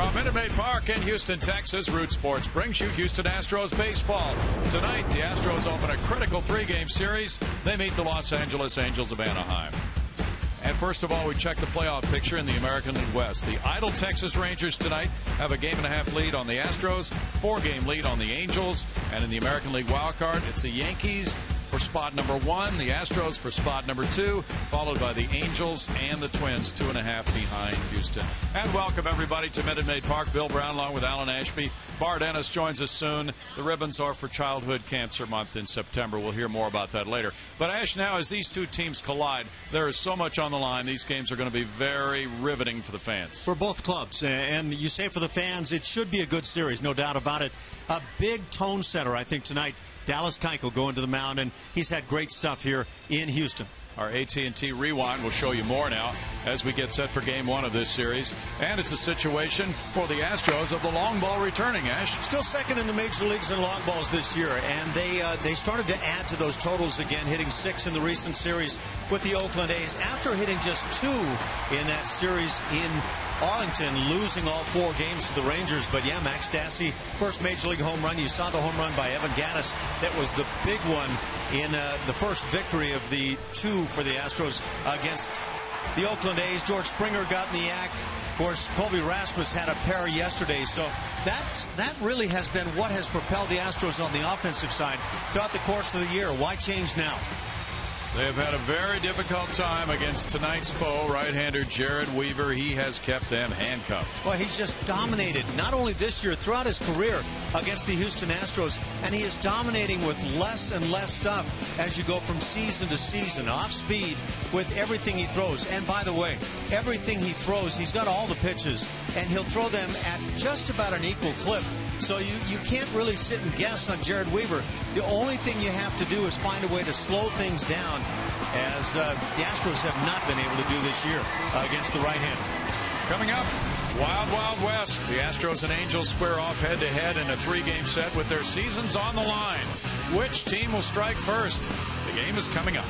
From Minute Maid Park in Houston, Texas, Root Sports brings you Houston Astros baseball. Tonight, the Astros open a critical 3-game series. They meet the Los Angeles Angels of Anaheim. And first of all, we check the playoff picture in the American League West. The idle Texas Rangers tonight have a 1.5 lead on the Astros, 4-game lead on the Angels. And in the American League wild card, it's the Yankees for spot number 1, the Astros for spot number 2, followed by the Angels and the Twins, 2.5 behind Houston. And welcome, everybody, to Minute Maid Park. Bill Brown along with Alan Ashby. Bart Ennis joins us soon. The ribbons are for Childhood Cancer Month in September. We'll hear more about that later. But, Ash, now as these two teams collide, there is so much on the line. These games are going to be very riveting for the fans. For both clubs. And you say for the fans, it should be a good series, no doubt about it. A big tone setter, I think, tonight. Dallas Keuchel going to the mound, and he's had great stuff here in Houston. Our AT&T Rewind will show you more now as we get set for Game 1 of this series. And it's a situation for the Astros of the long ball returning, Ash. Still second in the major leagues in long balls this year, and they started to add to those totals again, hitting 6 in the recent series with the Oakland A's after hitting just 2 in that series in Arlington, losing all 4 games to the Rangers. But yeah, Max Stassi, first major league home run. You saw the home run by Evan Gattis. That was the big one in the first victory of the 2 for the Astros against the Oakland A's. George Springer got in the act. Of course, Colby Rasmus had a pair yesterday. So that really has been what has propelled the Astros on the offensive side throughout the course of the year. Why change now? They have had a very difficult time against tonight's foe, right-hander Jared Weaver. He has kept them handcuffed. Well, he's just dominated, not only this year, throughout his career against the Houston Astros, and he is dominating with less and less stuff as you go from season to season, off speed with everything he throws. And by the way, everything he throws, he's got all the pitches, and he'll throw them at just about an equal clip. So you can't really sit and guess on Jared Weaver. The only thing you have to do is find a way to slow things down, as the Astros have not been able to do this year against the right-hander. Coming up, Wild Wild West. The Astros and Angels square off head-to-head in a 3-game set with their seasons on the line. Which team will strike first? The game is coming up.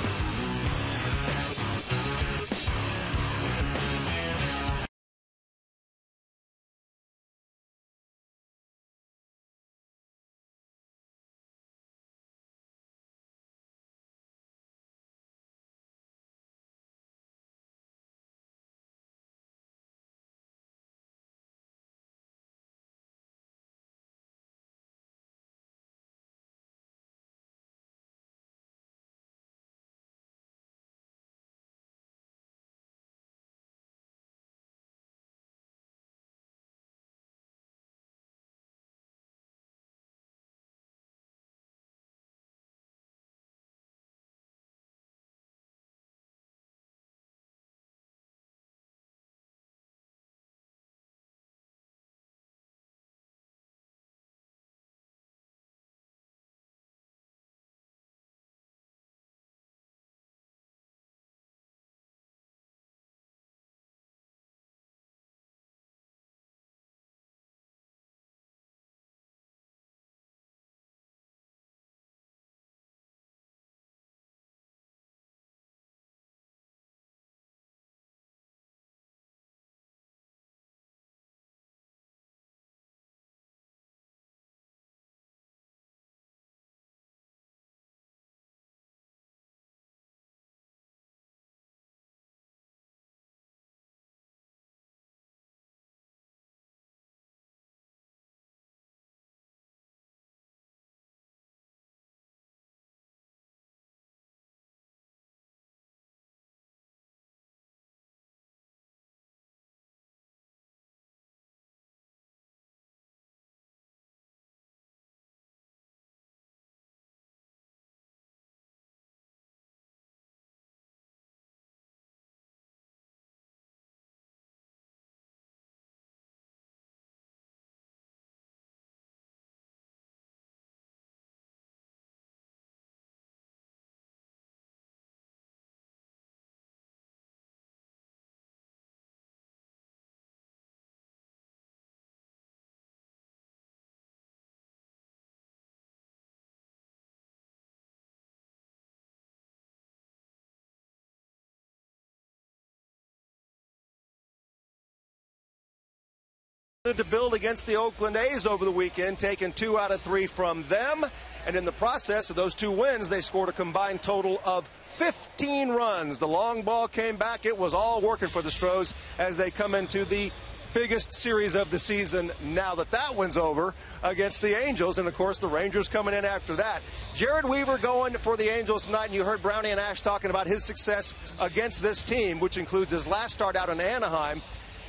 To build against the Oakland A's over the weekend, taking 2 out of 3 from them. And in the process of those 2 wins, they scored a combined total of 15 runs. The long ball came back. It was all working for the Astros as they come into the biggest series of the season now that that one's over against the Angels. And, of course, the Rangers coming in after that. Jared Weaver going for the Angels tonight, and you heard Brownie and Ash talking about his success against this team, which includes his last start out in Anaheim.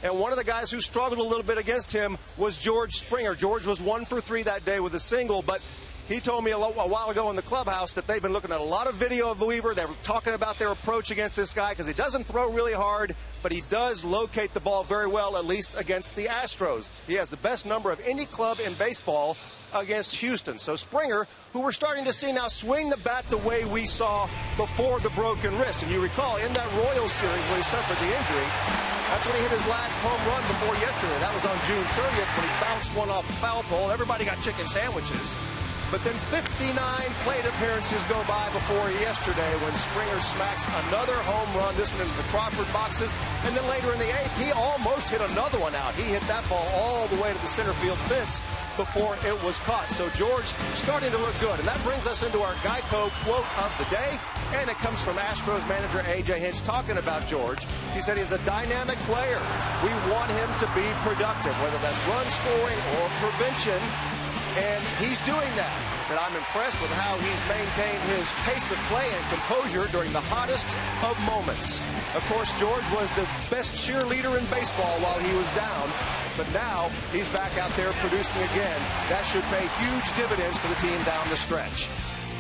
And one of the guys who struggled a little bit against him was George Springer. George was 1 for 3 that day with a single, but he told me a while ago in the clubhouse that they've been looking at a lot of video of Weaver. They were talking about their approach against this guy because he doesn't throw really hard, but he does locate the ball very well, at least against the Astros. He has the best number of any club in baseball against Houston. So Springer, who we're starting to see now swing the bat the way we saw before the broken wrist. And you recall in that Royals series where he suffered the injury, that's when he hit his last home run before yesterday. That was on June 30th when he bounced one off the foul pole. Everybody got chicken sandwiches. But then 59 plate appearances go by before yesterday when Springer smacks another home run, this one into the Crawford boxes. And then later in the 8th, he almost hit another one out. He hit that ball all the way to the center field fence before it was caught. So George starting to look good. And that brings us into our Geico quote of the day. And it comes from Astros manager A.J. Hinch talking about George. He said he's a dynamic player. We want him to be productive, whether that's run scoring or prevention. And he's doing that. Said, I'm impressed with how he's maintained his pace of play and composure during the hottest of moments. Of course, George was the best cheerleader in baseball while he was down. But now he's back out there producing again. That should pay huge dividends for the team down the stretch.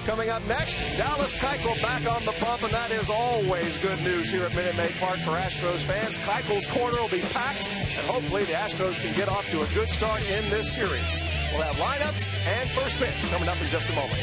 Coming up next, Dallas Keuchel back on the bump, and that is always good news here at Minute Maid Park for Astros fans. Keuchel's corner will be packed, and hopefully the Astros can get off to a good start in this series. We'll have lineups and first pitch coming up in just a moment.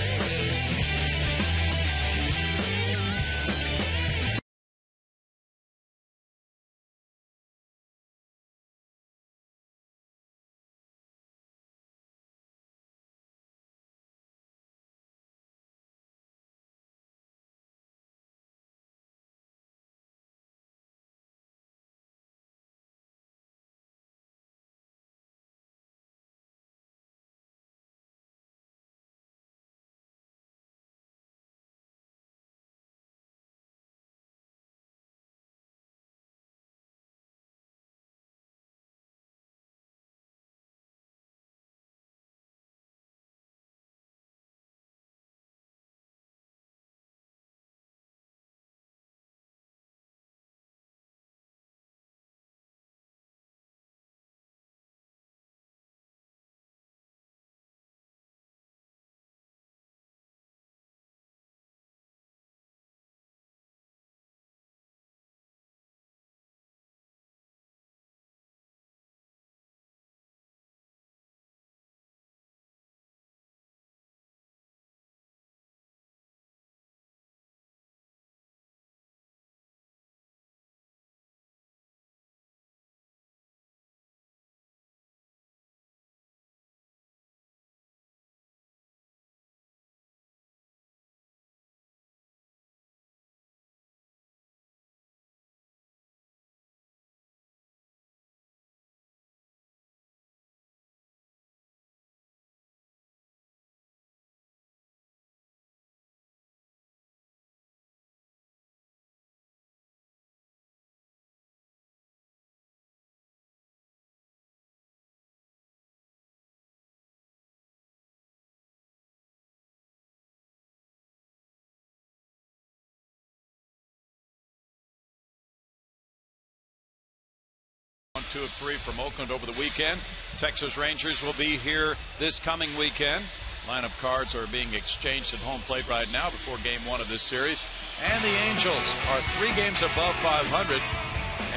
Two of 3 from Oakland over the weekend. Texas Rangers will be here this coming weekend. Lineup cards are being exchanged at home plate right now before game 1 of this series. And the Angels are 3 games above 500.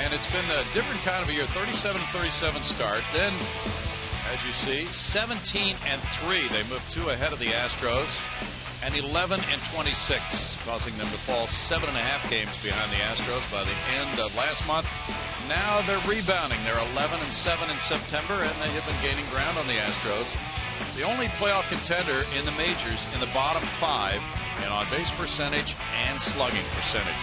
And it's been a different kind of a year. 37-37 start. Then, as you see, 17-3. They moved 2 ahead of the Astros. And 11-26, causing them to fall 7.5 games behind the Astros by the end of last month. Now they're rebounding. They're 11-7 in September, and they have been gaining ground on the Astros. The only playoff contender in the majors in the bottom 5 in on-base percentage and slugging percentage.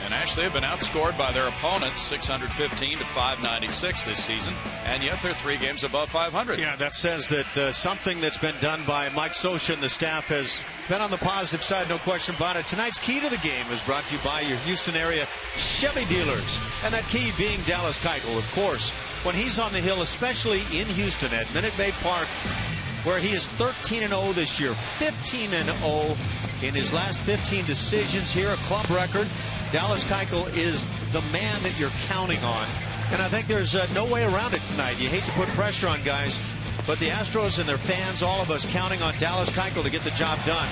And Nash, they've been outscored by their opponents 615 to 596 this season, and yet they're 3 games above 500. Yeah, that says that something that's been done by Mike Scioscia and the staff has been on the positive side, no question about it. Tonight's key to the game is brought to you by your Houston area Chevy dealers, and that key being Dallas Keuchel, of course. When he's on the hill, especially in Houston at Minute Maid Park, where he is 13-0 this year, 15-0 in his last 15 decisions here, a club record. Dallas Keuchel is the man that you're counting on, and I think there's no way around it tonight. You hate to put pressure on guys, but the Astros and their fans, all of us counting on Dallas Keuchel to get the job done.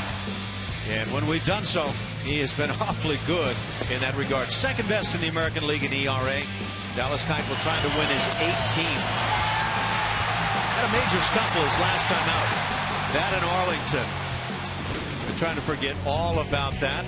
And when we've done so, he has been awfully good in that regard. Second best in the American League in ERA. Dallas Keuchel trying to win his 18th. Had a major scuffle his last time out. That in Arlington. We're trying to forget all about that.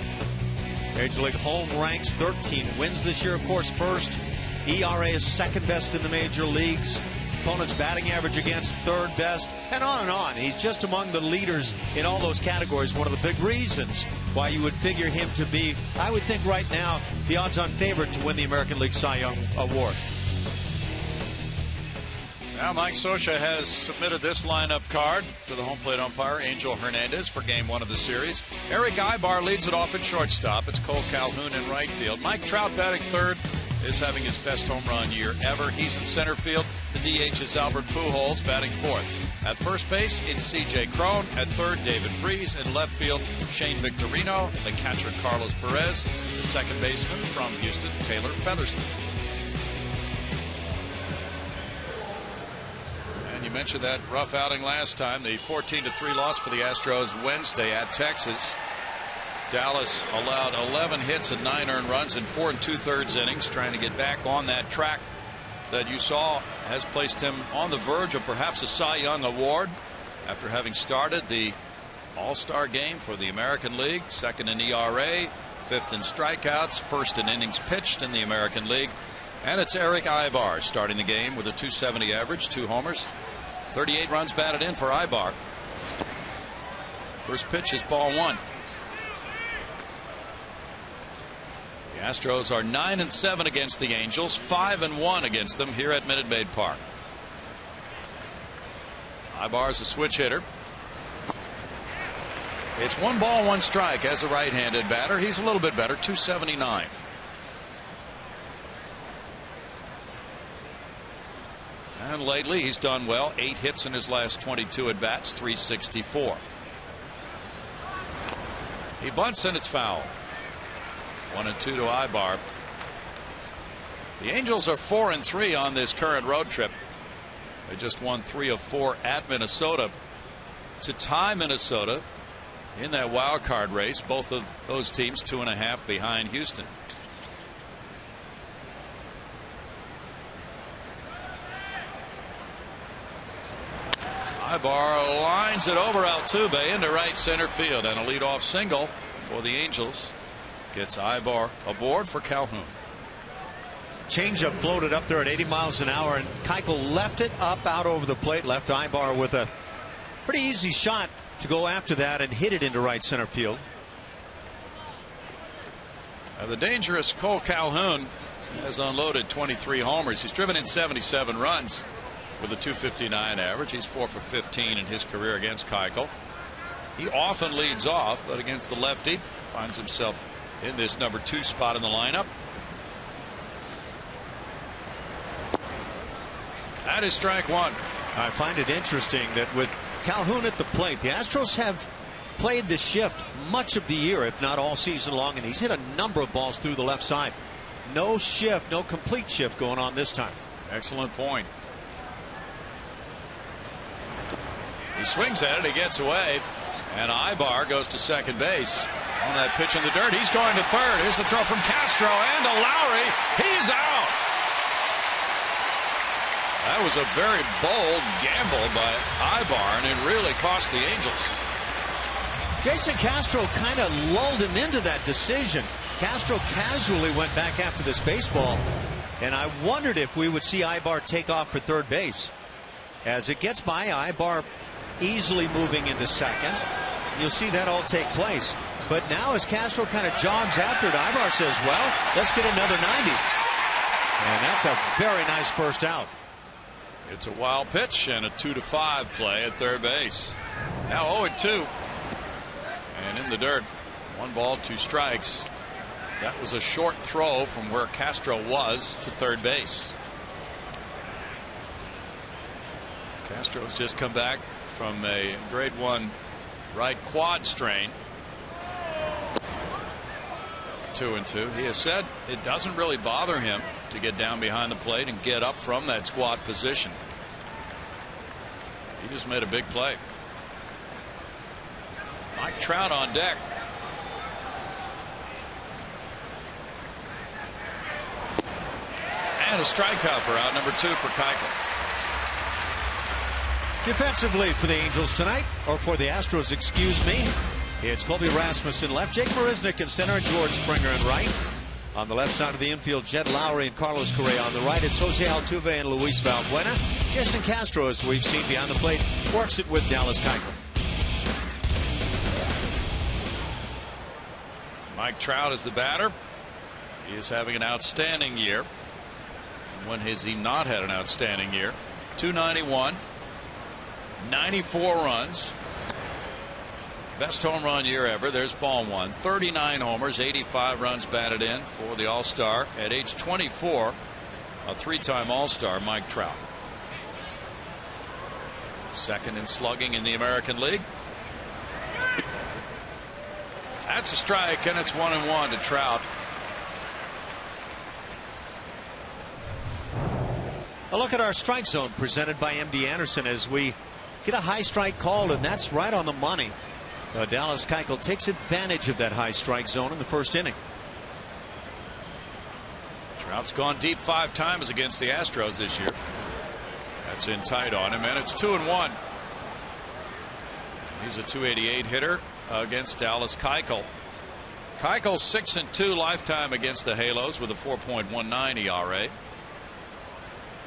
Major League home ranks 13 wins this year, of course, first. ERA is second best in the major leagues. Opponent's batting average against third best, and on and on. He's just among the leaders in all those categories. One of the big reasons why you would figure him to be, I would think right now, the odds-on favorite to win the American League Cy Young Award. Now Mike Scioscia has submitted this lineup card to the home plate umpire, Angel Hernandez, for game 1 of the series. Eric Ibar leads it off at shortstop. It's Cole Calhoun in right field. Mike Trout batting third, is having his best home run year ever. He's in center field. The DH is Albert Pujols batting fourth. At first base, it's C.J. Cron. At third, David Freese. In left field, Shane Victorino. The catcher, Carlos Perez. The second baseman from Houston, Taylor Featherston. You mentioned that rough outing last time, the 14-3 loss for the Astros Wednesday at Texas. Dallas allowed 11 hits and 9 earned runs in 4 2/3 innings, trying to get back on that track that you saw has placed him on the verge of perhaps a Cy Young Award after having started the All-Star game for the American League, second in ERA, fifth in strikeouts, first in innings pitched in the American League. And it's Eric Ibar starting the game with a .270 average, 2 homers. 38 runs batted in for Ibar. First pitch is ball 1. The Astros are 9-7 against the Angels, 5-1 against them here at Minute Maid Park. Ibar is a switch hitter. It's 1 ball, 1 strike as a right-handed batter. He's a little bit better, .279. And lately he's done well. 8 hits in his last 22 at bats, .364. He bunts and it's foul. 1-2 to Ibar. The Angels are 4-3 on this current road trip. They just won 3 of 4 at Minnesota to tie Minnesota in that wild card race. Both of those teams 2.5 behind Houston. Ibar lines it over Altuve into right center field, and a leadoff single for the Angels gets Ibar aboard for Calhoun. Changeup floated up there at 80 miles an hour, and Keuchel left it up out over the plate, left Ibar with a pretty easy shot to go after that and hit it into right center field. The dangerous Cole Calhoun has unloaded 23 homers. He's driven in 77 runs with a .259 average. He's 4 for 15 in his career against Keuchel. He often leads off, but against the lefty finds himself in this number 2 spot in the lineup. That is strike 1. I find it interesting that with Calhoun at the plate, the Astros have played the shift much of the year, if not all season long, and he's hit a number of balls through the left side. No shift, no complete shift going on this time. Excellent point. He swings at it, he gets away, and Ibar goes to second base on that pitch in the dirt. He's going to third. Here's the throw from Castro and to Lowry. He's out. That was a very bold gamble by Ibar, and it really cost the Angels. Jason Castro kind of lulled him into that decision. Castro casually went back after this baseball, and I wondered if we would see Ibar take off for third base. As it gets by, Ibar easily moving into second. You'll see that all take place. But now as Castro kind of jogs after it, Ibar says, well, let's get another 90. And that's a very nice first out. It's a wild pitch and a 2-5 play at third base. Now 0-2. And in the dirt. 1 ball, 2 strikes. That was a short throw from where Castro was to third base. Castro's just come back from a grade 1 right quad strain. 2-2. He has said it doesn't really bother him to get down behind the plate and get up from that squat position. He just made a big play. Mike Trout on deck. And a strikeout for out number 2 for Keuchel. Defensively for the Angels tonight, or for the Astros, excuse me. It's Colby Rasmussen left, Jake Marisnick in center, and George Springer in right. On the left side of the infield, Jed Lowry and Carlos Correa. On the right, it's Jose Altuve and Luis Valbuena. Jason Castro, as we've seen behind the plate, works it with Dallas Keuchel. Mike Trout is the batter. He is having an outstanding year. When has he not had an outstanding year? 291, 94 runs. Best home run year ever. There's ball 1. 39 homers, 85 runs batted in for the All-Star. At age 24, a 3-time All-Star, Mike Trout. Second in slugging in the American League. That's a strike, and it's 1-1 to Trout. A look at our strike zone presented by MD Anderson as we get a high strike called, and that's right on the money. So Dallas Keuchel takes advantage of that high strike zone in the first inning. Trout's gone deep 5 times against the Astros this year. That's in tight on him, and it's 2-1. He's a .288 hitter against Dallas Keuchel. Keuchel 6-2 lifetime against the Halos with a 4.19 ERA.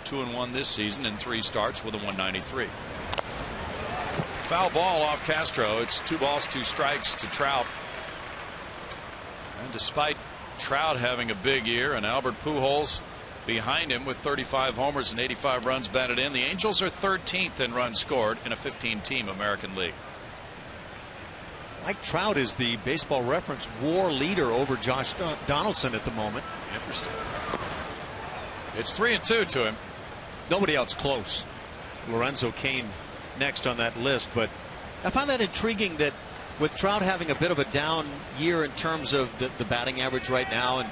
2-1 this season in 3 starts with a 193. Foul ball off Castro. It's 2 balls, 2 strikes to Trout. And despite Trout having a big year and Albert Pujols behind him with 35 homers and 85 runs batted in, the Angels are 13th in runs scored in a 15-team American League. Mike Trout is the Baseball Reference WAR leader over Josh Donaldson at the moment. Interesting. It's 3-2 to him. Nobody else close. Lorenzo Cain next on that list, but I find that intriguing that with Trout having a bit of a down year in terms of the batting average right now and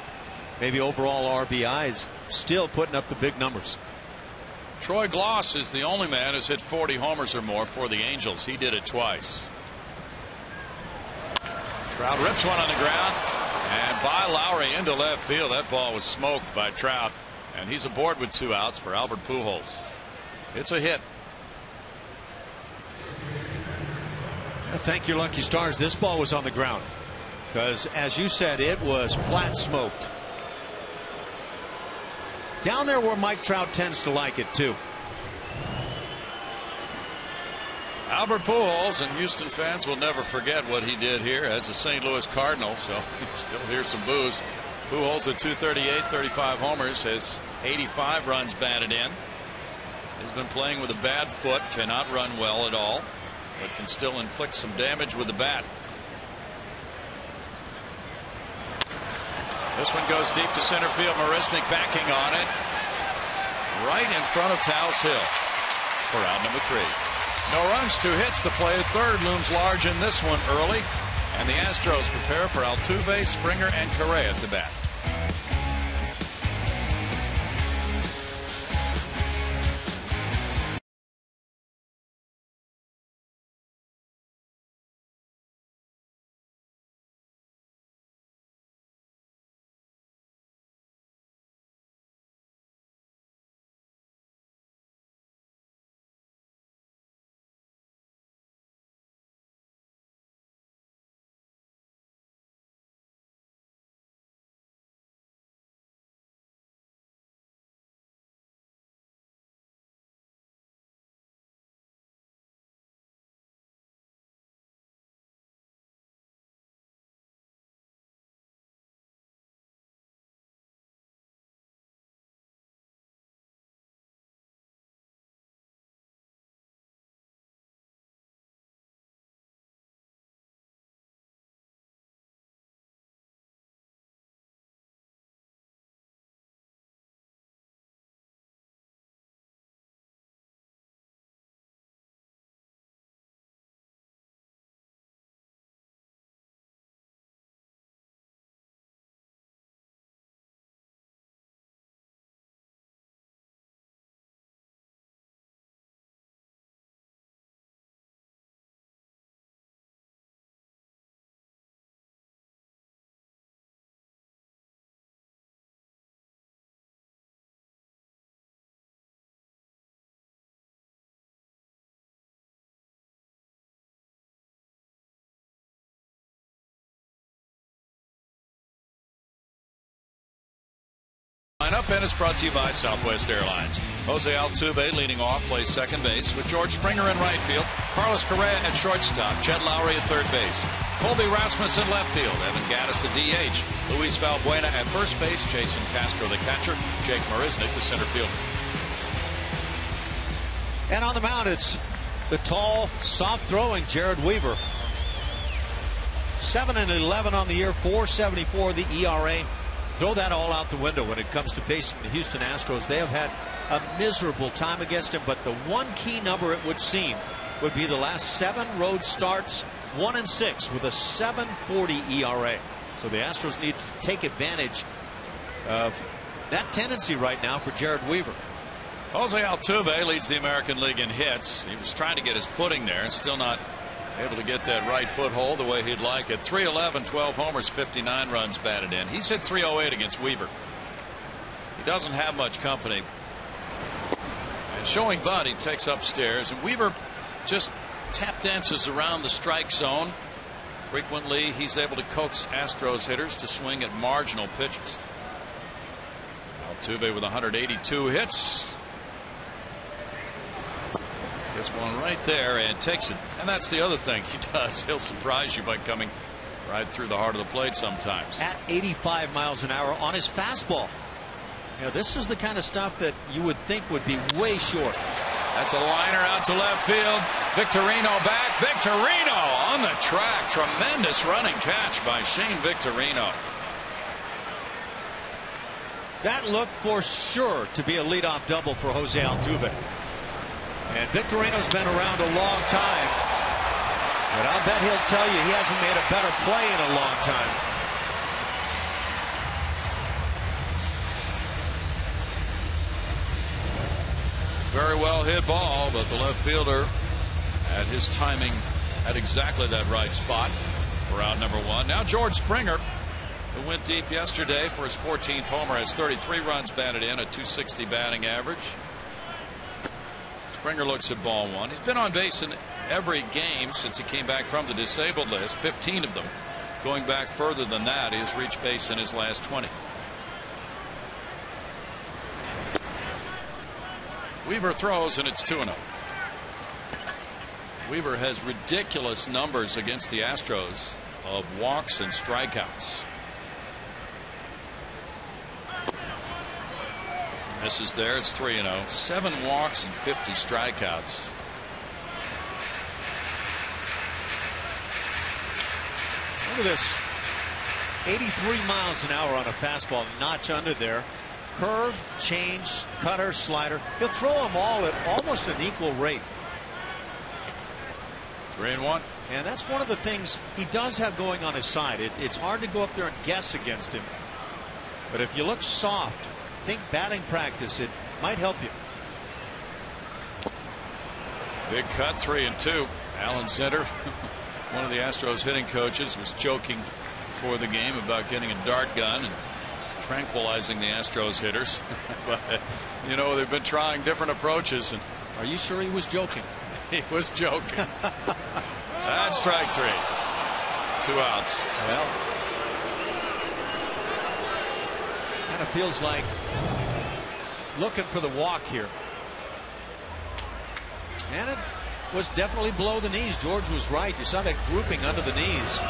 maybe overall RBIs, still putting up the big numbers. Troy Gloss is the only man who's hit 40 homers or more for the Angels. He did it twice. Trout rips one on the ground and by Lowry into left field. That ball was smoked by Trout, and he's aboard with 2 outs for Albert Pujols. It's a hit. Thank your lucky stars. This ball was on the ground because, as you said, it was flat smoked. Down there where Mike Trout tends to like it, too. Albert Pujols, and Houston fans will never forget what he did here as a St. Louis Cardinal, so you still hear some boos. Pujols at 238, 35 homers, has 85 runs batted in. He's been playing with a bad foot, cannot run well at all, but can still inflict some damage with the bat. This one goes deep to center field. Marisnick backing on it. Right in front of Taos Hill for out number 3. No runs, 2 hits. The play at third looms large in this one early. And the Astros prepare for Altuve, Springer, and Correa to bat. bullpen is brought to you by Southwest Airlines. Jose Altuve leading off, plays second base with George Springer in right field, Carlos Correa at shortstop, Jed Lowry at third base, Colby Rasmussen left field, Evan Gattis the DH, Luis Valbuena at first base, Jason Castro the catcher, Jake Marisnick the center fielder. And on the mound, it's the tall, soft-throwing Jared Weaver. 7-11 on the year, 4.74 the ERA. Throw that all out the window when it comes to facing the Houston Astros. They have had a miserable time against him, but the one key number, it would seem, would be the last 7 road starts, 1-6 with a 7.40 ERA. So the Astros need to take advantage of that tendency right now for Jared Weaver. Jose Altuve leads the American League in hits. He was trying to get his footing there, still not able to get that right foothold the way he'd like it. 311, 12 homers, 59 runs batted in. He's hit 308 against Weaver. He doesn't have much company. And showing bunt, he takes upstairs, and Weaver just tap dances around the strike zone. Frequently, he's able to coax Astros hitters to swing at marginal pitches. Altuve with 182 hits. Gets one right there and takes it. And that's the other thing he does. He'll surprise you by coming right through the heart of the plate sometimes. At 85 miles an hour on his fastball. You know, this is the kind of stuff that you would think would be way short. That's a liner out to left field. Victorino back. Victorino on the track. Tremendous running catch by Shane Victorino. That looked for sure to be a leadoff double for Jose Altuve. And Victorino's been around a long time, but I'll bet he'll tell you he hasn't made a better play in a long time. Very well hit ball, but the left fielder had his timing at exactly that right spot for out number 1. Now George Springer, who went deep yesterday for his 14th homer, has 33 runs batted in, a .260 batting average. Springer looks at ball 1. He's been on base in every game since he came back from the disabled list, 15 of them. Going back further than that, he has reached base in his last 20. Weaver throws, and it's 2-0. Weaver has ridiculous numbers against the Astros of walks and strikeouts. Misses there. It's 3-0. 7 walks and 50 strikeouts. Look at this. 83 miles an hour on a fastball, notch under there. Curve, change, cutter, slider. He'll throw them all at almost an equal rate. 3-1. And that's one of the things he does have going on his side. It's hard to go up there and guess against him. But if you look soft, think batting practice, it might help you. Big cut, 3-2. Alan Center, one of the Astros hitting coaches, was joking before the game about getting a dart gun and tranquilizing the Astros hitters. But you know, they've been trying different approaches. And are you sure he was joking? He was joking. That's strike 3. 2 outs. Well, kind of feels like looking for the walk here. And it was definitely below the knees. George was right. You saw that grouping under the knees.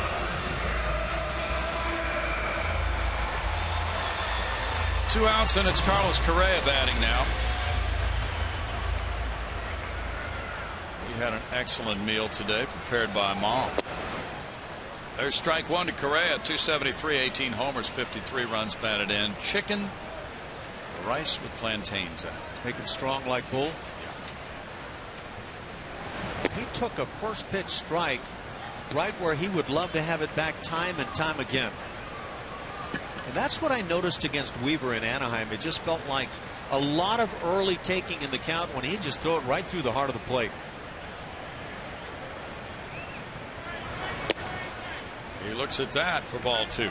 Two outs, and it's Carlos Correa batting now. He had an excellent meal today, prepared by Mom. There's strike 1 to Correa, 273, 18 homers, 53 runs batted in. Chicken, rice with plantains in it. Make him strong like bull. Yeah. He took a first pitch strike right where he would love to have it back time and time again. And that's what I noticed against Weaver in Anaheim. It just felt like a lot of early taking in the count when he'd just throw it right through the heart of the plate. He looks at that for ball 2.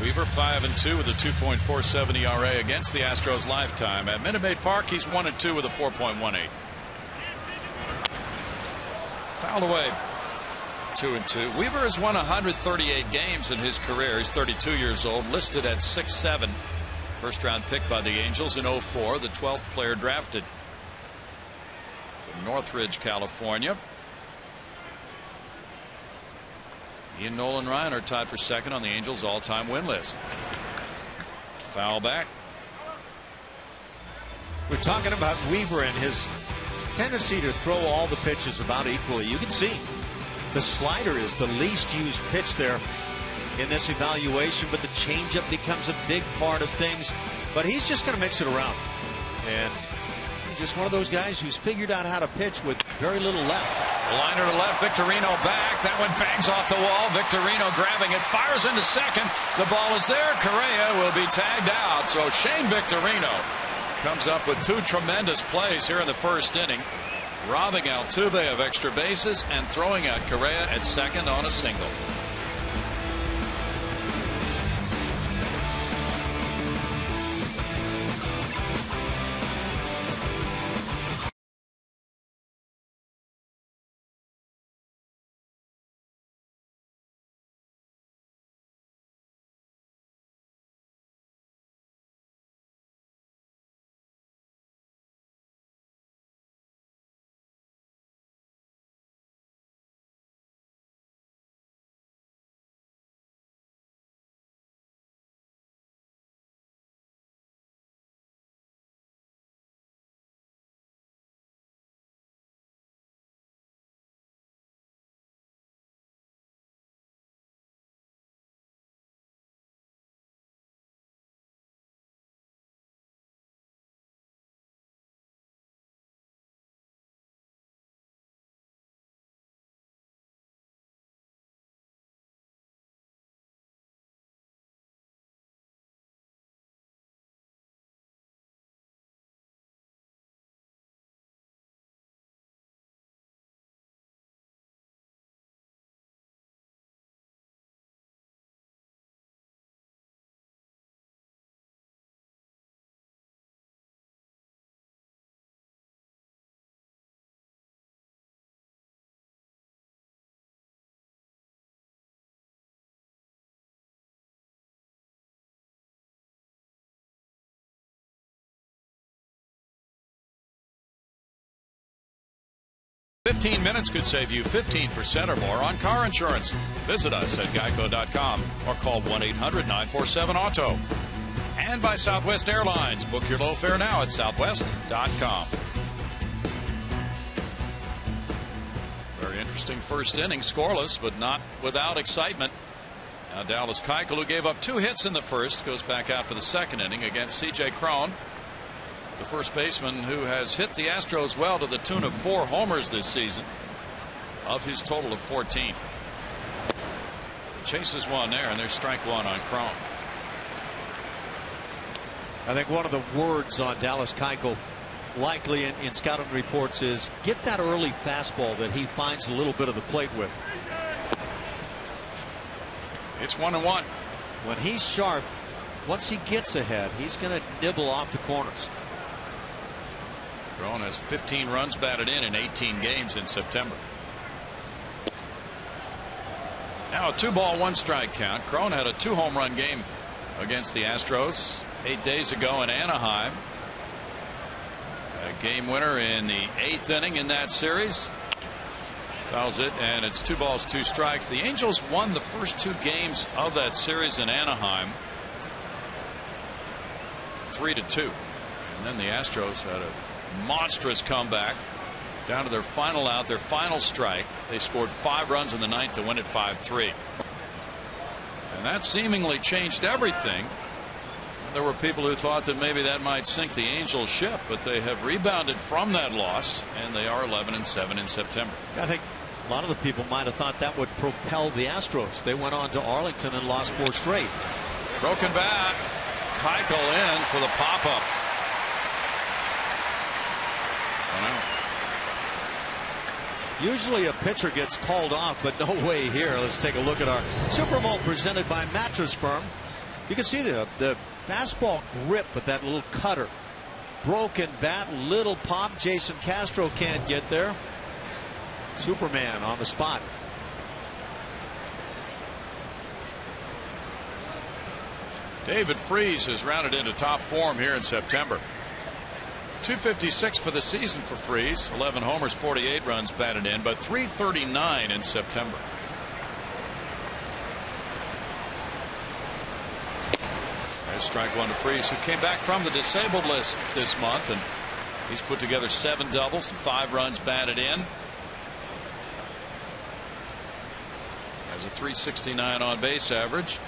Weaver 5-2 with a 2.47 ERA against the Astros lifetime. At Minute Maid Park, he's 1-2 with a 4.18. Fouled away. 2-2. Weaver has won 138 games in his career. He's 32 years old, listed at 6'7". First round pick by the Angels in 04, the 12th player drafted from Northridge, California. He and Nolan Ryan are tied for second on the Angels all-time win list. Foul back. We're talking about Weaver and his tendency to throw all the pitches about equally. You can see the slider is the least used pitch there in this evaluation, but the changeup becomes a big part of things. But he's just going to mix it around. And he's just one of those guys who's figured out how to pitch with very little left. Liner to left, Victorino back. That one bangs off the wall. Victorino grabbing it, fires into second. The ball is there. Correa will be tagged out. So Shane Victorino comes up with two tremendous plays here in the first inning, robbing Altuve of extra bases and throwing out Correa at second on a single. $15 minutes could save you 15% or more on car insurance. Visit us at geico.com or call 1-800-947-AUTO. And by Southwest Airlines. Book your low fare now at southwest.com. Very interesting first inning, scoreless, but not without excitement. Now Dallas Keuchel, who gave up 2 hits in the first, goes back out for the second inning against C.J. Cron, the first baseman who has hit the Astros well to the tune of 4 homers this season of his total of 14. Chases one there, and there's strike one on Cron. I think one of the words on Dallas Keuchel likely in scouting reports is get that early fastball that he finds a little bit of the plate with. It's 1-1. When he's sharp, once he gets ahead, he's going to nibble off the corners. Cron has 15 runs batted in 18 games in September. Now a 2-ball 1-strike count. Cron had a 2-home run game against the Astros 8 days ago in Anaheim. A game winner in the 8th inning in that series. Fouls it, and it's 2 balls 2 strikes. The Angels won the first 2 games of that series in Anaheim 3-2, and then the Astros had a monstrous comeback down to their final out, their final strike. They scored 5 runs in the 9th to win it 5-3, and that seemingly changed everything. There were people who thought that maybe that might sink the Angels ship, but they have rebounded from that loss, and they are 11-7 in September. I think a lot of the people might have thought that would propel the Astros. They went on to Arlington and lost 4 straight. Broken bat. Keuchel in for the pop-up. Usually a pitcher gets called off, but no way here. Let's take a look at our Super Bowl presented by Mattress Firm. You can see the fastball grip with that little cutter. Broken bat, little pop. Jason Castro can't get there. Superman on the spot. David Freese has rounded into top form here in September. .256 for the season for Freese. 11 homers, 48 runs batted in, but .339 in September. There's strike one to Freese, who came back from the disabled list this month, and he's put together 7 doubles and 5 runs batted in. Has a .369 on base average,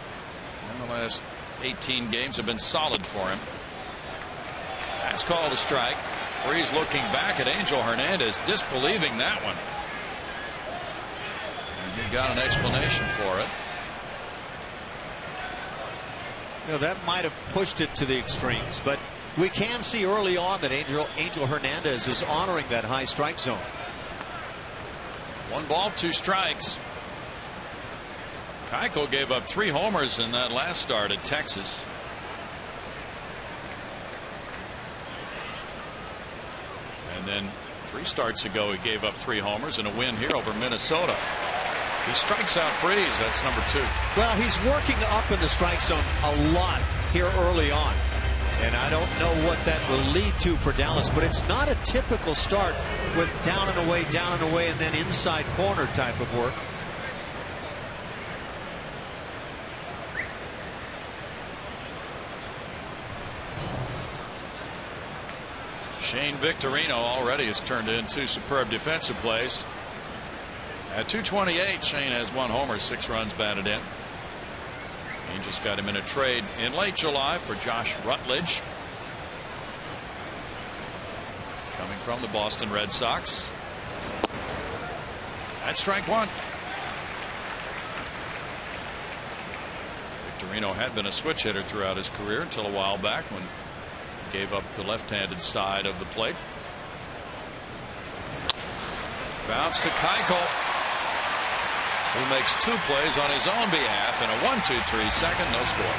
and the last 18 games have been solid for him. That's called a strike. Freese looking back at Angel Hernandez, disbelieving that one. And he got an explanation for it. You know, that might have pushed it to the extremes, but we can see early on that Angel Hernandez is honoring that high strike zone. 1 ball, 2 strikes. Keuchel gave up 3 homers in that last start at Texas. And then 3 starts ago he gave up 3 homers in a win here over Minnesota. He strikes out Freese. That's number 2. Well, he's working up in the strike zone a lot here early on, and I don't know what that will lead to for Dallas, but it's not a typical start with down and away, and then inside corner type of work. Shane Victorino already has turned in 2 superb defensive plays. At .228, Shane has 1 homer, 6 runs batted in. Angels got him in a trade in late July for Josh Rutledge, coming from the Boston Red Sox. That's strike 1. Victorino had been a switch hitter throughout his career until a while back when he gave up the left-handed side of the plate. Bounce to Keuchel, who makes 2 plays on his own behalf in a 1-2-3 second, no score.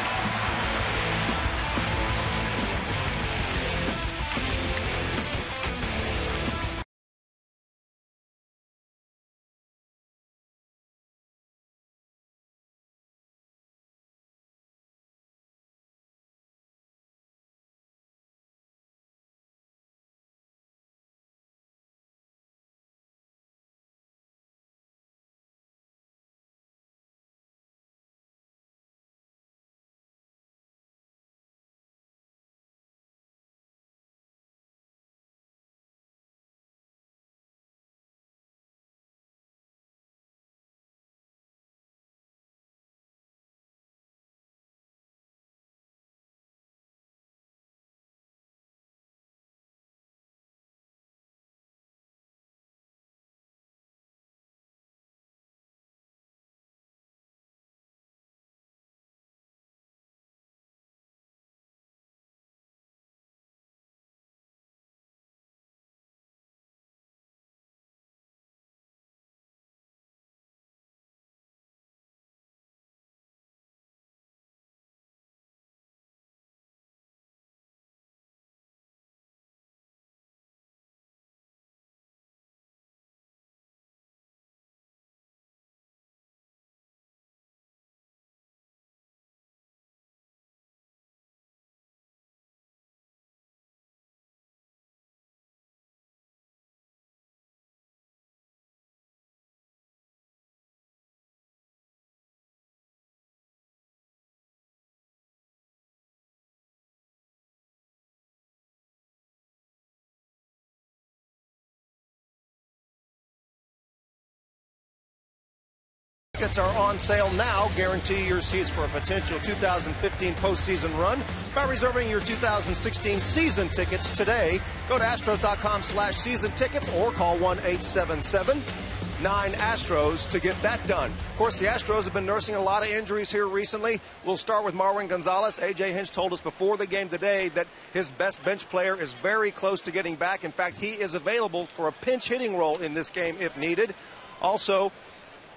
Tickets are on sale now. Guarantee your seats for a potential 2015 postseason run by reserving your 2016 season tickets today. Go to Astros.com/season tickets or call 1-877-9-ASTROS to get that done. Of course, the Astros have been nursing a lot of injuries here recently. We'll start with Marwin Gonzalez. A.J. Hinch told us before the game today that his best bench player is very close to getting back. In fact, he is available for a pinch hitting role in this game if needed. Also,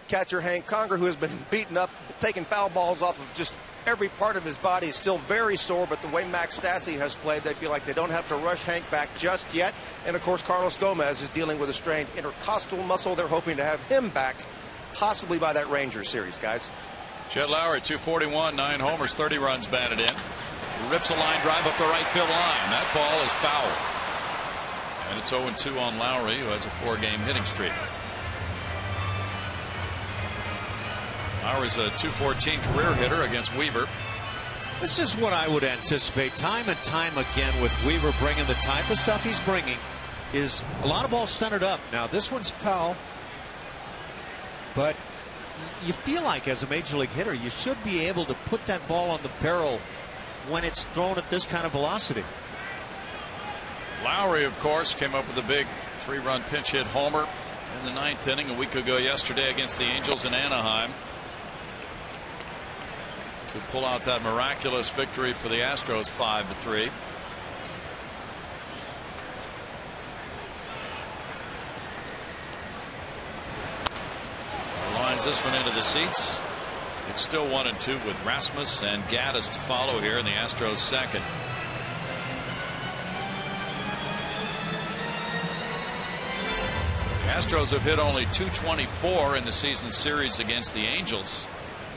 catcher Hank Conger, who has been beaten up, taking foul balls off of just every part of his body, is still very sore, but the way Max Stassi has played, they feel like they don't have to rush Hank back just yet. And, of course, Carlos Gomez is dealing with a strained intercostal muscle. They're hoping to have him back possibly by that Rangers series, guys. Jed Lowry, 241, 9 homers, 30 runs batted in. He rips a line drive up the right field line. That ball is foul. And it's 0-2 on Lowry, who has a 4-game hitting streak. Lowry's a .214 career hitter against Weaver. This is what I would anticipate time and time again with Weaver bringing the type of stuff he's bringing. Is a lot of balls centered up. Now this one's foul, but you feel like as a major league hitter you should be able to put that ball on the barrel when it's thrown at this kind of velocity. Lowry, of course, came up with a big 3-run pinch hit homer in the 9th inning a week ago yesterday against the Angels in Anaheim to pull out that miraculous victory for the Astros 5-3. Lines this one into the seats. It's still 1-2 with Rasmus and Gaddis to follow here in the Astros second. The Astros have hit only .224 in the season series against the Angels,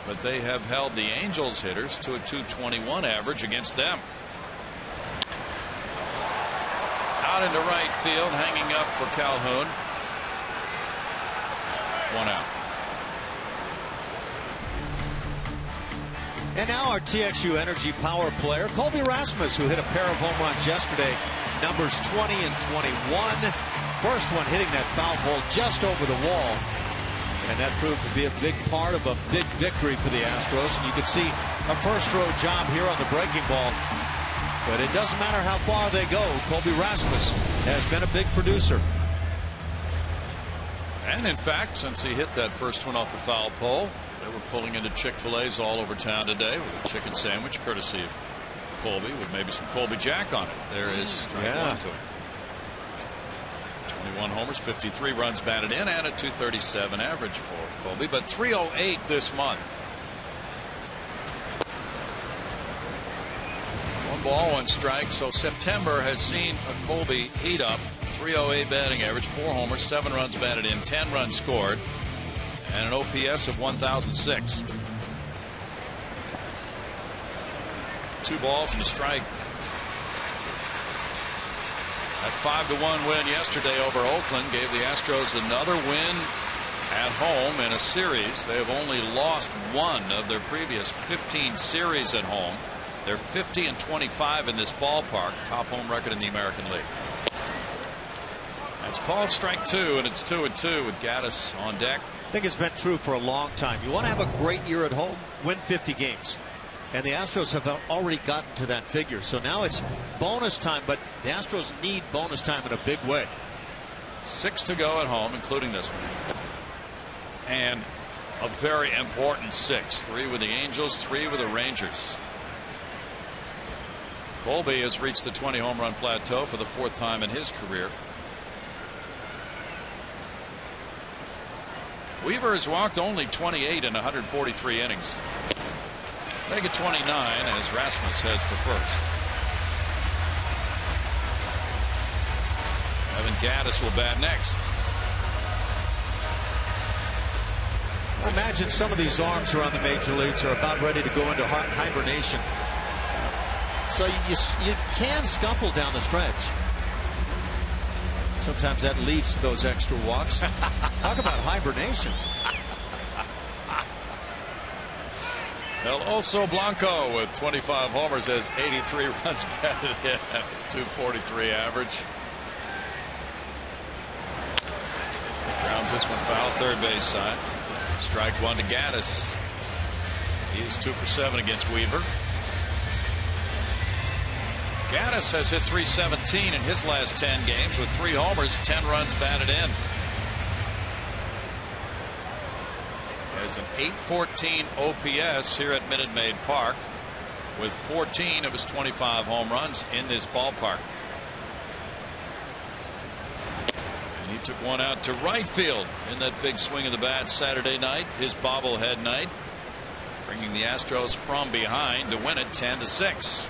but they have held the Angels hitters to a .221 average against them. Out into right field, hanging up for Calhoun. 1 out. And now our TXU Energy power player, Colby Rasmus, who hit a pair of home runs yesterday, numbers 20 and 21. First one hitting that foul ball just over the wall. And that proved to be a big part of a big victory for the Astros. And you can see a first-row job here on the breaking ball. But it doesn't matter how far they go. Colby Rasmus has been a big producer. And in fact, since he hit that first one off the foul pole, they were pulling into Chick-fil-A's all over town today with a chicken sandwich courtesy of Colby with maybe some Colby Jack on it. There is strike one to him. 21 homers, 53 runs batted in, and a .237 average for Colby, but .308 this month. 1 ball, 1 strike. So September has seen a Colby heat up. .308 batting average, 4 homers, 7 runs batted in, 10 runs scored, and an OPS of 1,006. 2 balls and a strike. That 5-1 win yesterday over Oakland gave the Astros another win at home in a series. They have only lost 1 of their previous 15 series at home. They're 50 and 25 in this ballpark, top home record in the American League. It's called strike 2, and it's 2-2 with Gaddis on deck. I think it's been true for a long time. You want to have a great year at home, win 50 games. And the Astros have already gotten to that figure. So now it's bonus time, but the Astros need bonus time in a big way. 6 to go at home, including this one. And a very important 6. 3 with the Angels, 3 with the Rangers. Colby has reached the 20 home run plateau for the 4th time in his career. Weaver has walked only 28 in 143 innings. Make it 29 as Rasmus heads for first. Evan Gaddis will bat next. I imagine some of these arms around the major leagues are about ready to go into hibernation. So you can scuffle down the stretch. Sometimes that leads to those extra walks. Talk about hibernation. El Oso Blanco with 25 homers has 83 runs batted in, 243 average. Grounds this one foul, third base side. Strike 1 to Gaddis. He is 2 for 7 against Weaver. Gaddis has hit .317 in his last 10 games with 3 homers, 10 runs batted in. Has an .814 OPS here at Minute Maid Park with 14 of his 25 home runs in this ballpark. And he took one out to right field in that big swing of the bat Saturday night, his bobblehead night, bringing the Astros from behind to win it 10-6.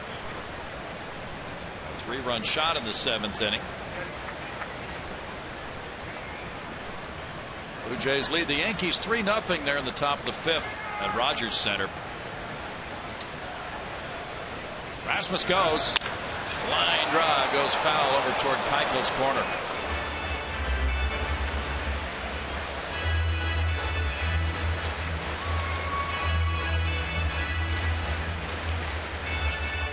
3-run shot in the 7th inning. Blue Jays lead the Yankees 3-0 there in the top of the 5th. at Rogers Center. Rasmus goes. Line drive goes foul over toward Keuchel's corner.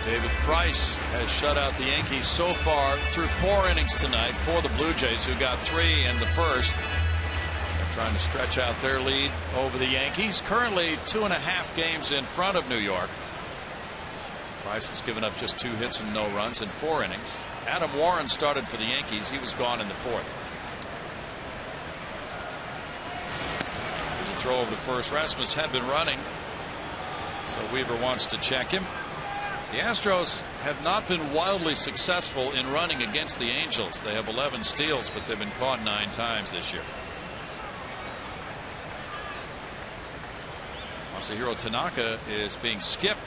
David Price has shut out the Yankees so far through 4 innings tonight for the Blue Jays, who got 3 in the first. They're trying to stretch out their lead over the Yankees. Currently 2.5 games in front of New York. Price has given up just 2 hits and no runs in 4 innings. Adam Warren started for the Yankees. He was gone in the 4th. There's a throw over to first. Rasmus had been running, so Weaver wants to check him. The Astros have not been wildly successful in running against the Angels. They have 11 steals, but they've been caught 9 times this year. Masahiro Tanaka is being skipped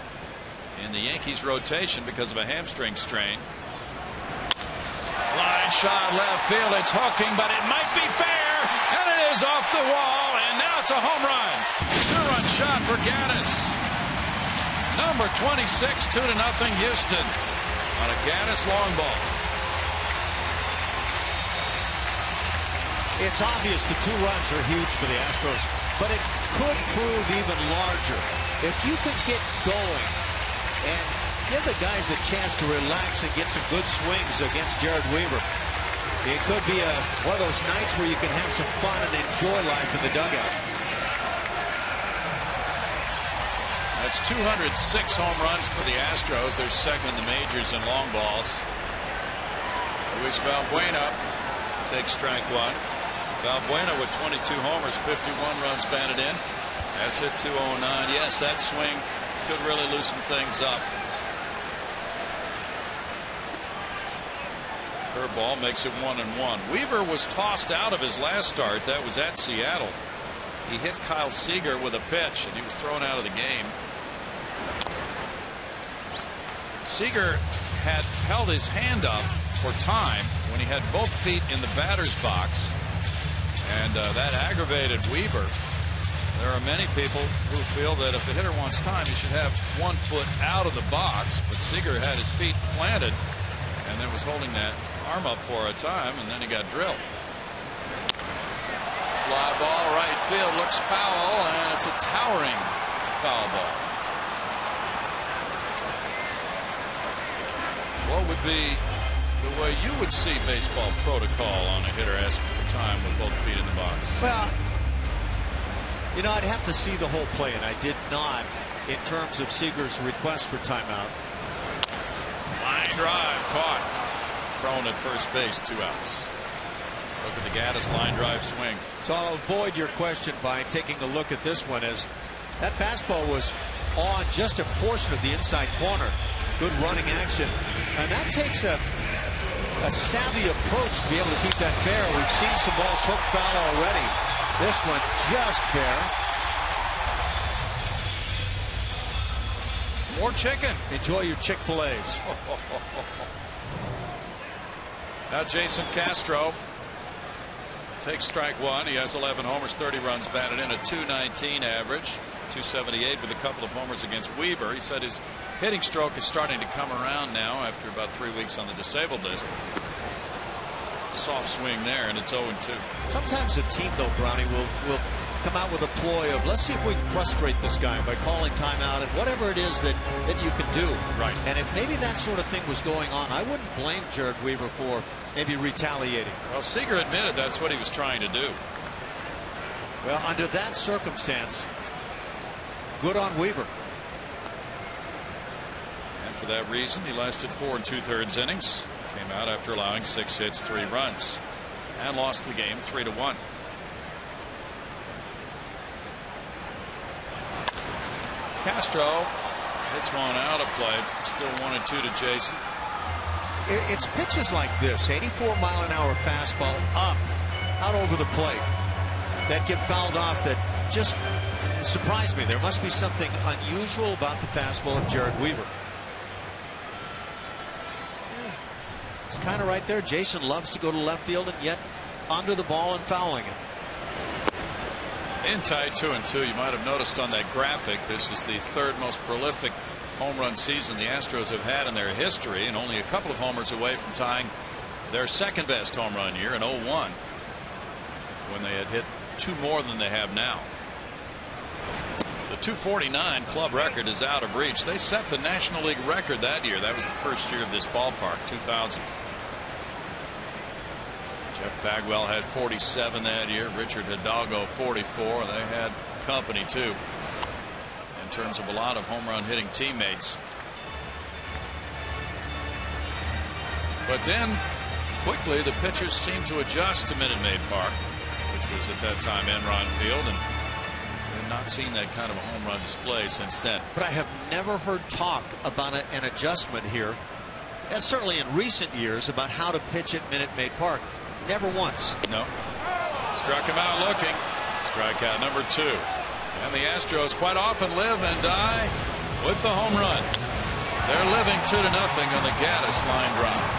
in the Yankees rotation because of a hamstring strain. Line shot left field. It's hooking, but it might be fair, and it is off the wall, and now it's a home run. 2-run shot for Gaddis. Number 26, 2-0 Houston on a Gaddis long ball. It's obvious the 2 runs are huge for the Astros, but it could prove even larger if you could get going and give the guys a chance to relax and get some good swings against Jared Weaver. It could be one of those nights where you can have some fun and enjoy life in the dugout. That's 206 home runs for the Astros. They're second in the majors in long balls. Luis Valbuena takes strike 1. Valbuena with 22 homers, 51 runs batted in. Has hit 209. Yes, that swing could really loosen things up. Curveball makes it 1-1. Weaver was tossed out of his last start. That was at Seattle. He hit Kyle Seager with a pitch, and he was thrown out of the game. Seager had held his hand up for time when he had both feet in the batter's box, and that aggravated Weaver. There are many people who feel that if a hitter wants time, he should have 1 foot out of the box, but Seager had his feet planted and then was holding that arm up for a time, and then he got drilled. Fly ball right field, looks foul, and it's a towering foul ball. What would be the way you would see baseball protocol on a hitter asking for time with both feet in the box? Well, you know, I'd have to see the whole play, and I did not in terms of Seager's request for timeout. Line drive caught. Thrown at first base, 2 outs. Look at the Gaddis line drive swing. So I'll avoid your question by taking a look at this one, as that fastball was on just a portion of the inside corner. Good running action, and that takes a savvy approach to be able to keep that fair. We've seen some balls hook foul already. This one just fair. More chicken. Enjoy your Chick-fil-A's. Now Jason Castro takes strike 1. He has 11 homers, 30 runs batted in, a .219 average, .278 with a couple of homers against Weaver. He said his hitting stroke is starting to come around now after about 3 weeks on the disabled list. Soft swing there, and it's 0-2. Sometimes a team, though, Brownie, will come out with a ploy of, let's see if we can frustrate this guy by calling timeout and whatever it is that you can do. Right. And if maybe that sort of thing was going on, I wouldn't blame Jared Weaver for maybe retaliating. Well, Seager admitted that's what he was trying to do. Well, under that circumstance, good on Weaver. And for that reason, he lasted 4 2/3 innings. Came out after allowing 6 hits, 3 runs, and lost the game 3-1. Castro hits one out of play. Still 1-2 to Jason. It's pitches like this, 84-mile-an-hour fastball up, out over the plate, that get fouled off that just surprised me. There must be something unusual about the fastball of Jared Weaver. It's kind of right there. Jason loves to go to left field and yet under the ball and fouling it. In tied 2-2. You might have noticed on that graphic, this is the third most prolific home run season the Astros have had in their history, and only a couple of homers away from tying their second best home run year in 01, when they had hit 2 more than they have now. The 249 club record is out of reach. They set the National League record that year. That was the first year of this ballpark, 2000. Jeff Bagwell had 47 that year. Richard Hidalgo 44. They had company too in terms of a lot of home run hitting teammates. But then quickly the pitchers seemed to adjust to Minute Maid Park, which was at that time Enron Field, and we've not seen that kind of a home run display since then. But I have never heard talk about an adjustment here, and certainly in recent years, about how to pitch at Minute Maid Park. Never once. No. Struck him out looking. Strikeout number 2. And the Astros quite often live and die with the home run. They're living 2-0 on the Gaddis line drive.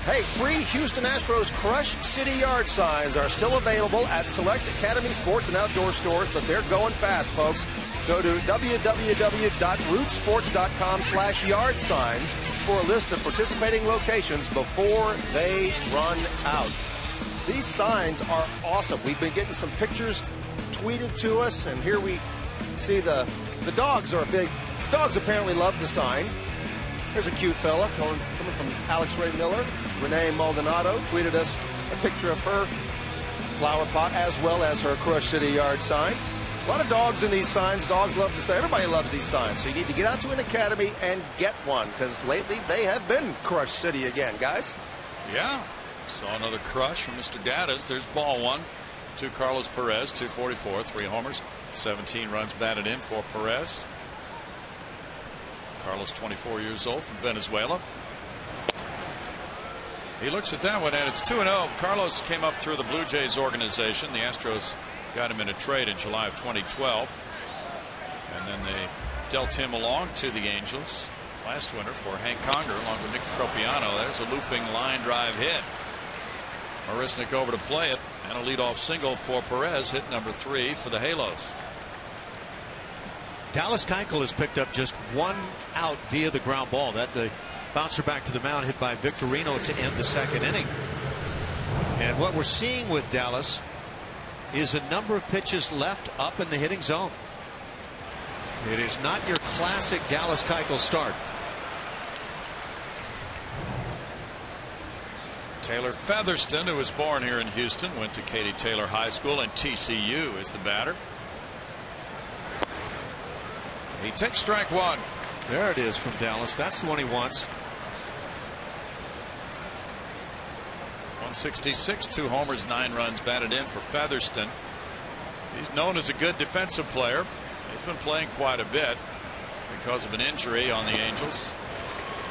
Hey, free Houston Astros Crush City Yard signs are still available at select Academy Sports and Outdoor stores, but they're going fast, folks. Go to www.rootsports.com/yard signs for a list of participating locations before they run out. These signs are awesome. We've been getting some pictures tweeted to us, and here we see the dogs are big. Dogs apparently love the sign. Here's a cute fella coming from Alex Ray Miller. Renee Maldonado tweeted us a picture of her flower pot as well as her Crush City Yard sign. A lot of dogs in these signs. Dogs love to say. Everybody loves these signs. So you need to get out to an academy and get one, because lately they have been Crush City again, guys. Yeah. Saw another crush from Mr. Gaddis. There's ball 1 to Carlos Perez, 244, 3 homers, 17 runs batted in for Perez. Carlos, 24 years old, from Venezuela. He looks at that one, and it's 2-0. Carlos came up through the Blue Jays organization. The Astros got him in a trade in July of 2012. And then they dealt him along to the Angels last winter for Hank Conger along with Nick Tropiano. There's a looping line drive hit. Marisnik over to play it, and a leadoff single for Perez, hit number 3 for the Halos. Dallas Keuchel has picked up just 1 out via the ground ball. That the bouncer back to the mound hit by Victorino to end the second inning. And what we're seeing with Dallas is a number of pitches left up in the hitting zone. It is not your classic Dallas Keuchel start. Taylor Featherston, who was born here in Houston, went to Katy Taylor High School, and TCU is the batter. He takes strike 1. There it is from Dallas. That's the one he wants. 166, 2 homers, 9 runs batted in for Featherston. He's known as a good defensive player. He's been playing quite a bit because of an injury on the Angels.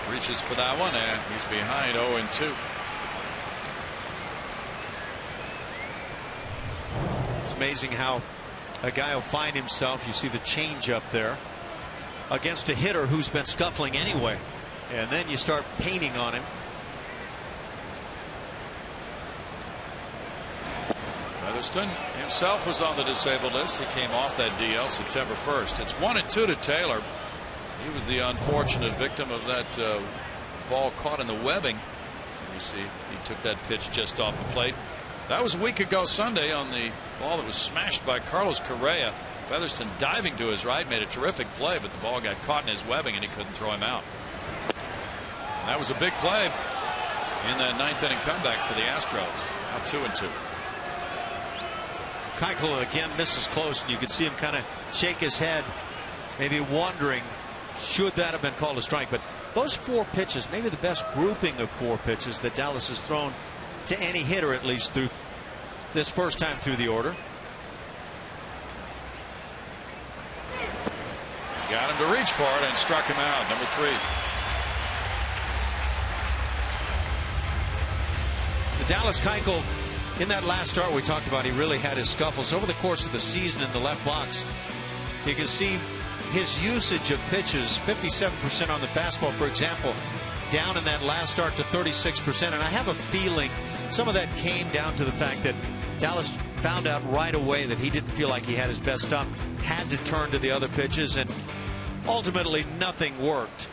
Reaches for that one, and he's behind 0-2. It's amazing how a guy will find himself. You see the change up there against a hitter who's been scuffling anyway, and then you start painting on him. Featherston himself was on the disabled list. He came off that DL September 1st. It's 1-2 to Taylor. He was the unfortunate victim of that ball caught in the webbing. You see, he took that pitch just off the plate. That was a week ago Sunday on the ball that was smashed by Carlos Correa. Featherston diving to his right made a terrific play, but the ball got caught in his webbing and he couldn't throw him out. And that was a big play in that 9th inning comeback for the Astros. Now 2-2. Keuchel again misses close, and you can see him kind of shake his head, maybe wondering, should that have been called a strike? But those 4 pitches, maybe the best grouping of 4 pitches that Dallas has thrown to any hitter, at least through this first time through the order. Got him to reach for it and struck him out. Number 3. The Dallas Keuchel, in that last start we talked about, he really had his scuffles over the course of the season in the left box. You can see his usage of pitches, 57% on the fastball, for example, down in that last start to 36%. And I have a feeling some of that came down to the fact that Dallas found out right away that he didn't feel like he had his best stuff, had to turn to the other pitches, and ultimately nothing worked.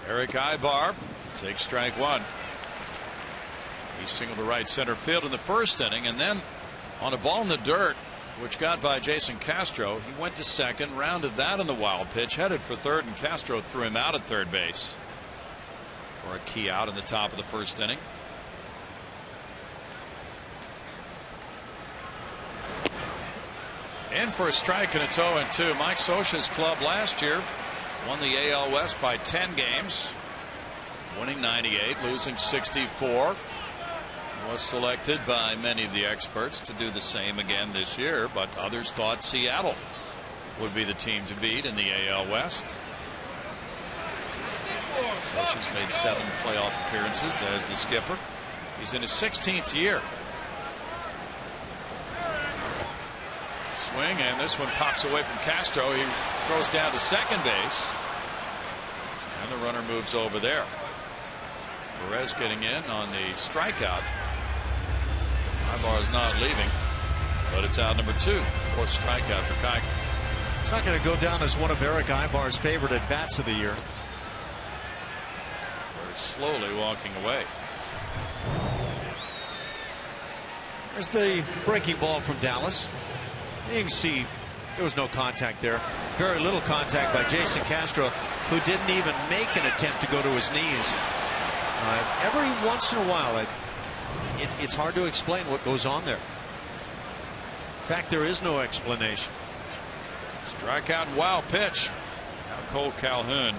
Eric Ibar takes strike 1. He singled to right center field in the first inning, and then on a ball in the dirt, which got by Jason Castro, he went to second, rounded that in the wild pitch, headed for third, and Castro threw him out at third base for a key out in the top of the first inning. In for a strike, and it's 0-2. Mike Scioscia's club last year won the AL West by 10 games, winning 98, losing 64. Was selected by many of the experts to do the same again this year, but others thought Seattle would be the team to beat in the AL West. Scioscia's made 7 playoff appearances as the skipper. He's in his 16th year. Swing, and this one pops away from Castro. He throws down to second base, and the runner moves over there. Perez getting in on the strikeout. Ibar is not leaving, but it's out number 2. 4th strikeout for Keuchel. It's not going to go down as one of Eric Ibar's favorite at bats of the year. Very slowly walking away. There's the breaking ball from Dallas. You can see there was no contact there. Very little contact by Jason Castro, who didn't even make an attempt to go to his knees. Every once in a while, it's hard to explain what goes on there. In fact, there is no explanation. Strikeout and wild pitch. Now Cole Calhoun.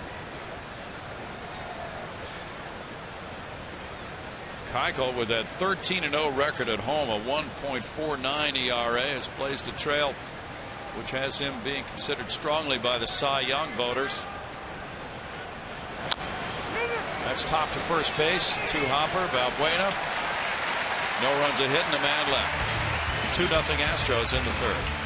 Keuchel with that 13-0 record at home, a 1.49 ERA, has blazed a trail which has him being considered strongly by the Cy Young voters. That's top to first base. 2 hopper. Valbuena. No runs a hit and a man left. 2-0 Astros in the 3rd.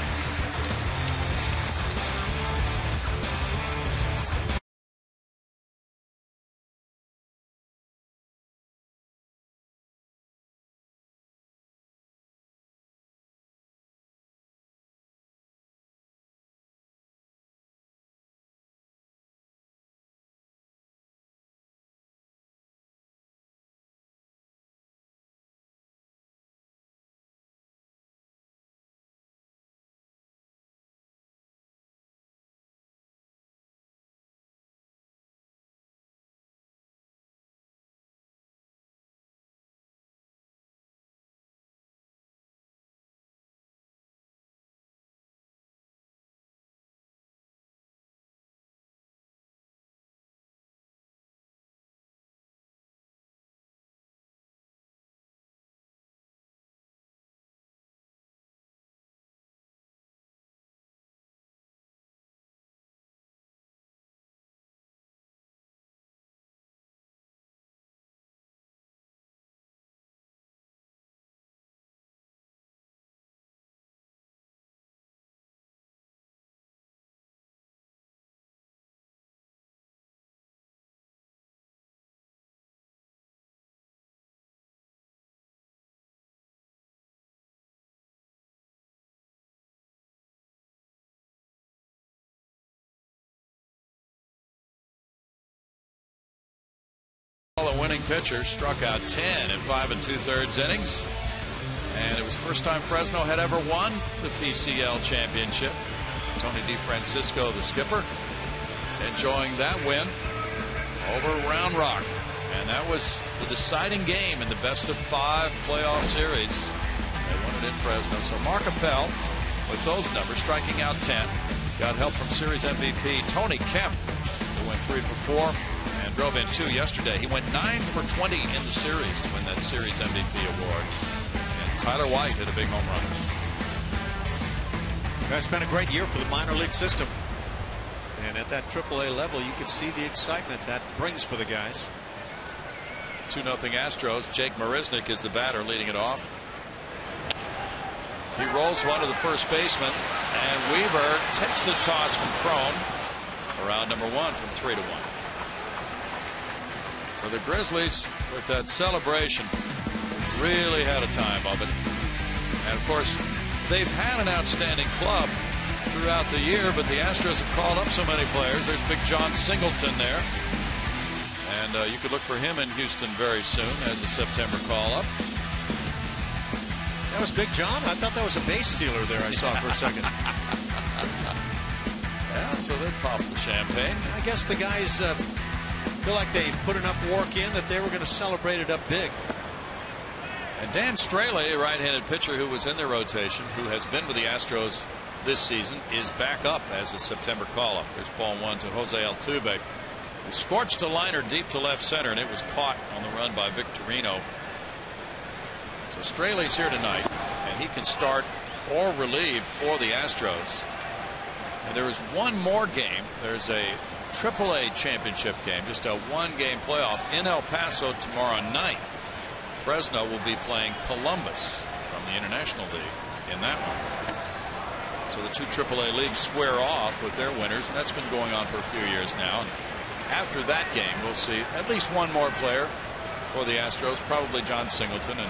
The winning pitcher struck out 10 in 5 2/3 innings. And it was the first time Fresno had ever won the PCL championship. Tony DeFrancisco, the skipper, enjoying that win over Round Rock. And that was the deciding game in the best-of-5 playoff series. They won it in Fresno. So Mark Appel, with those numbers, striking out 10. Got help from series MVP Tony Kemp, who went 3 for 4 and drove in 2 yesterday. He went 9 for 20 in the series to win that series MVP award. And Tyler White hit a big home run. That's been a great year for the minor league system. And at that AAA level, you can see the excitement that brings for the guys. 2-0 Astros. Jake Marisnick is the batter leading it off. He rolls one to the first baseman, and Weaver takes the toss from Cron. Around number 1 from 3-1. So the Grizzlies, with that celebration, really had a time of it. And of course, they've had an outstanding club throughout the year, but the Astros have called up so many players. There's big John Singleton there. And you could look for him in Houston very soon as a September call-up. That was Big John? I thought that was a base stealer there I saw for a second. Yeah, so they popped the champagne. I guess the guys feel like they put enough work in that they were going to celebrate it up big. And Dan Straley, a right-handed pitcher who was in their rotation, who has been with the Astros this season, is back up as a September call-up. There's ball 1 to Jose Altuve, who scorched a liner deep to left center, and it was caught on the run by Victorino. So Straley's here tonight, and he can start or relieve for the Astros. And there is one more game. There's a AAA championship game, just a 1-game playoff in El Paso tomorrow night. Fresno will be playing Columbus from the International League in that one. So the 2 AAA leagues square off with their winners, and that's been going on for a few years now. And after that game, we'll see at least one more player for the Astros, probably John Singleton, and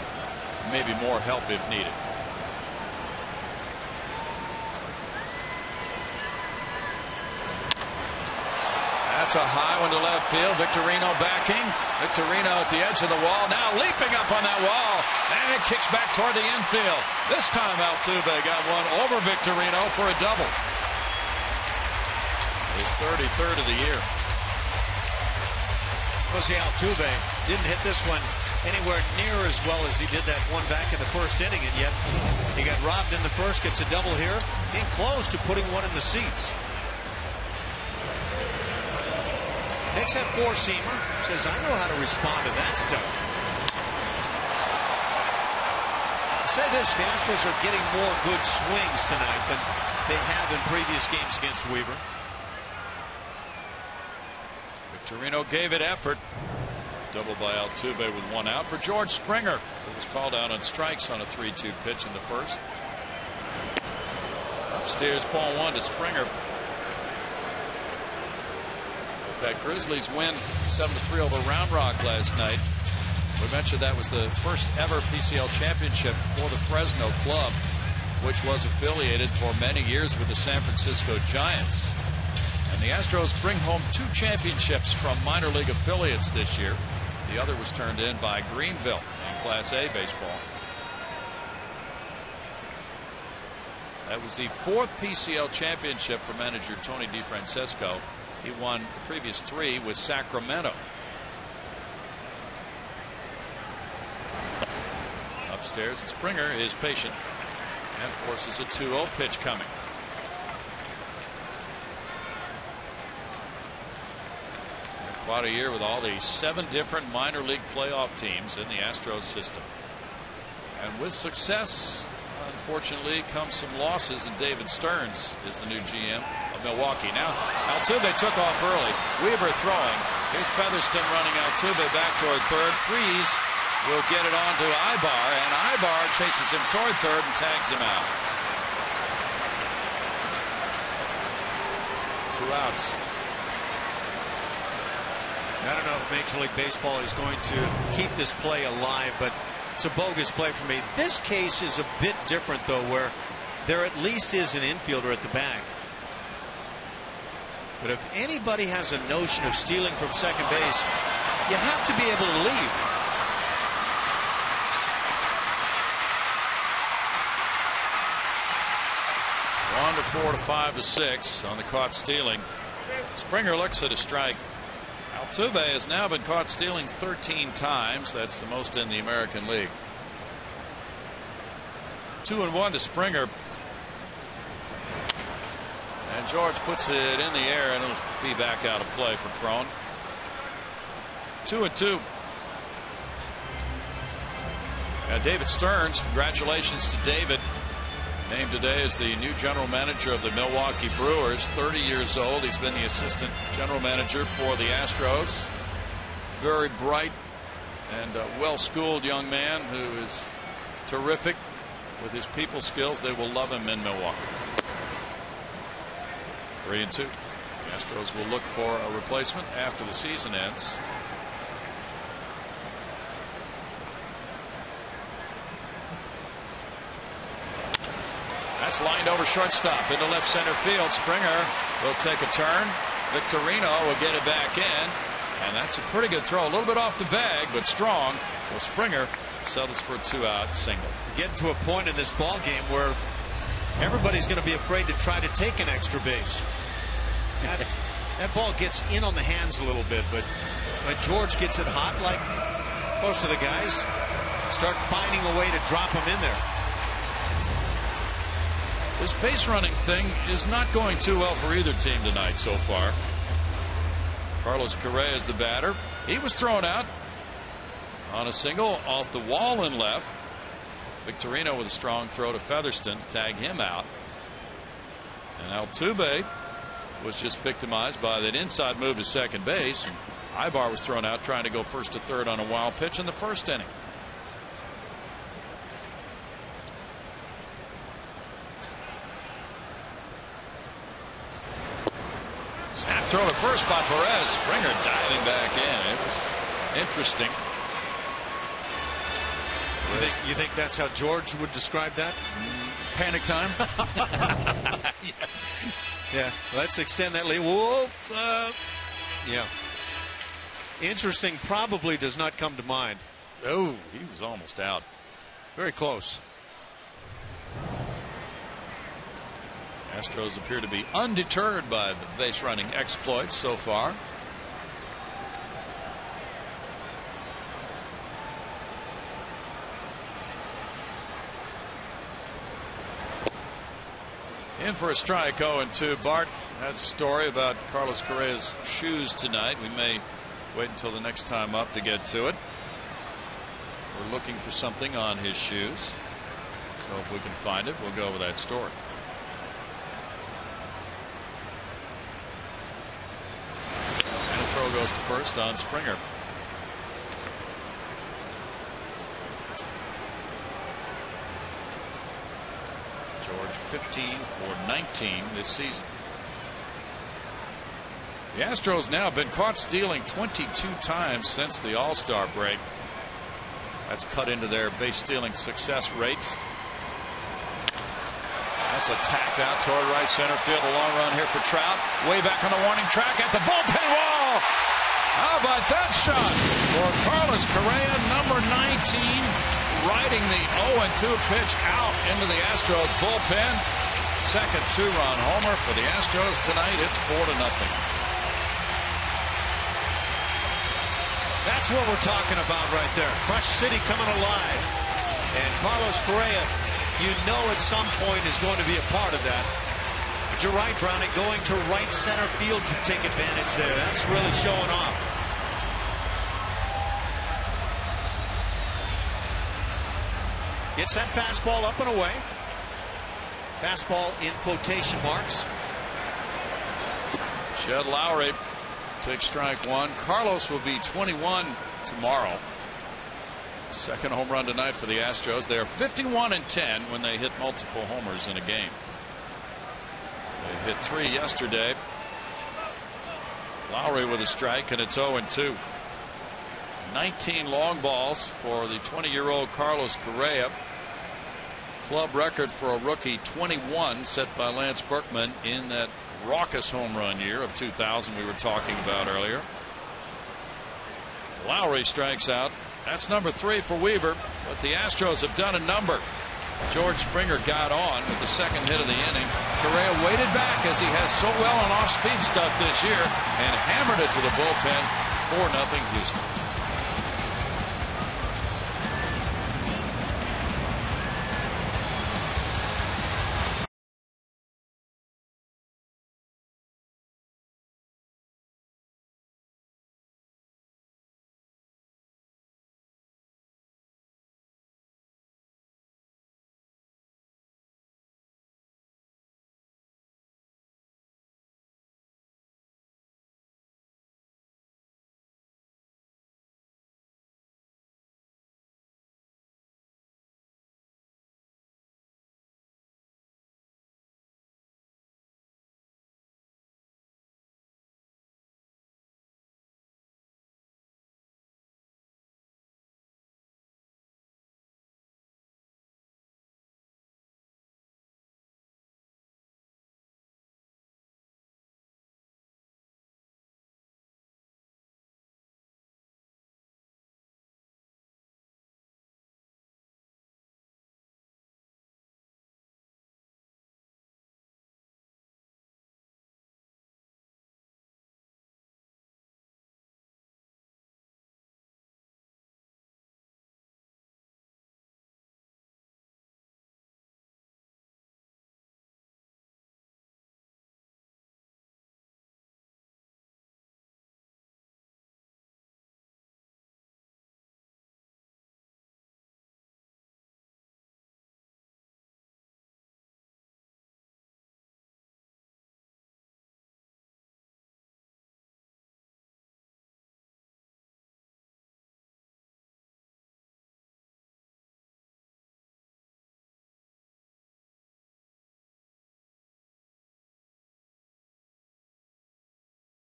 maybe more help if needed. That's a high one to left field. Victorino backing. Victorino at the edge of the wall. Now leaping up on that wall. And it kicks back toward the infield. This time Altuve got one over Victorino for a double. His 33rd of the year. Jose Altuve didn't hit this one anywhere near as well as he did that one back in the first inning, and yet he got robbed in the first, gets a double here, and close to putting one in the seats. Takes that 4-seamer, says, I know how to respond to that stuff. I'll say this, the Astros are getting more good swings tonight than they have in previous games against Weaver. Victorino gave it effort. Double by Altuve with 1 out for George Springer, who was called out on strikes on a 3-2 pitch in the first. Upstairs, ball 1 to Springer. That Grizzlies win 7-3 over Round Rock last night. We mentioned that was the first ever PCL championship for the Fresno club, which was affiliated for many years with the San Francisco Giants. And the Astros bring home 2 championships from minor league affiliates this year. The other was turned in by Greenville in Class A baseball. That was the 4th PCL championship for manager Tony DeFrancisco. He won the previous 3 with Sacramento. Upstairs, and Springer is patient and forces a 2-0 pitch coming. Quite a year with all the 7 different minor league playoff teams in the Astros system. And with success, unfortunately, comes some losses, and David Stearns is the new GM of Milwaukee. Now, Altuve took off early. Weaver throwing. Here's Featherston running Altuve back toward third. Freeze will get it on to Ibar, and Ibar chases him toward third and tags him out. 2 outs. I don't know if Major League Baseball is going to keep this play alive, but it's a bogus play for me. This case is a bit different, though, where there at least is an infielder at the back. But if anybody has a notion of stealing from second base, you have to be able to leave. On to 4 to 5 to 6 on the caught stealing. Springer looks at a strike. Altuve has now been caught stealing 13 times. That's the most in the American League. 2-1 to Springer. And George puts it in the air, and it'll be back out of play for Cron. 2-2. David Stearns, congratulations to David. Named today as the new general manager of the Milwaukee Brewers. 30 years old. He's been the assistant general manager for the Astros. Very bright and well-schooled young man who is terrific with his people skills. They will love him in Milwaukee. 3-2. The Astros will look for a replacement after the season ends. That's lined over shortstop into left center field. Springer will take a turn. Victorino will get it back in. And that's a pretty good throw. A little bit off the bag, but strong. So Springer settles for a 2-out single. Getting to a point in this ball game where everybody's going to be afraid to try to take an extra base. That ball gets in on the hands a little bit, but when George gets it hot, like most of the guys, start finding a way to drop him in there. This base running thing is not going too well for either team tonight so far. Carlos Correa is the batter. He was thrown out on a single off the wall in left. Victorino with a strong throw to Featherston to tag him out. And Altuve was just victimized by that inside move to second base. And Ibar was thrown out trying to go first to third on a wild pitch in the first inning. Snap throw to first by Perez. Springer diving back in. It was interesting. You think that's how George would describe that? Panic time. Yeah, let's extend that lead. Whoa, yeah. Interesting probably does not come to mind. Oh, he was almost out. Very close. Astros appear to be undeterred by the base running exploits so far. In for a strike, 0-2. Bart has a story about Carlos Correa's shoes tonight. We may wait until the next time up to get to it. We're looking for something on his shoes. So if we can find it, we'll go over that story. And a throw goes to first on Springer. George 15 for 19 this season. The Astros now have been caught stealing 22 times since the All-Star break. That's cut into their base stealing success rates. That's a tacked out toward right center field. A long run here for Trout. Way back on the warning track at the bullpen wall. How about that shot for Carlos Correa, number 19. Riding the 0-2 pitch out into the Astros bullpen. Second two-run homer for the Astros tonight. It's 4-0. That's what we're talking about right there. Crush City coming alive. And Carlos Correa, you know at some point is going to be a part of that. But you're right, Brownie, going to right center field to take advantage there. That's really showing off. Gets that fastball up and away. Fastball in quotation marks. Jed Lowry takes strike one. Carlos will be 21 tomorrow. Second home run tonight for the Astros. They are 51-10 when they hit multiple homers in a game. They hit 3 yesterday. Lowry with a strike, and it's 0-2. 19 long balls for the 20-year-old Carlos Correa. Club record for a rookie, 21, set by Lance Berkman in that raucous home run year of 2000 we were talking about earlier. Lowry strikes out. That's number 3 for Weaver, but the Astros have done a number. George Springer got on with the second hit of the inning. Correa waited back as he has so well on off-speed stuff this year and hammered it to the bullpen. 4-0 Houston.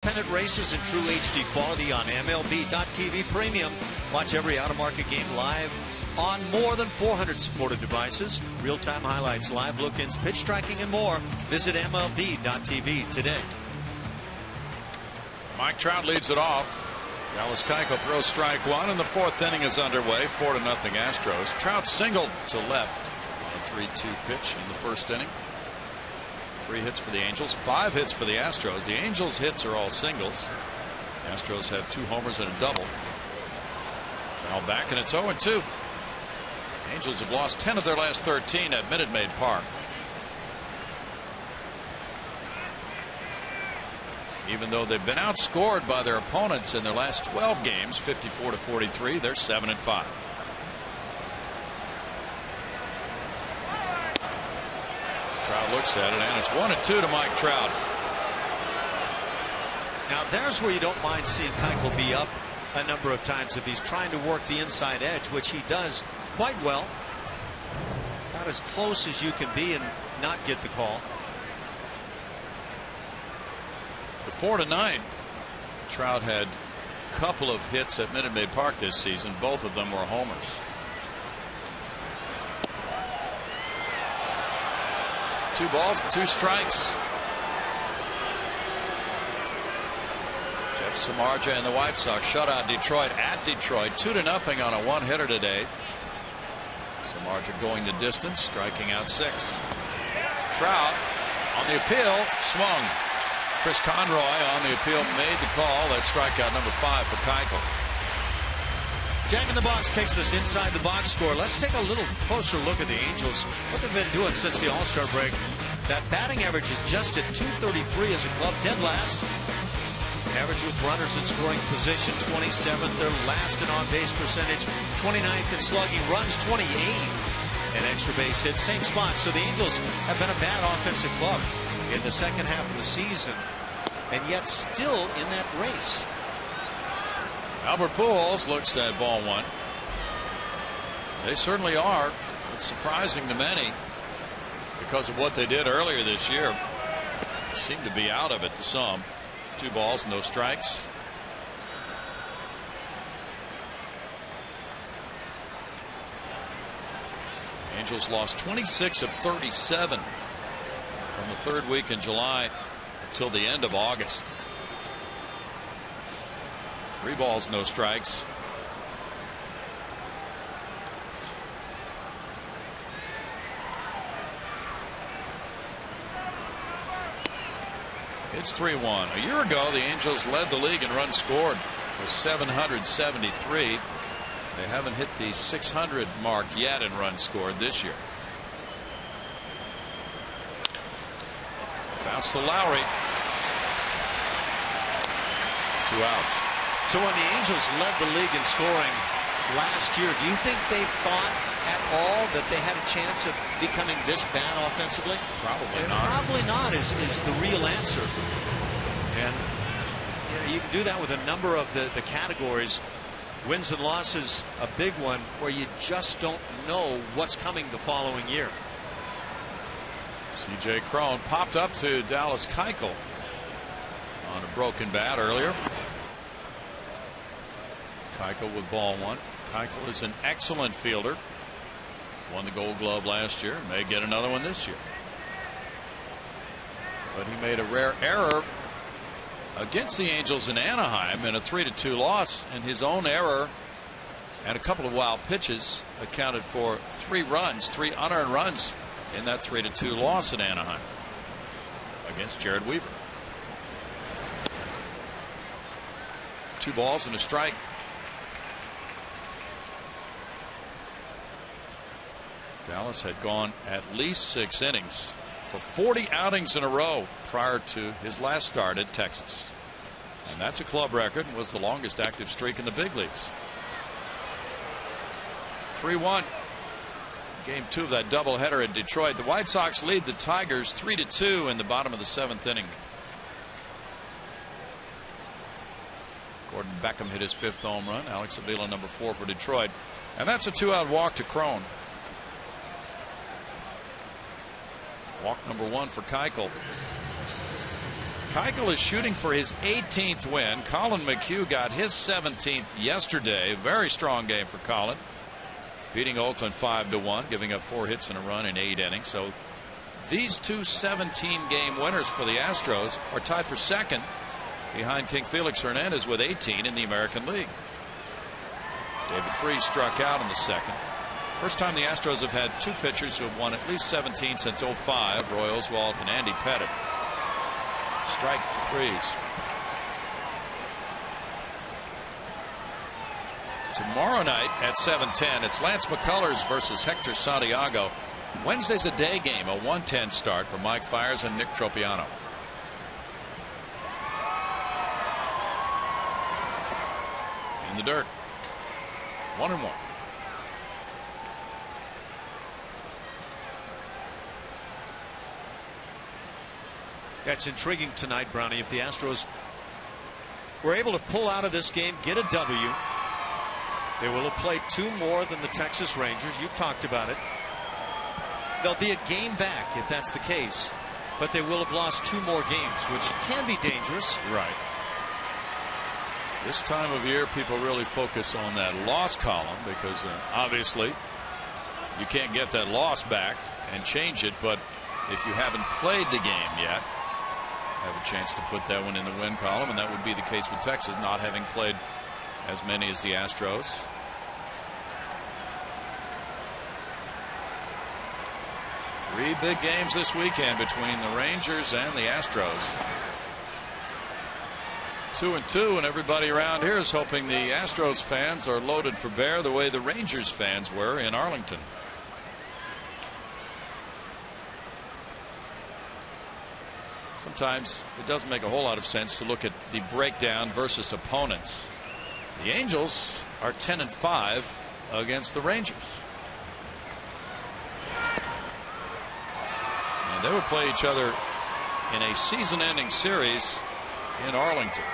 Pennant races in true HD quality on MLB.TV Premium. Watch every out-of-market game live on more than 400 supported devices. Real-time highlights, live look-ins, pitch tracking, and more. Visit MLB.TV today. Mike Trout leads it off. Dallas Keuchel throws strike 1, and the 4th inning is underway. 4-0 Astros. Trout singled to left on a 3-2 pitch in the first inning. 3 hits for the Angels, 5 hits for the Astros. The Angels' hits are all singles. Astros have 2 homers and a double. Now back, and it's 0-2. Angels have lost 10 of their last 13 at Minute Maid Park. Even though they've been outscored by their opponents in their last 12 games, 54-43, they're 7-5. Trout looks at it, and it's 1-2 to Mike Trout. Now there's where you don't mind seeing Keuchel be up a number of times if he's trying to work the inside edge, which he does quite well. Not as close as you can be and not get the call. Before tonight, Trout had a couple of hits at Minute Maid Park this season. Both of them were homers. 2 balls, 2 strikes. Jeff Samardzija and the White Sox shut out Detroit at Detroit 2-0 on a 1-hitter today. Samardzija going the distance, striking out 6. Trout on the appeal, swung. Chris Conroy on the appeal made the call. That's strikeout number 5 for Keuchel. Jack in the Box takes us inside the box score. Let's take a little closer look at the Angels. What they've been doing since the All-Star break. That batting average is just at .233 as a club, dead last. Average with runners in scoring position, 27th. They're last in on-base percentage, 29th in slugging, runs 28. And extra base hits, same spot. So the Angels have been a bad offensive club in the second half of the season, and yet still in that race. Albert Pujols looks at ball 1. They certainly are. It's surprising to many because of what they did earlier this year. They seem to be out of it to some. 2 balls, no strikes. Angels lost 26 of 37 from the 3rd week in July until the end of August. 3 balls, no strikes. It's 3-1. A year ago, the Angels led the league in runs scored with 773. They haven't hit the 600 mark yet in runs scored this year. Bounce to Lowry. 2 outs. So when the Angels led the league in scoring last year, do you think they thought at all that they had a chance of becoming this bad offensively? Probably not. Probably not is the real answer. And you can do that with a number of the categories. Wins and losses, a big one where you just don't know what's coming the following year. C.J. Cron popped up to Dallas Keuchel on a broken bat earlier. Keuchel with ball 1. Keuchel is an excellent fielder. Won the Gold Glove last year. May get another one this year. But he made a rare error against the Angels in Anaheim in a 3-2 loss, and his own error and a couple of wild pitches accounted for 3 runs, 3 unearned runs in that 3-2 loss in Anaheim against Jared Weaver. 2 balls and a strike. Dallas had gone at least 6 innings for 40 outings in a row prior to his last start at Texas. And that's a club record and was the longest active streak in the big leagues. 3-1. Game 2 of that doubleheader at Detroit. The White Sox lead the Tigers 3-2 in the bottom of the 7th inning. Gordon Beckham hit his 5th home run. Alex Avila number 4 for Detroit. And that's a 2-out walk to Cron. Walk number 1 for Keuchel. Keuchel is shooting for his 18th win. Colin McHugh got his 17th yesterday. Very strong game for Colin, beating Oakland 5-1, giving up 4 hits and a run in 8 innings. So these 2 17-game winners for the Astros are tied for second behind King Felix Hernandez with 18 in the American League. David Freese struck out in the second. First time the Astros have had 2 pitchers who have won at least 17 since 05, Roy Oswalt and Andy Pettitte. Strike to Freese. Tomorrow night at 7:10, it's Lance McCullers versus Hector Santiago. Wednesday's a day game, a 1:10 start for Mike Fiers and Nick Tropiano. In the dirt. 1-1. That's intriguing tonight, Brownie. If the Astros were able to pull out of this game, get a W, they will have played 2 more than the Texas Rangers. You've talked about it. They'll be a game back if that's the case, but they will have lost 2 more games, which can be dangerous. Right. This time of year, people really focus on that loss column because obviously you can't get that loss back and change it, but if you haven't played the game yet, have a chance to put that one in the win column, and that would be the case with Texas, not having played as many as the Astros. Three big games this weekend between the Rangers and the Astros. 2-2, and everybody around here is hoping the Astros fans are loaded for bear the way the Rangers fans were in Arlington. Sometimes it doesn't make a whole lot of sense to look at the breakdown versus opponents. The Angels are 10-5 against the Rangers. And they would play each other in a season-ending series in Arlington.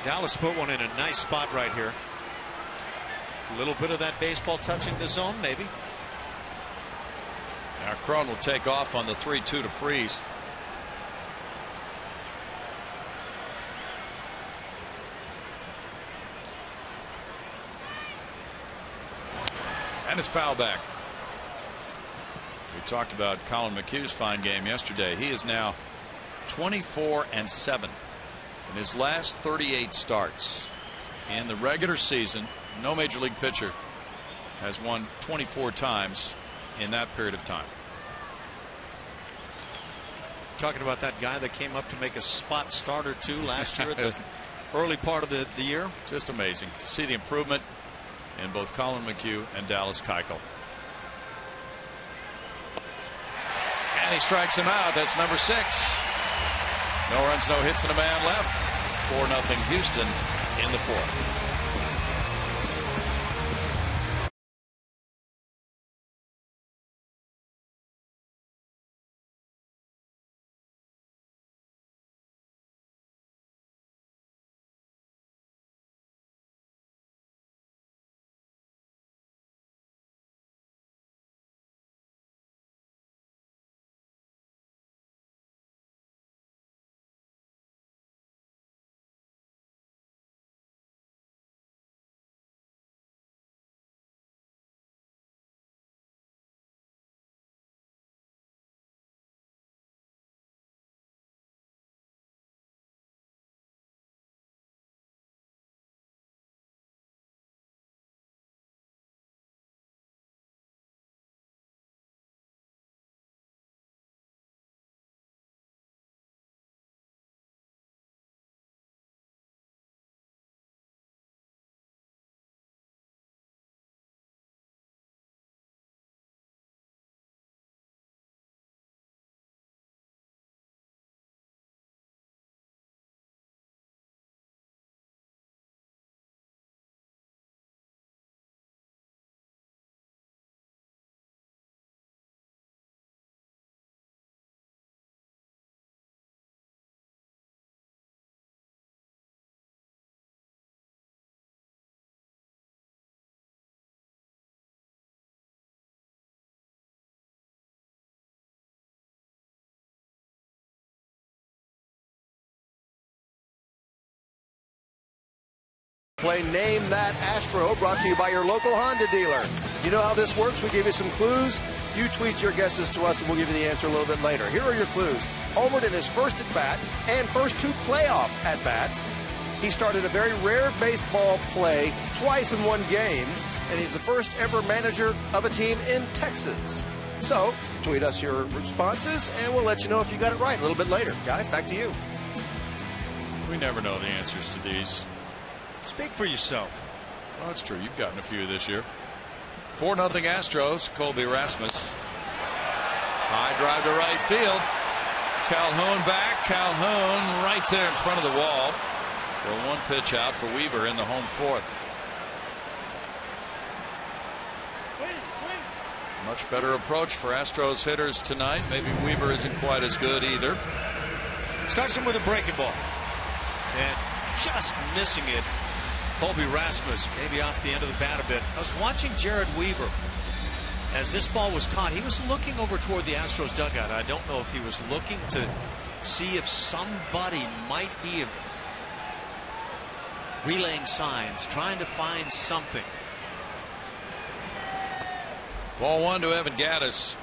Dallas put one in a nice spot right here. A little bit of that baseball touching the zone, maybe. Now Cron will take off on the 3-2 to Freese. And it's foul back. We talked about Colin McHugh's fine game yesterday. He is now 24-7 In his last 38 starts in the regular season, no major league pitcher has won 24 times in that period of time. Talking about that guy that came up to make a spot start or two last year at the early part of the year. Just amazing to see the improvement in both Colin McHugh and Dallas Keuchel. And he strikes him out. That's number 6. No runs, no hits, and a man left. 4-0 Houston in the 4th. Play Name That Astro, brought to you by your local Honda dealer. You know how this works. We give you some clues. You tweet your guesses to us, and we'll give you the answer a little bit later. Here are your clues. Homered in his first at-bat and first 2 playoff at-bats. He started a very rare baseball play twice in one game, and he's the first ever manager of a team in Texas. So, tweet us your responses, and we'll let you know if you got it right a little bit later. Guys, back to you. We never know the answers to these. Speak for yourself. Well, that's true. You've gotten a few this year. 4-0 Astros. Colby Rasmus. High drive to right field. Calhoun back. Calhoun right there in front of the wall for a 1 pitch out for Weaver in the home 4th. Much better approach for Astros hitters tonight. Maybe Weaver isn't quite as good either. Starts him with a breaking ball. And just missing it. Colby Rasmus maybe off the end of the bat a bit. I was watching Jared Weaver as this ball was caught. He was looking over toward the Astros dugout. I don't know if he was looking to see if somebody might be relaying signs, trying to find something. Ball 1 to Evan Gattis.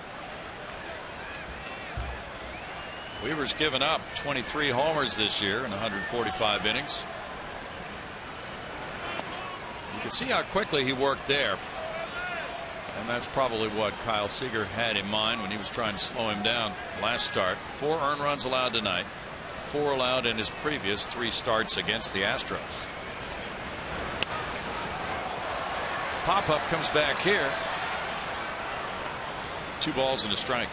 Weaver's given up 23 homers this year in 145 innings. You can see how quickly he worked there. And that's probably what Kyle Seager had in mind when he was trying to slow him down last start. 4 earned runs allowed tonight. 4 allowed in his previous 3 starts against the Astros. Pop-up comes back here. 2 balls and a strike.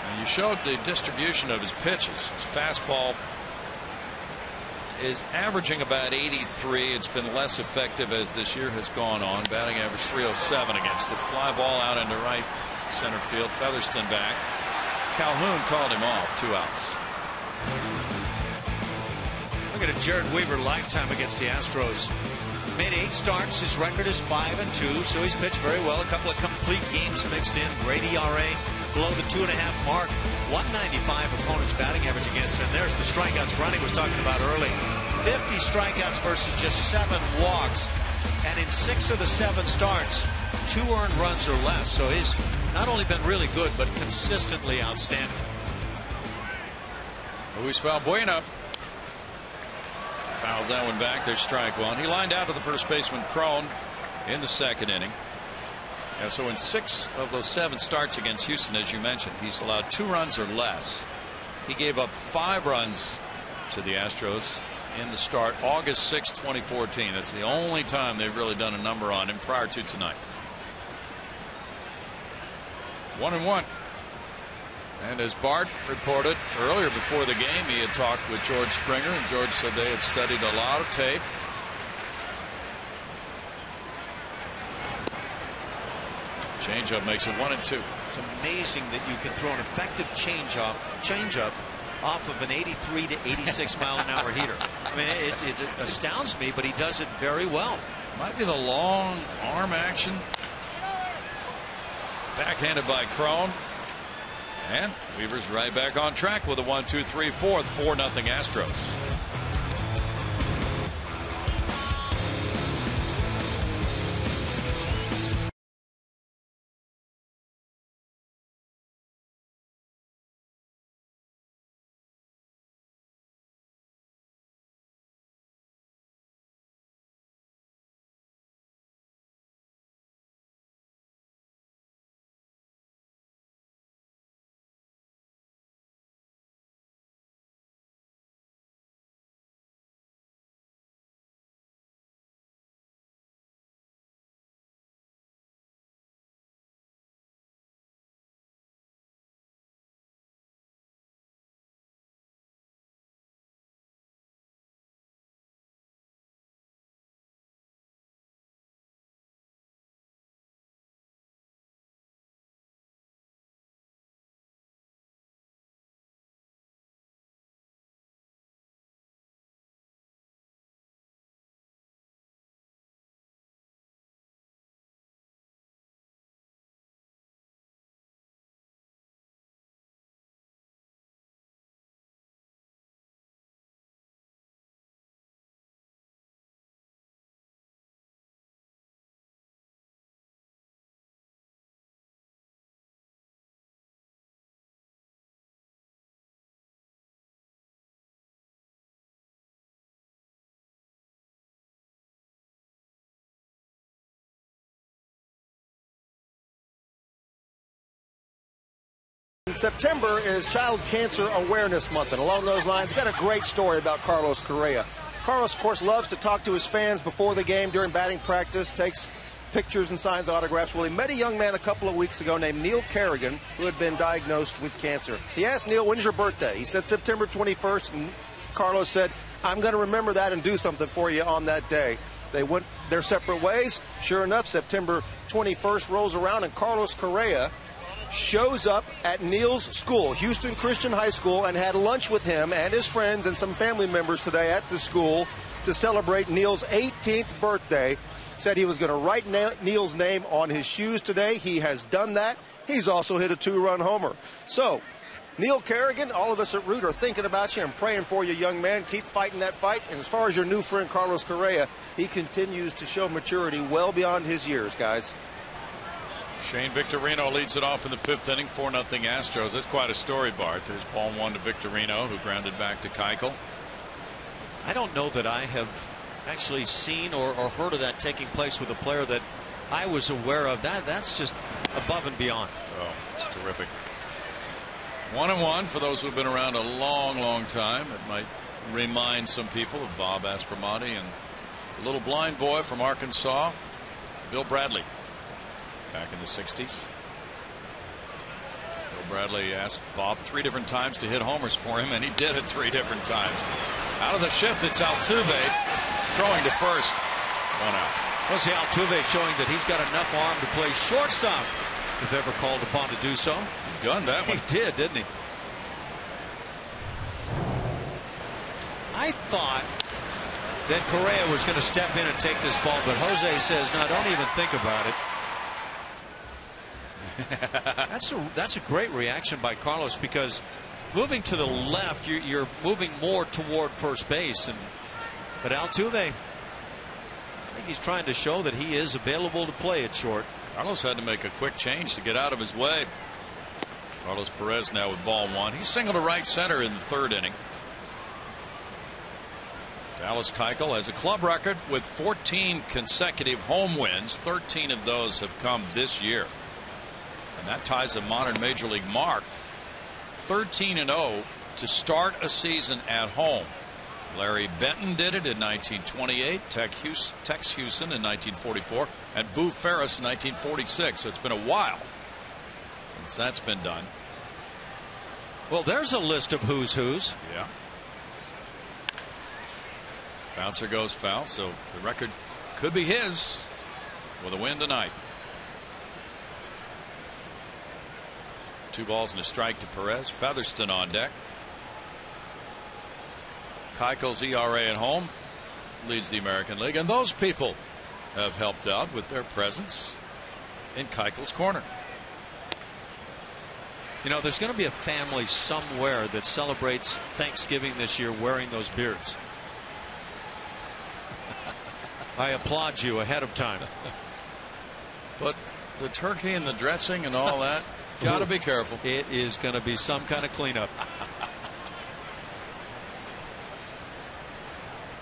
And you showed the distribution of his pitches. His fastball is averaging about 83. It's been less effective as this year has gone on. Batting average 307 against it. Fly ball out into right center field. Featherston back. Calhoun called him off. 2 outs. Look at a Jared Weaver lifetime against the Astros. Made 8 starts. His record is 5-2, so he's pitched very well. A couple of complete games mixed in. Great ERA below the 2.5 mark. 195 opponents batting average against, and there's the strikeouts Ronnie was talking about early. 50 strikeouts versus just 7 walks, and in 6 of the 7 starts, 2 earned runs or less. So he's not only been really good, but consistently outstanding. Luis Valbuena fouls that one back. There's strike one. He lined out to the first baseman Cron in the second inning. So in 6 of those 7 starts against Houston, as you mentioned, he's allowed 2 runs or less. He gave up 5 runs to the Astros in the start August 6, 2014. That's the only time they've really done a number on him prior to tonight. 1-1. And as Bart reported earlier before the game, he had talked with George Springer, and George said they had studied a lot of tape. Changeup makes it 1-2. It's amazing that you can throw an effective changeup off of an 83 to 86 mile an hour heater. I mean, it astounds me, but he does it very well. Might be the long arm action. Backhanded by Cron. And Weaver's right back on track with a 1-2-3-4, 4-0 Astros. September is Child Cancer Awareness Month, and along those lines, got a great story about Carlos Correa. Carlos, of course, loves to talk to his fans before the game, during batting practice, takes pictures and signs autographs. Well, he met a young man a couple of weeks ago named Neil Kerrigan, who had been diagnosed with cancer. He asked Neil, when's your birthday? He said September 21st, and Carlos said, I'm going to remember that and do something for you on that day. They went their separate ways. Sure enough, September 21st rolls around, and Carlos Correa shows up at Neil's school, Houston Christian High School, and had lunch with him and his friends and some family members today at the school to celebrate Neil's 18th birthday. Said he was going to write Neil's name on his shoes today. He has done that. He's also hit a 2-run homer. So, Neil Kerrigan, all of us at Root are thinking about you and praying for you, young man. Keep fighting that fight. And as far as your new friend Carlos Correa, he continues to show maturity well beyond his years, guys. Shane Victorino leads it off in the 5th inning, 4-0 Astros. That's quite a story, Bart. There's ball 1 to Victorino, who grounded back to Keuchel. I don't know that I have actually seen or heard of that taking place with a player that I was aware of. That's just above and beyond. Oh, it's terrific. 1-1 for those who've been around a long time. It might remind some people of Bob Aspromonte and a little blind boy from Arkansas, Bill Bradley. Back in the 60s. Bill Bradley asked Bob 3 different times to hit homers for him, and he did it 3 different times. Out of the shift, it's Altuve throwing to first. 1 out. Well, see, Altuve showing that he's got enough arm to play shortstop if ever called upon to do so. He gunned that one. He did, didn't he? I thought that Correa was going to step in and take this ball, but Jose says, no, don't even think about it. That's a great reaction by Carlos, because moving to the left, you're moving more toward first base, but Altuve, I think he's trying to show that he is available to play at short. Carlos had to make a quick change to get out of his way. Carlos Perez now with ball one. He singled to right center in the third inning. Dallas Keuchel has a club record with 14 consecutive home wins. 13 of those have come this year. And that ties a modern major league mark. 13-0 to start a season at home. Larry Benton did it in 1928, Tex Houston in 1944, and Boo Ferris in 1946. So it's been a while since that's been done. Well, there's a list of who's who's. Yeah. Bouncer goes foul, so the record could be his with a win tonight. 2 balls and a strike to Perez. Featherston on deck. Keuchel's ERA at home leads the American League, and those people have helped out with their presence in Keuchel's corner. You know, there's going to be a family somewhere that celebrates Thanksgiving this year wearing those beards. I applaud you ahead of time. But the turkey and the dressing and all that, got to be careful. It is going to be some kind of cleanup.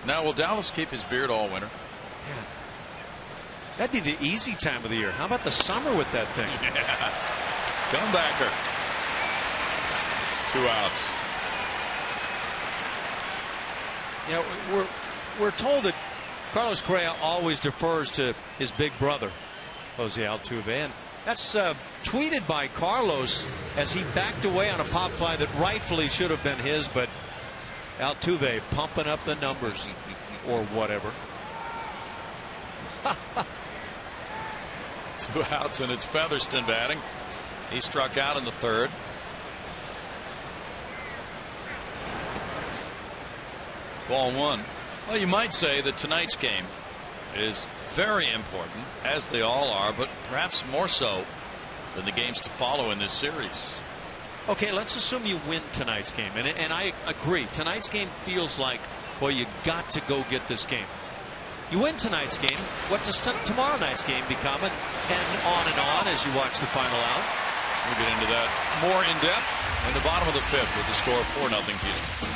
Now, will Dallas keep his beard all winter? Yeah. That'd be the easy time of the year. How about the summer with that thing? Yeah. Comebacker. 2 outs. Yeah, we're told that Carlos Correa always defers to his big brother, Jose Altuve, and that's tweeted by Carlos as he backed away on a pop fly that rightfully should have been his, but Altuve pumping up the numbers or whatever. 2 outs, and it's Featherston batting. He struck out in the third. Ball one. Well, you might say that tonight's game is very important, as they all are, but perhaps more so than the games to follow in this series. Okay, let's assume you win tonight's game, and I agree. Tonight's game feels like, well, you got to go get this game. You win tonight's game, what does tomorrow night's game become? And on as you watch the final out. We'll get into that more in depth in the bottom of the 5th with the score 4-0 Houston.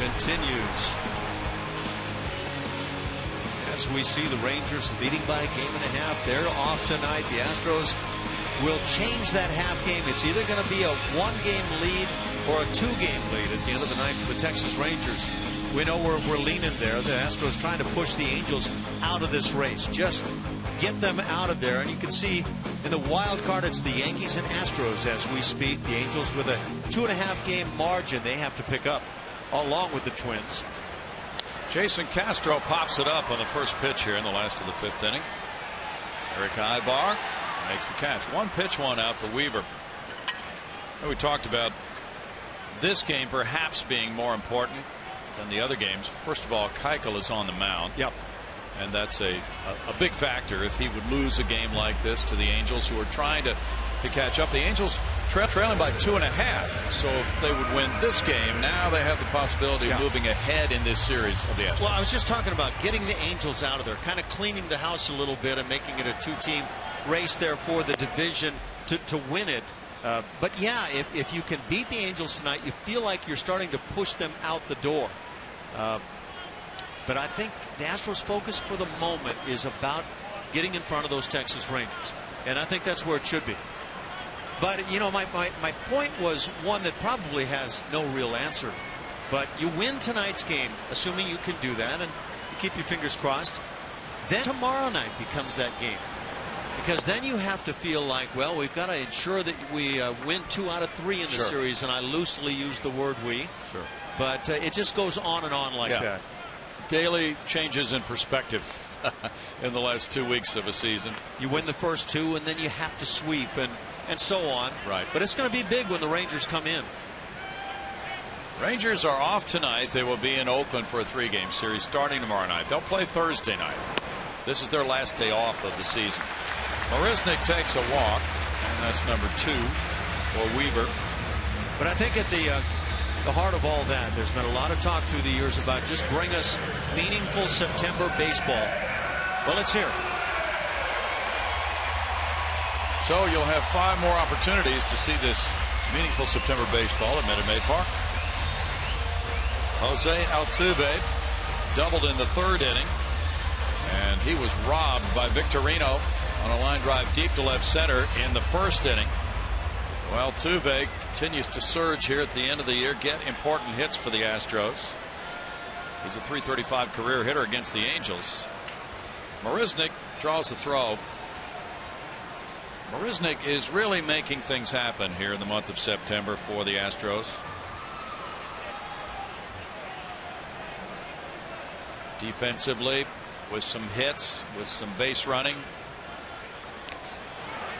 Continues as we see the Rangers leading by a game and a half. They're off tonight. The Astros will change that half game. It's either going to be a 1-game lead or a 2-game lead at the end of the night for the Texas Rangers. We know we're leaning there. The Astros trying to push the Angels out of this race. Just get them out of there. And you can see in the wild card, it's the Yankees and Astros as we speak. The Angels with a 2.5-game margin they have to pick up, along with the Twins. Jason Castro pops it up on the first pitch here in the last of the 5th inning. Eric Ibar makes the catch. 1 pitch, 1 out for Weaver. And we talked about this game perhaps being more important than the other games. First of all, Keuchel is on the mound. Yep. And that's a big factor if he would lose a game like this to the Angels, who are trying to catch up. The Angels trailing by 2.5. So if they would win this game, now they have the possibility of moving ahead in this series of the Astros. Well, I was just talking about getting the Angels out of there, kind of cleaning the house a little bit and making it a 2-team race there for the division to win it. But yeah, if you can beat the Angels tonight, you feel like you're starting to push them out the door. But I think the Astros' focus for the moment is about getting in front of those Texas Rangers. And I think that's where it should be. But, you know, my point was one that probably has no real answer. But you win tonight's game, assuming you can do that, and you keep your fingers crossed. Then tomorrow night becomes that game. Because then you have to feel like, well, we've got to ensure that we win 2 out of 3 in the series. And I loosely use the word we. Sure. But it just goes on and on like that. Daily changes in perspective in the last 2 weeks of a season. You win the first 2 and then you have to sweep and so on. Right. But it's going to be big when the Rangers come in. Rangers are off tonight. They will be in Oakland for a 3-game series starting tomorrow night. They'll play Thursday night. This is their last day off of the season. Marisnick takes a walk, and that's number 2 for Weaver. But I think at the heart of all that, there's been a lot of talk through the years about just bring us meaningful September baseball. Well, it's here. So you'll have 5 more opportunities to see this meaningful September baseball at Minute Maid Park. Jose Altuve doubled in the 3rd inning, and he was robbed by Victorino on a line drive deep to left center in the 1st inning. Well, Altuve continues to surge here at the end of the year, get important hits for the Astros. He's a .335 career hitter against the Angels. Marisnick draws the throw. Marisnick is really making things happen here in the month of September for the Astros. Defensively, with some hits, with some base running,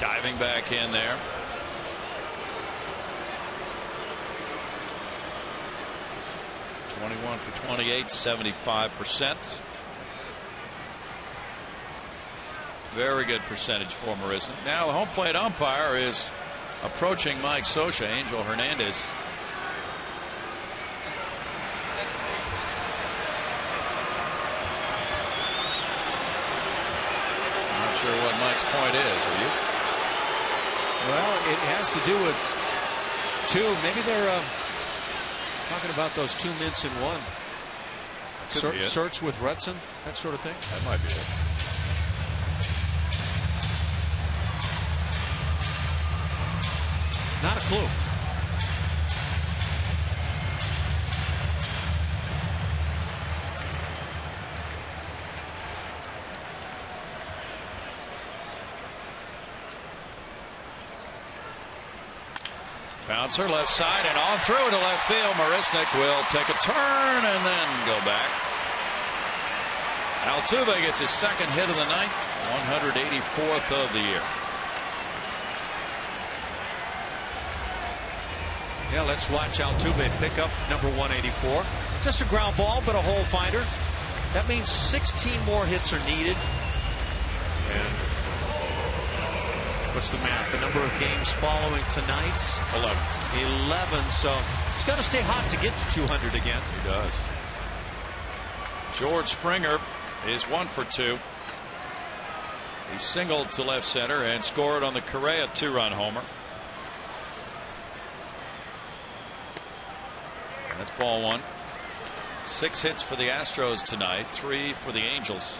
diving back in there. .21 for 28, 75%. Very good percentage for Marisnick. Now the home plate umpire is approaching Mike Scioscia, Angel Hernandez. Not sure what Mike's point is, are you? Well, it has to do with 2. Maybe they're talking about those 2 mints in 1. Search with Rutson, that sort of thing. That might be it. Not a clue. Bouncer left side and on through to left field. Marisnick will take a turn and then go back. Altuve gets his 2nd hit of the night, 184th of the year. Yeah, let's watch Altuve pick up number 184. Just a ground ball, but a hole finder. That means 16 more hits are needed. And what's the math? The number of games following tonight's 11. So he's got to stay hot to get to 200 again. He does. George Springer is 1 for 2. He singled to left center and scored on the Correa 2-run homer. That's ball 1. 6 hits for the Astros tonight, 3 for the Angels.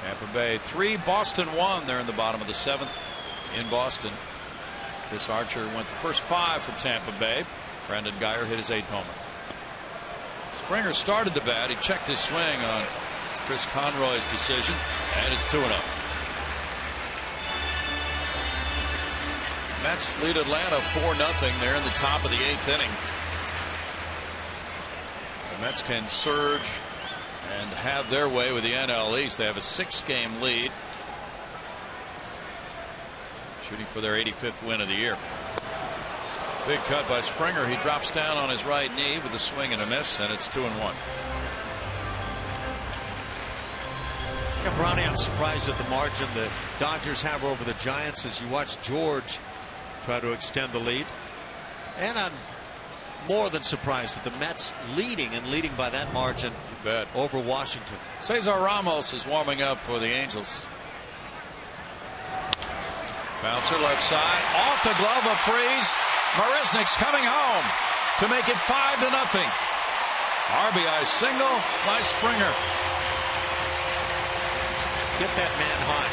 Tampa Bay 3, Boston 1. They're in the bottom of the 7th in Boston. Chris Archer went the first 5 for Tampa Bay. Brandon Guyer hit his 8th homer. Springer started the bat. He checked his swing on Chris Conroy's decision, and it's 2-0. Mets lead Atlanta 4-0. They're in the top of the 8th inning. The Mets can surge and have their way with the NL East. They have a 6-game lead, shooting for their 85th win of the year. Big cut by Springer. He drops down on his right knee with a swing and a miss, and it's 2-1. Yeah, Brownie, I'm surprised at the margin the Dodgers have over the Giants as you watch George try to extend the lead. And I'm more than surprised at the Mets leading by that margin over Washington. Cesar Ramos is warming up for the Angels. Bouncer left side, off the glove of Freese. Marisnick's coming home to make it 5-0. RBI single by Springer. Get that man hot.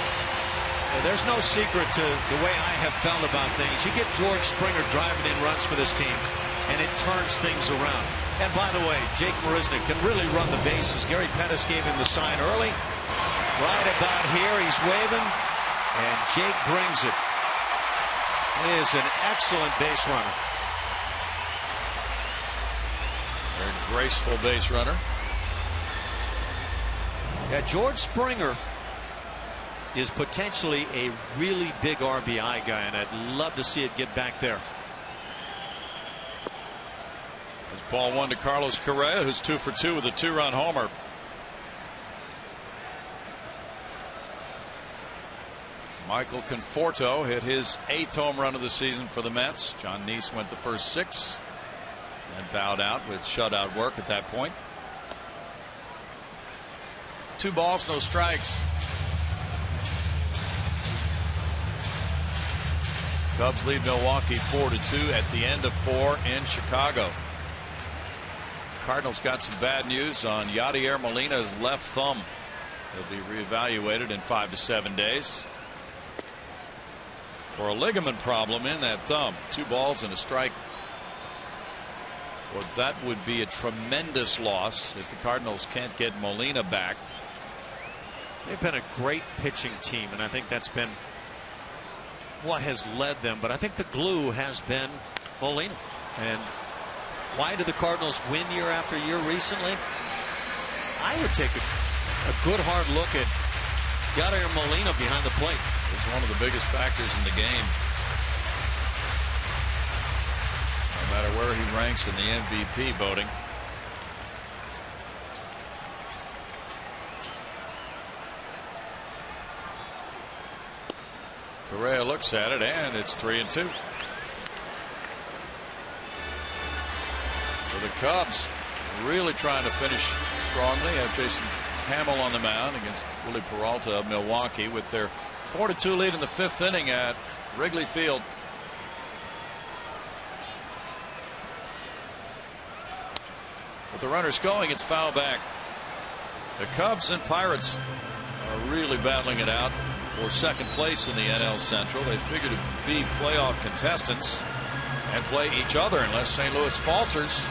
There's no secret to the way I have felt about things. You get George Springer driving in runs for this team, and it turns things around. And by the way, Jake Marisnick can really run the bases. Gary Pettis gave him the sign early. Right about here, he's waving, and Jake brings it. He is an excellent base runner. Very graceful base runner. Yeah, George Springer is potentially a really big RBI guy, and I'd love to see it get back there. There's ball 1 to Carlos Correa, who's 2 for 2 with a 2-run homer. Michael Conforto hit his 8th home run of the season for the Mets. John Neese went the first 6 and bowed out with shutout work at that point. 2 balls, no strikes. Cubs lead Milwaukee 4-2 at the end of 4 in Chicago. Cardinals got some bad news on Yadier Molina's left thumb. He'll be reevaluated in 5 to 7 days for a ligament problem in that thumb. 2 balls and a strike. Well, that would be a tremendous loss if the Cardinals can't get Molina back. They've been a great pitching team, and I think that's been what has led them. But I think the glue has been Molina. And why do the Cardinals win year after year recently? I would take a good hard look at Yadier Molina behind the plate. He's one of the biggest factors in the game. No matter where he ranks in the MVP voting. Correa looks at it, and it's 3-2. For the Cubs, really trying to finish strongly. Have Jason Hamill on the mound against Willie Peralta of Milwaukee with their 4-2 lead in the 5th inning at Wrigley Field. With the runners going, it's foul back. The Cubs and Pirates are really battling it out for 2nd place in the NL Central. They figure to be playoff contestants and play each other unless St. Louis falters.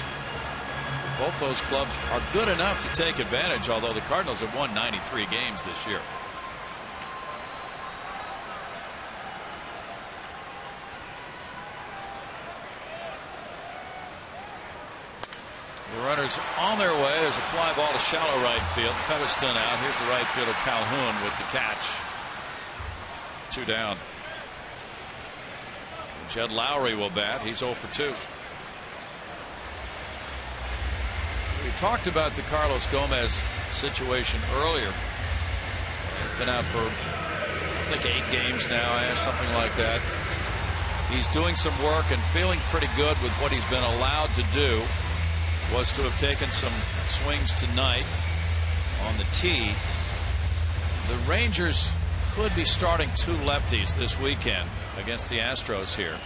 Both those clubs are good enough to take advantage, although the Cardinals have won 93 games this year. The runners on their way. There's a fly ball to shallow right field. Featherstone out. Here's the right fielder Calhoun with the catch. 2 down. Jed Lowry will bat. He's 0 for 2. We talked about the Carlos Gomez situation earlier. He's been out for, I think, 8 games now, something like that. He's doing some work and feeling pretty good with what he's been allowed to do. Was to have taken some swings tonight on the tee. The Rangers could be starting 2 lefties this weekend against the Astros here.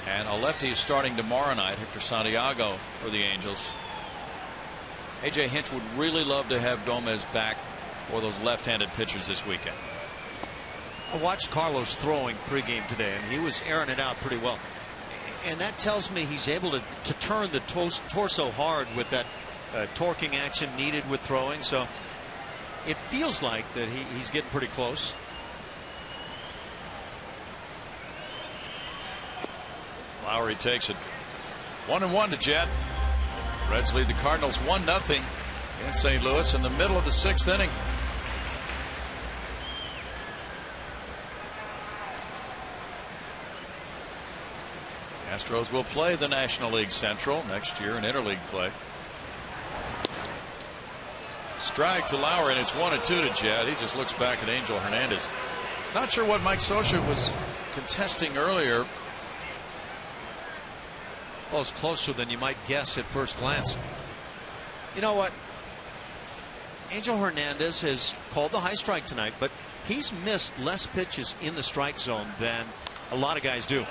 And a lefty is starting tomorrow night, Hector Santiago, for the Angels. A.J. Hinch would really love to have Gomez back for those left-handed pitchers this weekend. I watched Carlos throwing pregame today, and he was airing it out pretty well. And that tells me he's able to turn the torso hard with that torquing action needed with throwing. So it feels like that he's getting pretty close. Lowry takes it. 1-1 to Jed. Reds lead the Cardinals 1-0 in St. Louis in the middle of the 6th inning. Astros will play the National League Central next year in interleague play. Strike to Lowry, and it's 1-2 to Jed. He just looks back at Angel Hernandez. Not sure what Mike Scioscia was contesting earlier. Well, it's closer than you might guess at first glance. You know what? Angel Hernandez has called the high strike tonight, but he's missed less pitches in the strike zone than a lot of guys do.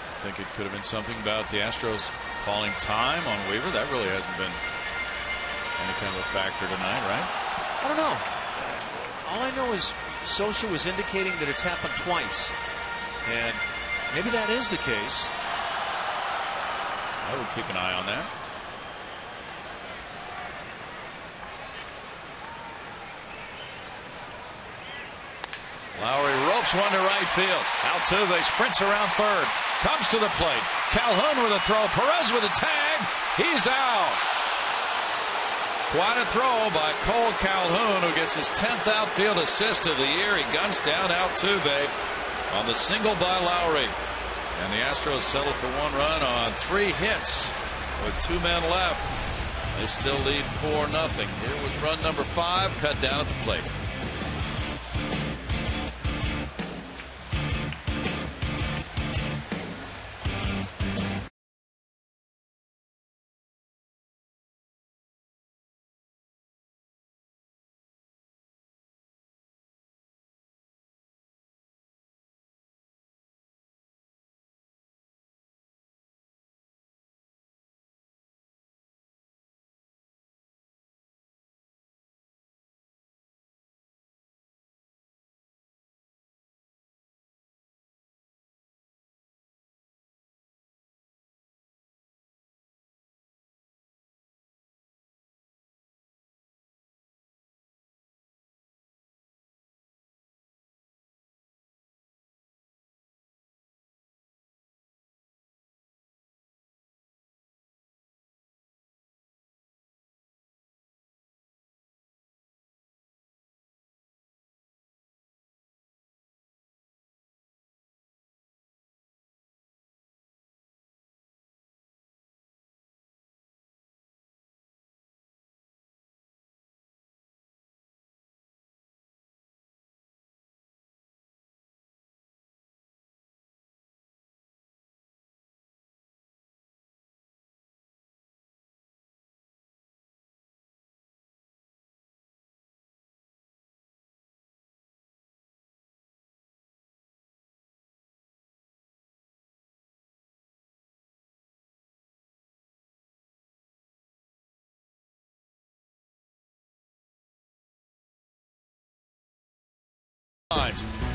I think it could have been something about the Astros calling time on Weaver. That really hasn't been any kind of a factor tonight, right? I don't know. All I know is Scioscia was indicating that it's happened twice, and maybe that is the case. I would keep an eye on that. Lowry ropes one to right field. Altuve sprints around third. Comes to the plate. Calhoun with a throw. Perez with a tag. He's out. Quite a throw by Cole Calhoun, who gets his 10th outfield assist of the year. He guns down Altuve on the single by Lowry. And the Astros settle for 1 run on 3 hits with 2 men left. They still lead 4-0. Here was run number 5, cut down at the plate.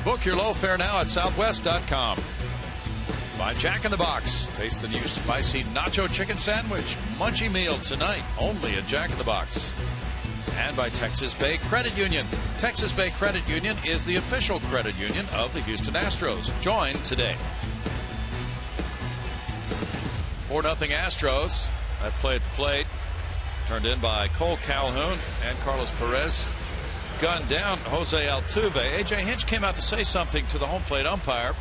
Book your low fare now at southwest.com. By Jack in the Box. Taste the new spicy nacho chicken sandwich. Munchie meal tonight only at Jack in the Box. And by Texas Bay Credit Union. Texas Bay Credit Union is the official credit union of the Houston Astros. Join today. 4-0 Astros. That play at the plate. Turned in by Cole Calhoun and Carlos Perez. Gunned down Jose Altuve. A.J. Hinch came out to say something to the home plate umpire.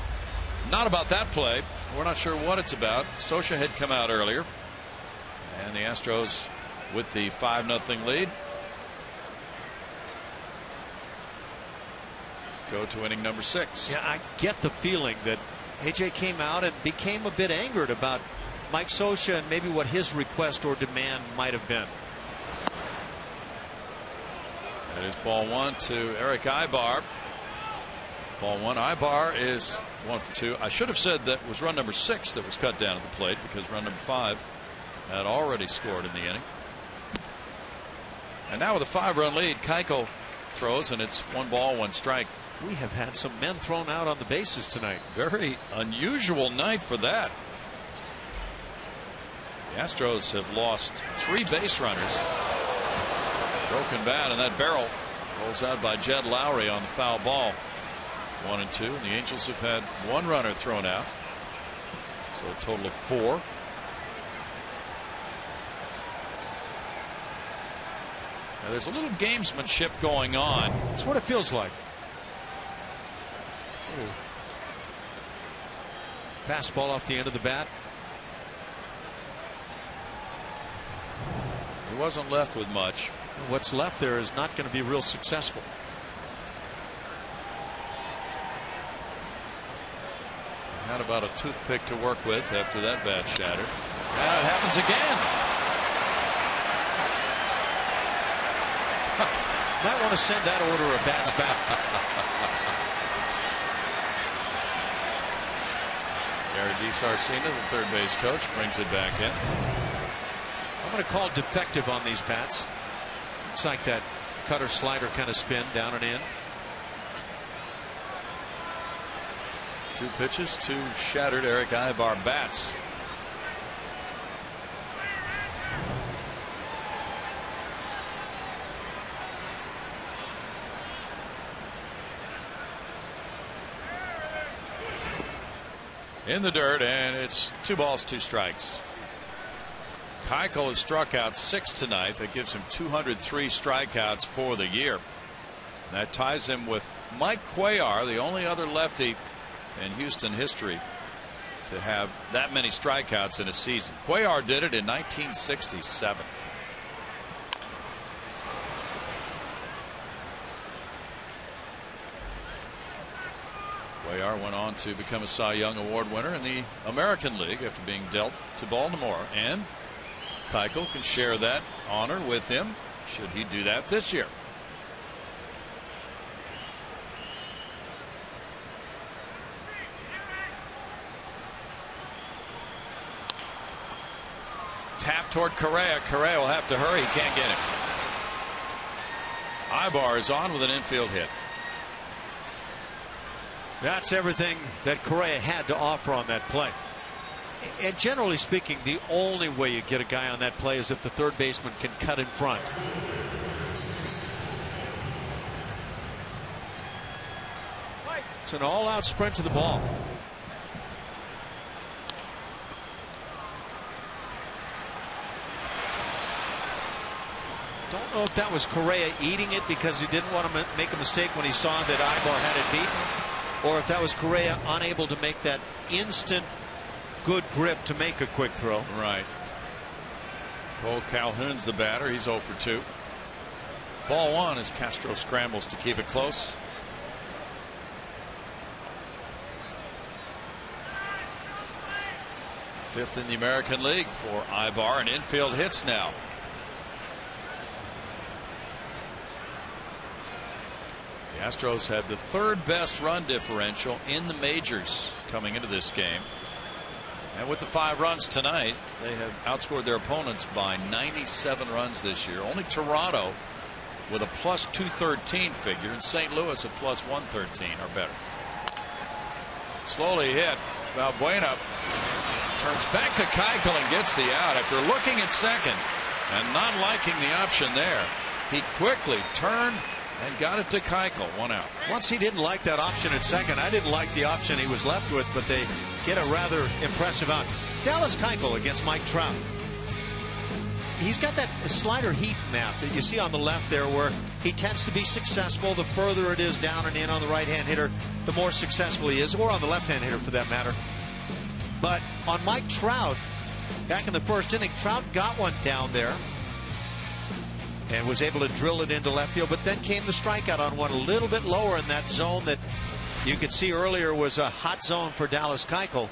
Not about that play. We're not sure what it's about. Scioscia had come out earlier. And the Astros with the 5-0 lead. Go to inning number 6. Yeah, I get the feeling that A.J. came out and became a bit angered about Mike Scioscia and maybe what his request or demand might have been. That is ball 1 to Eric Ibar. Ball 1. Ibar is 1 for 2. I should have said that was run number 6 that was cut down at the plate, because run number 5 had already scored in the inning. And now with a 5-run lead, Keuchel throws, and it's 1 ball, 1 strike. We have had some men thrown out on the bases tonight. Very unusual night for that. The Astros have lost 3 base runners. Broken bat, and that barrel rolls out by Jed Lowry on the foul ball. 1 and 2. And the Angels have had 1 runner thrown out. So a total of 4. Now, there's a little gamesmanship going on. That's what it feels like. Fastball off the end of the bat. He wasn't left with much. What's left there is not going to be real successful. Had about a toothpick to work with after that bat shattered. Now it happens again. Might want to send that order of bats back. Gary DiSarcina, the third base coach, brings it back in. I'm going to call defective on these bats. Looks like that cutter slider kind of spin down and in. 2 pitches, 2 shattered Eric Aybar bats. In the dirt, and it's 2 balls, 2 strikes. Keuchel has struck out 6 tonight. That gives him 203 strikeouts for the year. That ties him with Mike Cuellar, the only other lefty in Houston history to have that many strikeouts in a season. Cuellar did it in 1967. Cuellar went on to become a Cy Young Award winner in the American League after being dealt to Baltimore, and Keuchel can share that honor with him should he do that this year. Tap toward Correa. Correa will have to hurry. He can't get him. Aybar is on with an infield hit. That's everything that Correa had to offer on that play. And generally speaking, the only way you get a guy on that play is if the third baseman can cut in front. It's an all-out sprint to the ball. Don't know if that was Correa eating it because he didn't want to make a mistake when he saw that Aybar had it beaten, or if that was Correa unable to make that instant good grip to make a quick throw. Right. Cole Calhoun's the batter. He's 0 for 2. Ball 1 as Castro scrambles to keep it close. Fifth in the American League for Aybar, and infield hits now. The Astros have the 3rd best run differential in the majors coming into this game. And with the 5 runs tonight, they have outscored their opponents by 97 runs this year. Only Toronto with a plus 213 figure, and St. Louis a plus 113 are better. Slowly hit. Valbuena turns back to Keuchel and gets the out after looking at second and not liking the option there. He quickly turned and got it to Keuchel. 1 out. Once he didn't like that option at second, I didn't like the option he was left with, but they get a rather impressive out. Dallas Keuchel against Mike Trout. He's got that slider heat map that you see on the left there, where he tends to be successful. The further it is down and in on the right-hand hitter, the more successful he is, or on the left-hand hitter for that matter. But on Mike Trout, back in the first inning, Trout got one down there and was able to drill it into left field, but then came the strikeout on one a little bit lower in that zone that you could see earlier was a hot zone for Dallas Keuchel.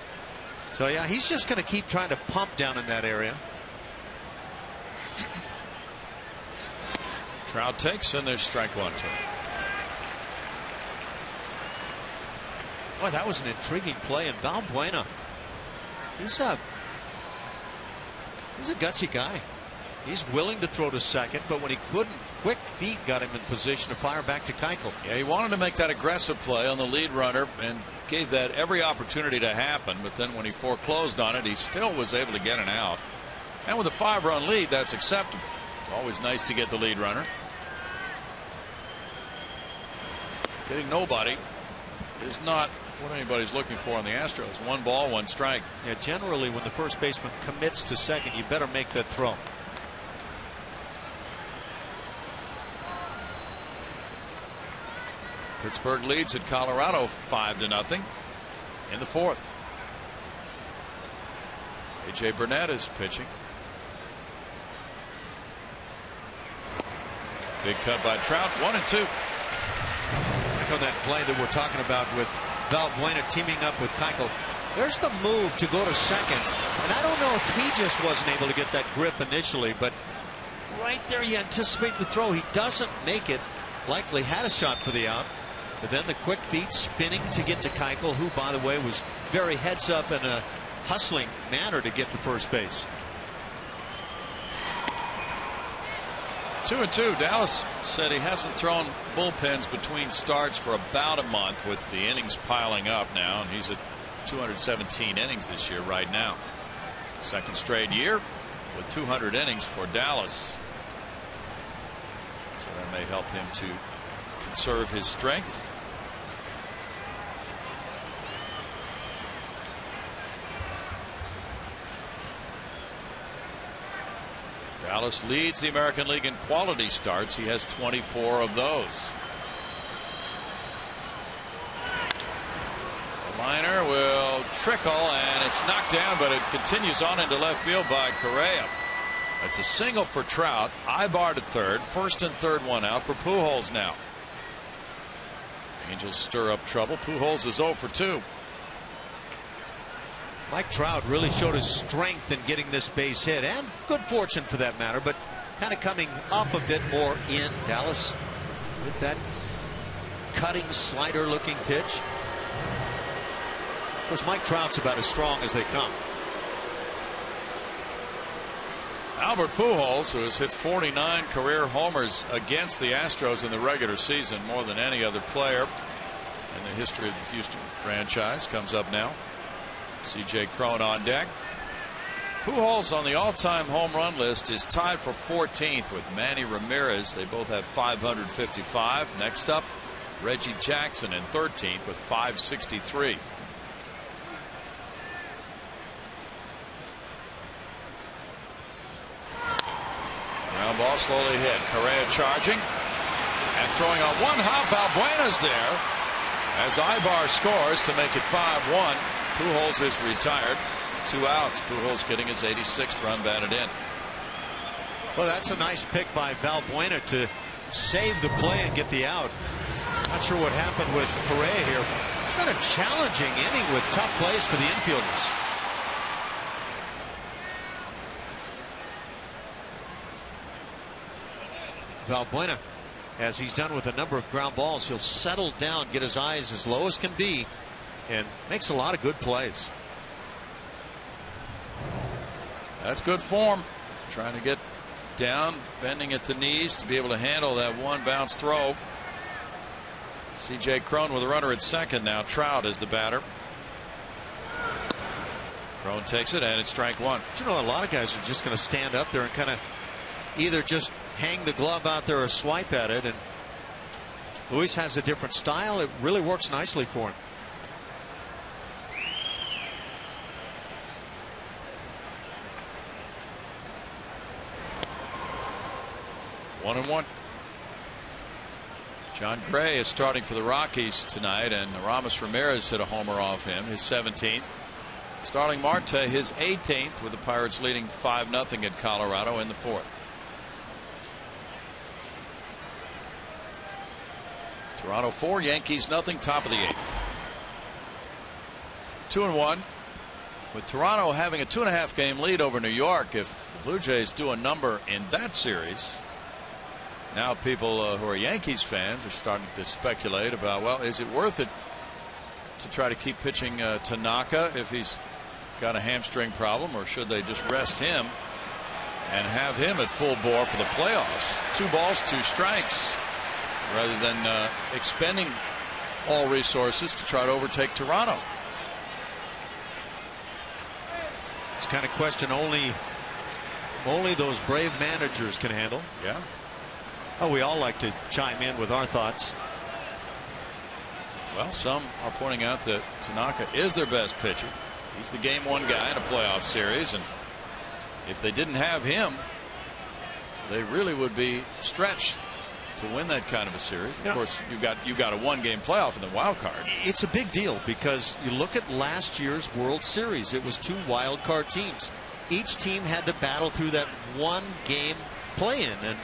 So yeah, he's just going to keep trying to pump down in that area. Trout takes, and there's strike 1 to him. Boy, that was an intriguing play, and Valbuena, he's a gutsy guy. He's willing to throw to second, but when he couldn't, quick feet got him in position to fire back to Keuchel. Yeah, he wanted to make that aggressive play on the lead runner and gave that every opportunity to happen, but then when he foreclosed on it, he still was able to get an out. And with a 5-run lead, that's acceptable. It's always nice to get the lead runner. Getting nobody is not what anybody's looking for on the Astros. 1 ball, 1 strike. Yeah, generally when the first baseman commits to second, you better make that throw. Pittsburgh leads at Colorado 5-0 in the fourth. A.J. Burnett is pitching. Big cut by Trout, 1-2. Back on that play that we're talking about with Valbuena teaming up with Keuchel. There's the move to go to second, and I don't know if he just wasn't able to get that grip initially, but right there you anticipate the throw. He doesn't make it. Likely had a shot for the out, but then the quick feet spinning to get to Keuchel, who, by the way, was very heads up in a hustling manner to get to first base. 2-2. Dallas said he hasn't thrown bullpens between starts for about a month, with the innings piling up now, and he's at 217 innings this year right now. Second straight year with 200 innings for Dallas. So that may help him to conserve his strength. Dallas leads the American League in quality starts. He has 24 of those. The liner will trickle, and it's knocked down, but it continues on into left field by Correa. It's a single for Trout. Ibar to third. First and third, one out for Pujols now. Angels stir up trouble. Pujols is 0 for 2. Mike Trout really showed his strength in getting this base hit, and good fortune for that matter, but kind of coming up a bit more in. Dallas with that cutting slider looking pitch. Of course, Mike Trout's about as strong as they come. Albert Pujols, who has hit 49 career homers against the Astros in the regular season, more than any other player in the history of the Houston franchise, comes up now. C.J. Cron on deck. Pujols on the all-time home run list is tied for 14th with Manny Ramirez. They both have 555. Next up, Reggie Jackson in 13th with 563. Ground ball slowly hit. Correa charging and throwing on one hop. Valbuena's there as Ibar scores to make it 5-1. Pujols is retired. 2 outs. Pujols getting his 86th run batted in. Well, that's a nice pick by Valbuena to save the play and get the out. Not sure what happened with Correa here. It's been a challenging inning with tough plays for the infielders. Valbuena, as he's done with a number of ground balls, he'll settle down, get his eyes as low as can be, and makes a lot of good plays. That's good form. Trying to get down, bending at the knees to be able to handle that one bounce throw. C.J. Cron with a runner at second now. Trout is the batter. Cron takes it, and it's strike one. You know, a lot of guys are just going to stand up there and kind of either just hang the glove out there or swipe at it, and Luis has a different style. It really works nicely for him. One and one. John Gray is starting for the Rockies tonight, and Ramos Ramirez hit a homer off him, his 17th. Starling Marte, his 18th, with the Pirates leading 5-0 at Colorado in the fourth. Toronto 4, Yankees nothing, top of the 8th. 2-1. With Toronto having a 2.5 game lead over New York, if the Blue Jays do a number in that series, now people who are Yankees fans are starting to speculate about, well, is it worth it to try to keep pitching Tanaka if he's got a hamstring problem, or should they just rest him and have him at full bore for the playoffs? 2 balls, 2 strikes, rather than expending all resources to try to overtake Toronto. It's kind of question only those brave managers can handle. Yeah. Oh, we all like to chime in with our thoughts. Well, some are pointing out that Tanaka is their best pitcher. He's the game 1 guy in a playoff series, and if they didn't have him, they really would be stretched to win that kind of a series. Of course, you've got a one-game playoff in the wild card. It's a big deal because you look at last year's World Series. It was 2 wild card teams. Each team had to battle through that one-game play-in, and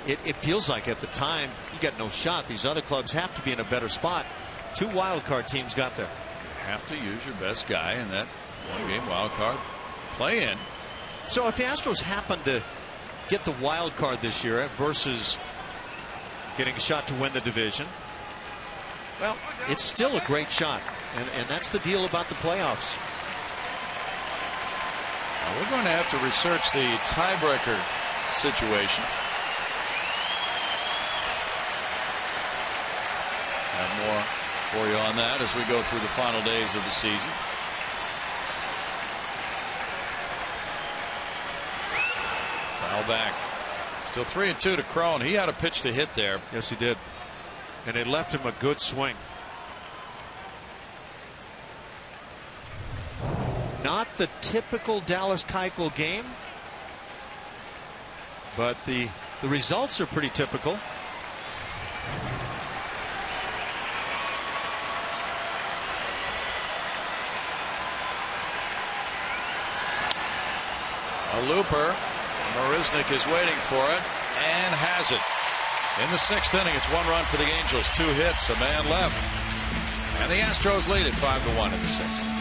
it feels like at the time you got no shot. These other clubs have to be in a better spot. 2 wild card teams got there. You have to use your best guy in that one-game wild card play-in. So if the Astros happen to get the wild card this year versus getting a shot to win the division, well, it's still a great shot, and that's the deal about the playoffs. Now we're going to have to research the tiebreaker situation. Have more for you on that as we go through the final days of the season. Foul back. Still 3-2 to Crone. He had a pitch to hit there. Yes, he did. And it left him a good swing. Not the typical Dallas Keuchel game, but the results are pretty typical. A looper. Marisnik is waiting for it and has it. In the 6th inning, it's 1 run for the Angels, 2 hits, a man left. And the Astros lead it 5-1 in the 6th.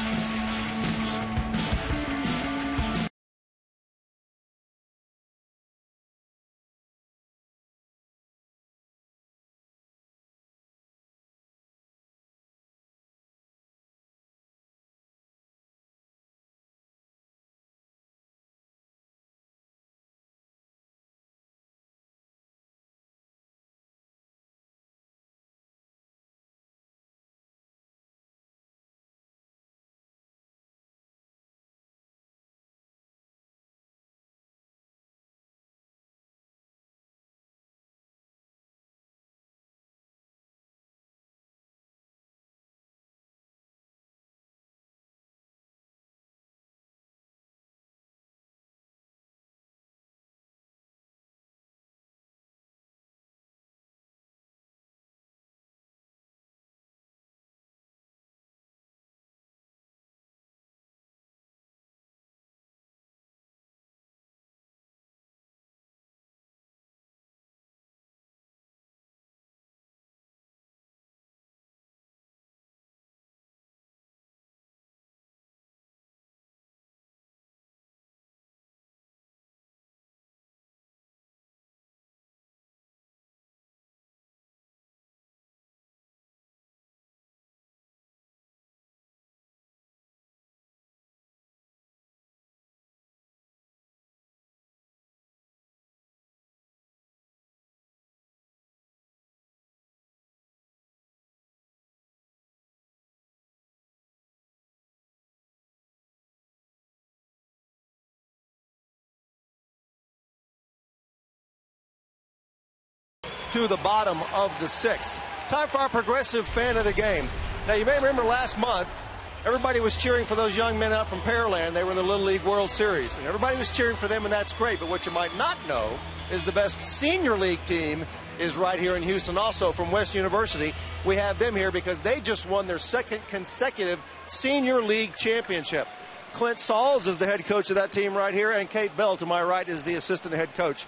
To the bottom of the 6th. Time for our progressive fan of the game. Now, you may remember last month, everybody was cheering for those young men out from Pearland. They were in the Little League World Series, and everybody was cheering for them, and that's great. But what you might not know is the best senior league team is right here in Houston, also from West University. We have them here because they just won their 2nd consecutive senior league championship. Clint Sauls is the head coach of that team right here, and Kate Bell, to my right, is the assistant head coach.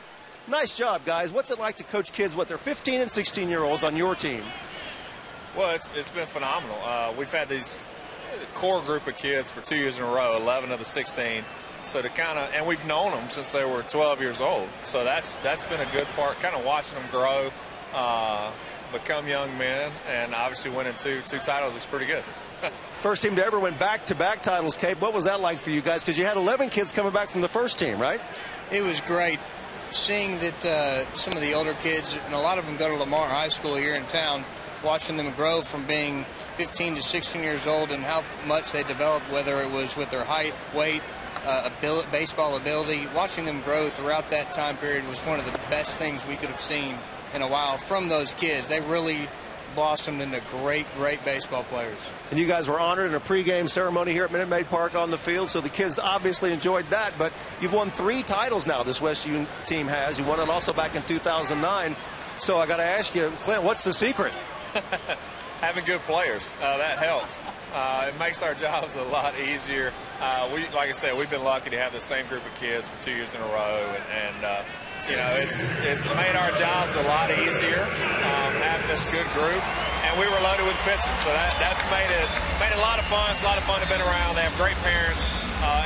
Nice job, guys. What's it like to coach kids, they're 15 and 16-year-olds on your team? Well, it's been phenomenal. We've had these core group of kids for 2 years in a row, 11 of the 16. So to and we've known them since they were 12 years old. So that's been a good part, kind of watching them grow, become young men, and obviously winning two titles is pretty good. First team to ever win back-to-back titles, Kate. What was that like for you guys? Because you had 11 kids coming back from the first team, right? It was great. Seeing that some of the older kids, and a lot of them go to Lamar High School here in town, watching them grow from being 15 to 16 years old and how much they developed, whether it was with their height, weight, baseball ability, watching them grow throughout that time period was one of the best things we could have seen in a while from those kids. They really blossomed into great baseball players. And you guys were honored in a pregame ceremony here at Minute Maid Park on the field, so the kids obviously enjoyed that. But you've won 3 titles now, this West U team has. You won it also back in 2009. So I got to ask you, Clint, what's the secret? Having good players. That helps. It makes our jobs a lot easier. Like I said, we've been lucky to have the same group of kids for 2 years in a row, and it's made our jobs a lot easier having this good group. And we were loaded with pitching, so that's made it a lot of fun. It's a lot of fun to be around. They have great parents,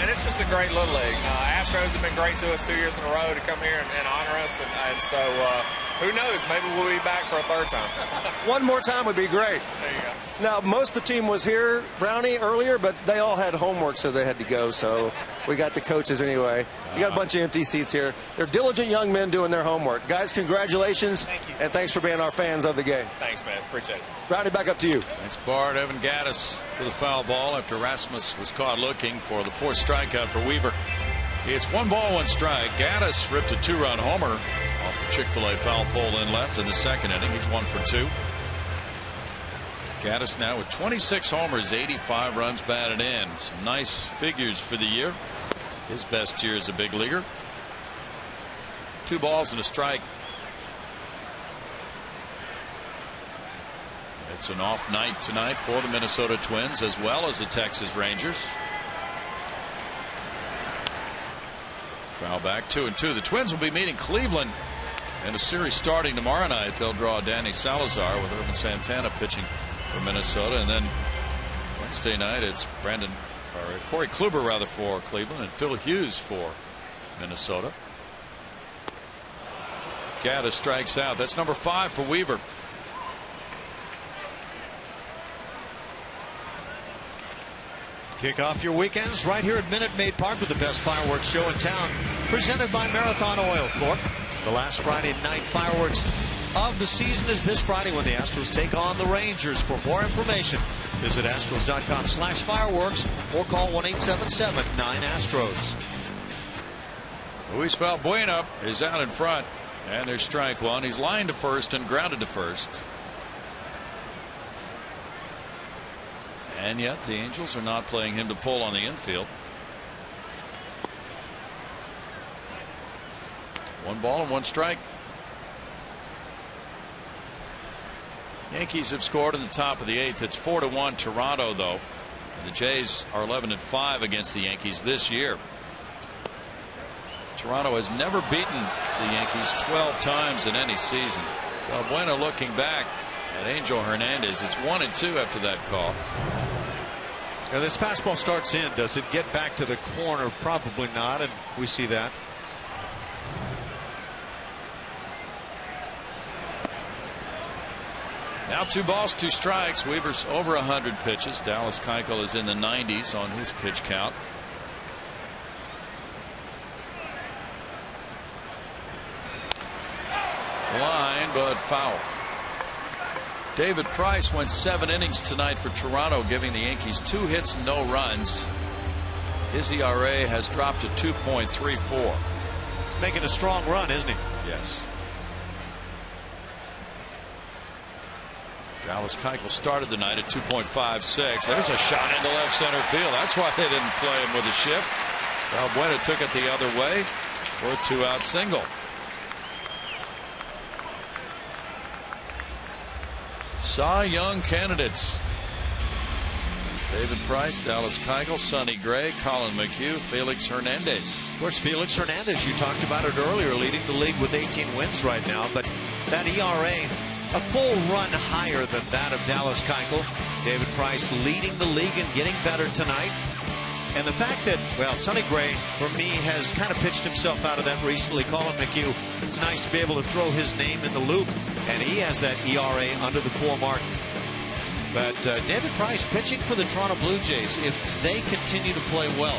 and it's just a great little league. Astros have been great to us 2 years in a row to come here and honor us, and so who knows? Maybe we'll be back for a third time. One more time would be great. There you go. Now, most of the team was here, Brownie, earlier, but they all had homework, so they had to go. So we got the coaches anyway. You got a bunch of empty seats here. They're diligent young men doing their homework. Guys, congratulations. Thank you. And thanks for being our fans of the game. Thanks, man. Appreciate it. Brownie, back up to you. Thanks, Bart. Evan Gaddis with a foul ball after Rasmus was caught looking for the fourth strikeout for Weaver. It's 1 ball, 1 strike. Gaddis ripped a 2-run homer off the Chick-fil-A foul pole in left in the second inning. He's 1 for 2. Gaddis now with 26 homers, 85 runs batted in. Some nice figures for the year. His best year as a big leaguer. 2 balls and a strike. It's an off night tonight for the Minnesota Twins as well as the Texas Rangers. Foul back, 2-2. The Twins will be meeting Cleveland in a series starting tomorrow night. They'll draw Danny Salazar with Irvin Santana pitching for Minnesota, and then Wednesday night it's Corey Kluber rather for Cleveland and Phil Hughes for Minnesota. Gaddis strikes out. That's number 5 for Weaver. Kick off your weekends right here at Minute Maid Park with the best fireworks show in town, presented by Marathon Oil Corp. The last Friday night fireworks of the season is this Friday when the Astros take on the Rangers. For more information, visit astros.com/fireworks or call 1-877-9-ASTROS. Luis Valbuena is out in front, and there's strike 1. He's lined to first and grounded to first. And yet the Angels are not playing him to pull on the infield. 1 ball and 1 strike. Yankees have scored in the top of the 8th. It's 4-1 Toronto, though. And the Jays are 11-5 against the Yankees this year. Toronto has never beaten the Yankees 12 times in any season. Valbuena looking back at Angel Hernandez. It's 1-2 after that call. Now this fastball starts in. Does it get back to the corner? Probably not, and we see that. Now 2 balls, 2 strikes. Weaver's over 100 pitches. Dallas Keuchel is in the 90s on his pitch count. Line, but foul. David Price went 7 innings tonight for Toronto, giving the Yankees 2 hits and no runs. His ERA has dropped to 2.34. Making a strong run, isn't he? Yes. Dallas Keuchel started the night at 2.56. There's a shot into left center field. That's why they didn't play him with a shift. Valbuena took it the other way for a 2-out single. Cy Young candidates: David Price, Dallas Keuchel, Sonny Gray, Colin McHugh, Felix Hernandez. Of course, Felix Hernandez, you talked about it earlier, leading the league with 18 wins right now, but that ERA a full run higher than that of Dallas Keuchel. David Price leading the league and getting better tonight. And the fact that, well, Sonny Gray, for me, has kind of pitched himself out of that recently. Colin McHugh, it's nice to be able to throw his name in the loop, and he has that ERA under the 4 mark. But David Price pitching for the Toronto Blue Jays, if they continue to play well,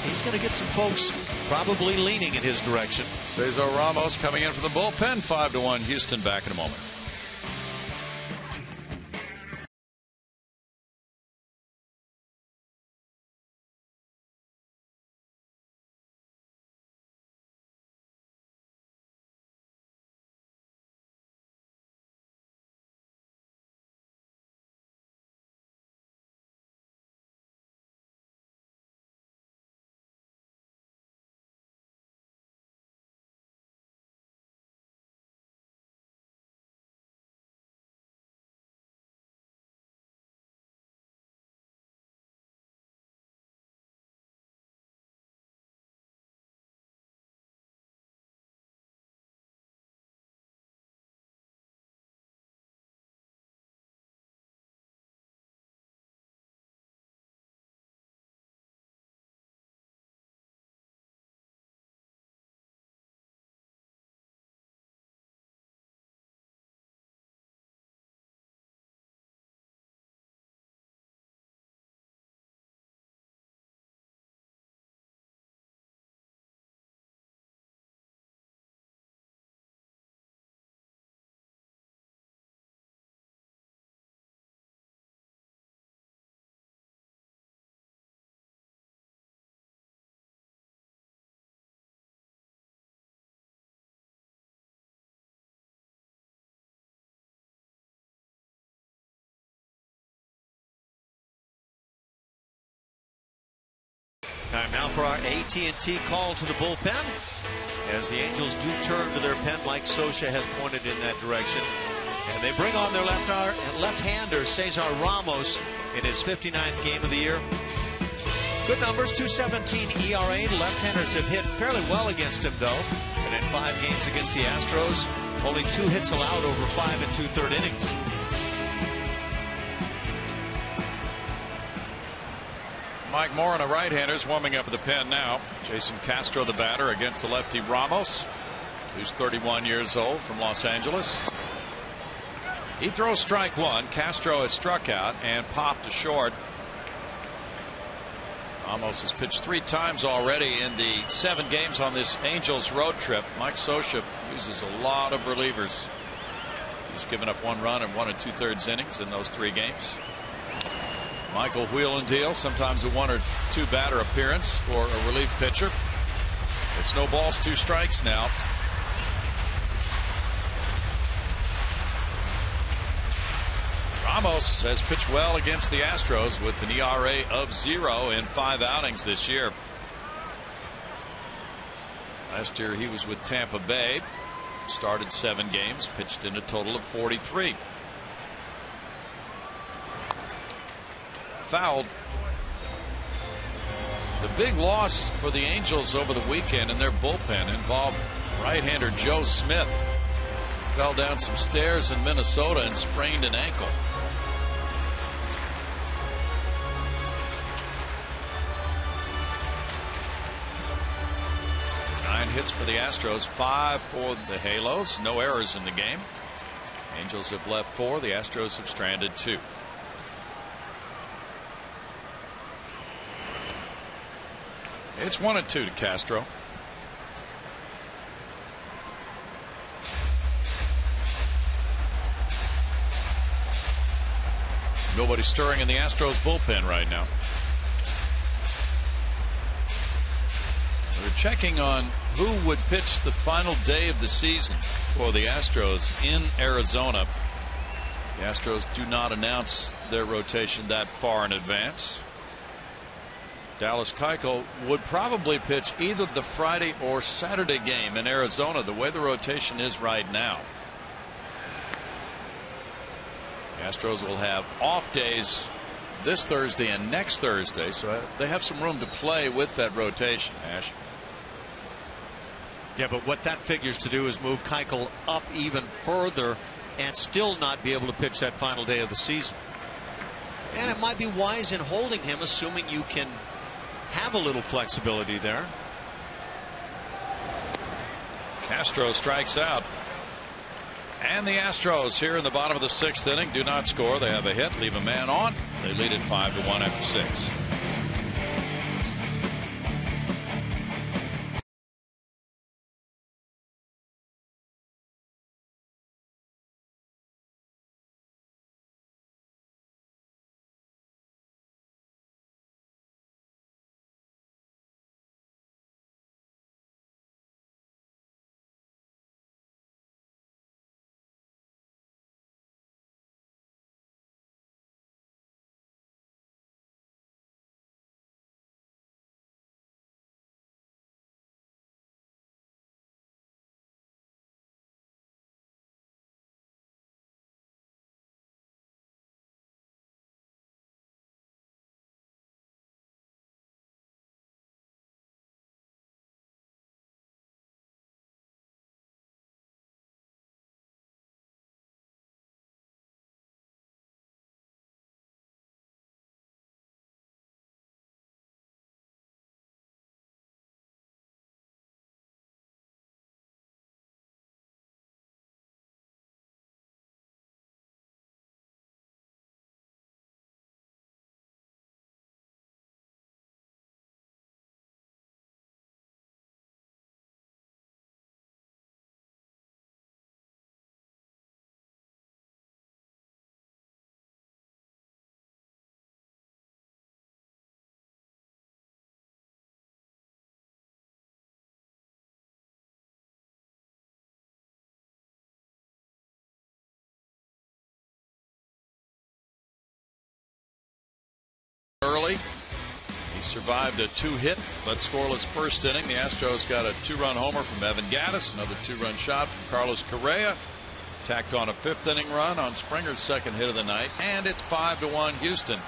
he's going to get some folks probably leaning in his direction. Cesar Ramos coming in for the bullpen. 5-1 Houston. Back in a moment. Time now for our AT&T call to the bullpen. As the Angels do turn to their pen, Mike Scioscia has pointed in that direction. And they bring on their left-hander, Cesar Ramos, in his 59th game of the year. Good numbers, 2.17 ERA. Left-handers have hit fairly well against him, though. And in 5 games against the Astros, only 2 hits allowed over 5 2/3 innings. Mike Moore and a right-hander is warming up at the pen now. Jason Castro, the batter, against the lefty Ramos, who's 31 years old, from Los Angeles. He throws strike 1. Castro has struck out and popped to short. Ramos has pitched 3 times already in the 7 games on this Angels road trip. Mike Scioscia uses a lot of relievers. He's given up 1 run in 1 2/3 innings in those 3 games. Michael wheel and deal, sometimes a 1 or 2 batter appearance for a relief pitcher. It's no balls, 2 strikes now. Ramos has pitched well against the Astros with an ERA of 0 in 5 outings this year. Last year he was with Tampa Bay, started 7 games, pitched in a total of 43. Fouled. The big loss for the Angels over the weekend in their bullpen involved right-hander Joe Smith. Fell down some stairs in Minnesota and sprained an ankle. Hits for the Astros, 5 for the Halos. No errors in the game. Angels have left 4. The Astros have stranded 2. It's 1-2 to Castro. Nobody stirring in the Astros bullpen right now. We're checking on who would pitch the final day of the season for the Astros in Arizona. The Astros do not announce their rotation that far in advance. Dallas Keuchel would probably pitch either the Friday or Saturday game in Arizona, the way the rotation is right now. The Astros will have off days this Thursday and next Thursday, so they have some room to play with that rotation, Ash. Yeah, but what that figures to do is move Keuchel up even further and still not be able to pitch that final day of the season. And it might be wise in holding him, assuming you can have a little flexibility there. Castro strikes out. And the Astros here in the bottom of the 6th inning do not score. They have a hit, leave a man on. They lead it 5-1 after 6. survived a 2-hit but scoreless first inning. The Astros got a 2-run homer from Evan Gattis, another 2-run shot from Carlos Correa. Tacked on a 5th inning run on Springer's 2nd hit of the night, and it's 5-1 Houston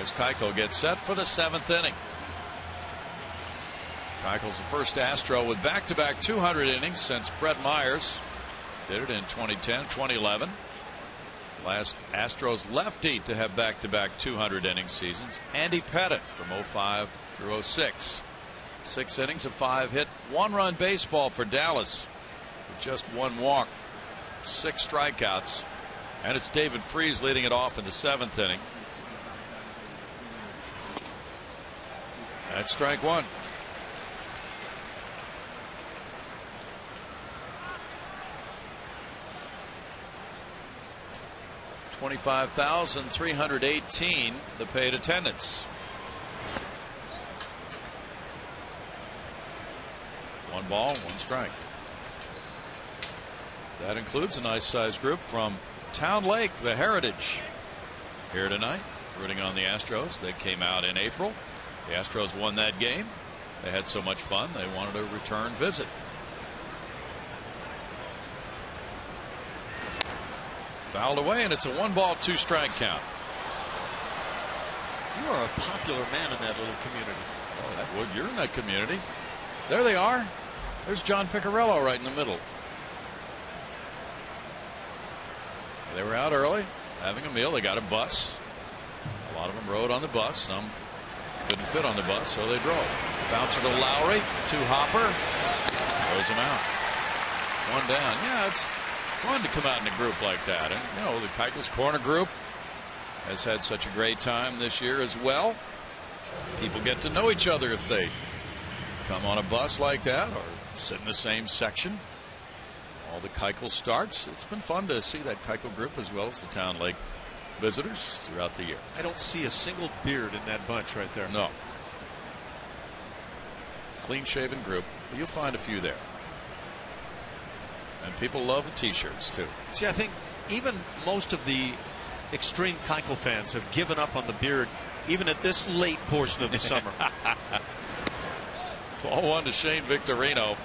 as Keuchel gets set for the 7th inning. Keuchel's the first Astro with back-to-back 200 innings since Brett Myers did it in 2010, 2011. Last Astros lefty to have back-to-back 200 inning seasons, Andy Pettitte from 05 through 06. 6 innings of 5-hit, 1-run baseball for Dallas with just 1 walk, 6 strikeouts, and it's David Freese leading it off in the 7th inning. That's strike 1. $25,318 the paid attendance. 1 ball, 1 strike. That includes a nice sized group from Town Lake, the Heritage, here tonight rooting on the Astros. They came out in April. The Astros won that game. They had so much fun they wanted a return visit. Fouled away, and it's a 1 ball, 2 strike count. You are a popular man in that little community. Oh, that would. You're in that community. There they are. There's John Piccarello right in the middle. They were out early having a meal. They got a bus. A lot of them rode on the bus. Some couldn't fit on the bus, so they drove. Bouncer to Lowry, to Hopper. Throws him out. 1 down. Yeah, it's fun to come out in a group like that. And, you know, the Keuchel's Corner group has had such a great time this year as well. People get to know each other if they come on a bus like that or sit in the same section. All the Keuchel starts. It's been fun to see that Keuchel group as well as the Town Lake visitors throughout the year. I don't see a single beard in that bunch right there. No. Clean shaven group. But you'll find a few there. And people love the t-shirts too. See, I think even most of the extreme Keuchel fans have given up on the beard even at this late portion of the summer. Ball 1 to Shane Victorino.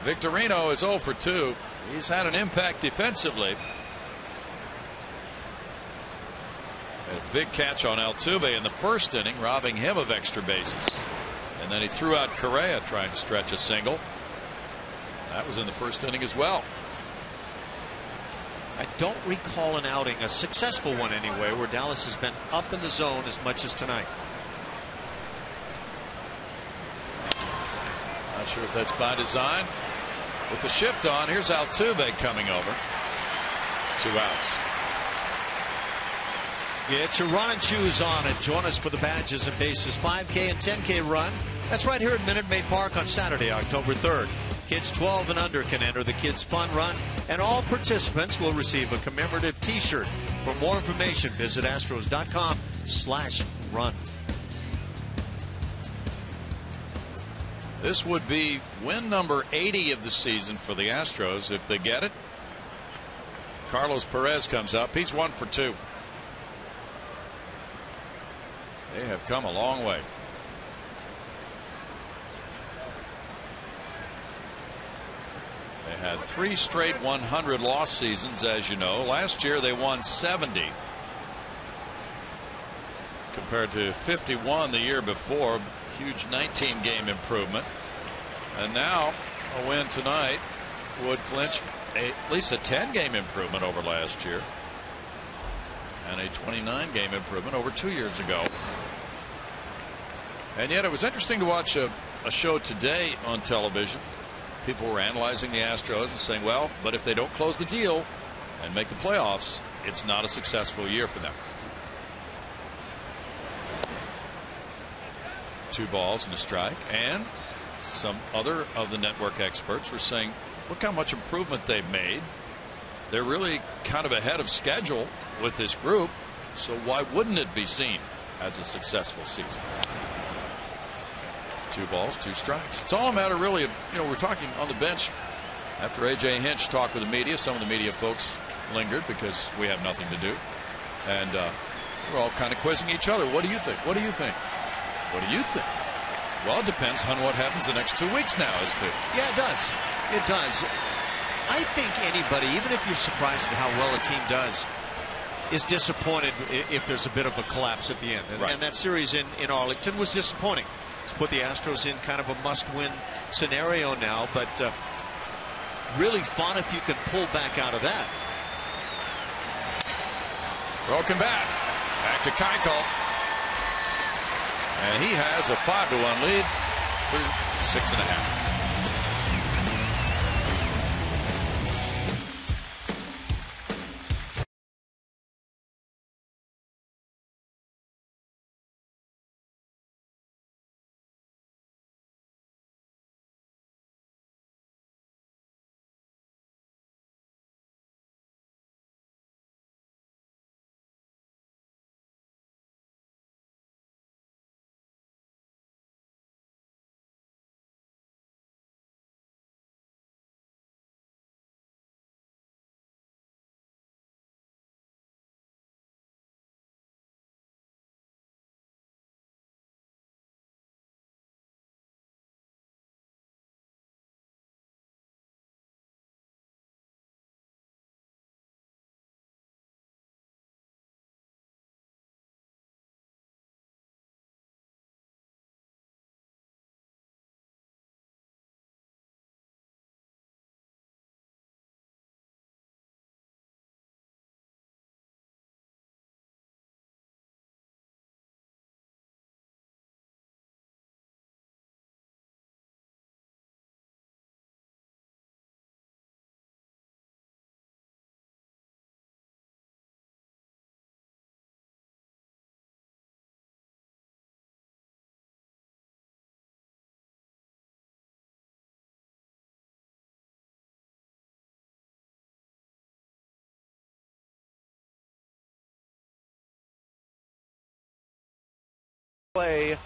Victorino is 0 for 2. He's had an impact defensively. Had a big catch on Altuve in the 1st inning, robbing him of extra bases. And then he threw out Correa trying to stretch a single. That was in the 1st inning as well. I don't recall an outing, a successful one anyway, where Dallas has been up in the zone as much as tonight. Not sure if that's by design. With the shift on, here's Altuve coming over. 2 outs. Get your run and choose on and join us for the Badges and Bases 5K and 10K run. That's right here at Minute Maid Park on Saturday, October 3rd. Kids 12 and under can enter the Kids Fun Run, and all participants will receive a commemorative t-shirt. For more information, visit astros.com/run. This would be win number 80 of the season for the Astros if they get it. Carlos Perez comes up. He's 1 for 2. They have come a long way. They had 3 straight 100 loss seasons, as you know. Last year they won 70 compared to 51 the year before. Huge 19-game improvement. And now a win tonight would clinch at least a 10-game improvement over last year and a 29-game improvement over 2 years ago. And yet it was interesting to watch a show today on television. People were analyzing the Astros and saying, well, but if they don't close the deal and make the playoffs, it's not a successful year for them. 2 balls and a strike. And some other of the network experts were saying, look how much improvement they've made. They're really kind of ahead of schedule with this group. So why wouldn't it be seen as a successful season? 2 balls, 2 strikes. It's all a matter really of, you know, we're talking on the bench after A.J. Hinch talked with the media. Some of the media folks lingered because we have nothing to do. And we're all kind of quizzing each other. What do you think? What do you think? What do you think? Well, it depends on what happens the next 2 weeks now as to. Yeah, it does. It does. I think anybody, even if you're surprised at how well a team does, is disappointed if there's a bit of a collapse at the end. And that series in Arlington was disappointing. It's put the Astros in kind of a must-win scenario now, but really fun if you can pull back out of that. Broken bat. Back to Keuchel. And he has a 5-1 lead through 6.5. Play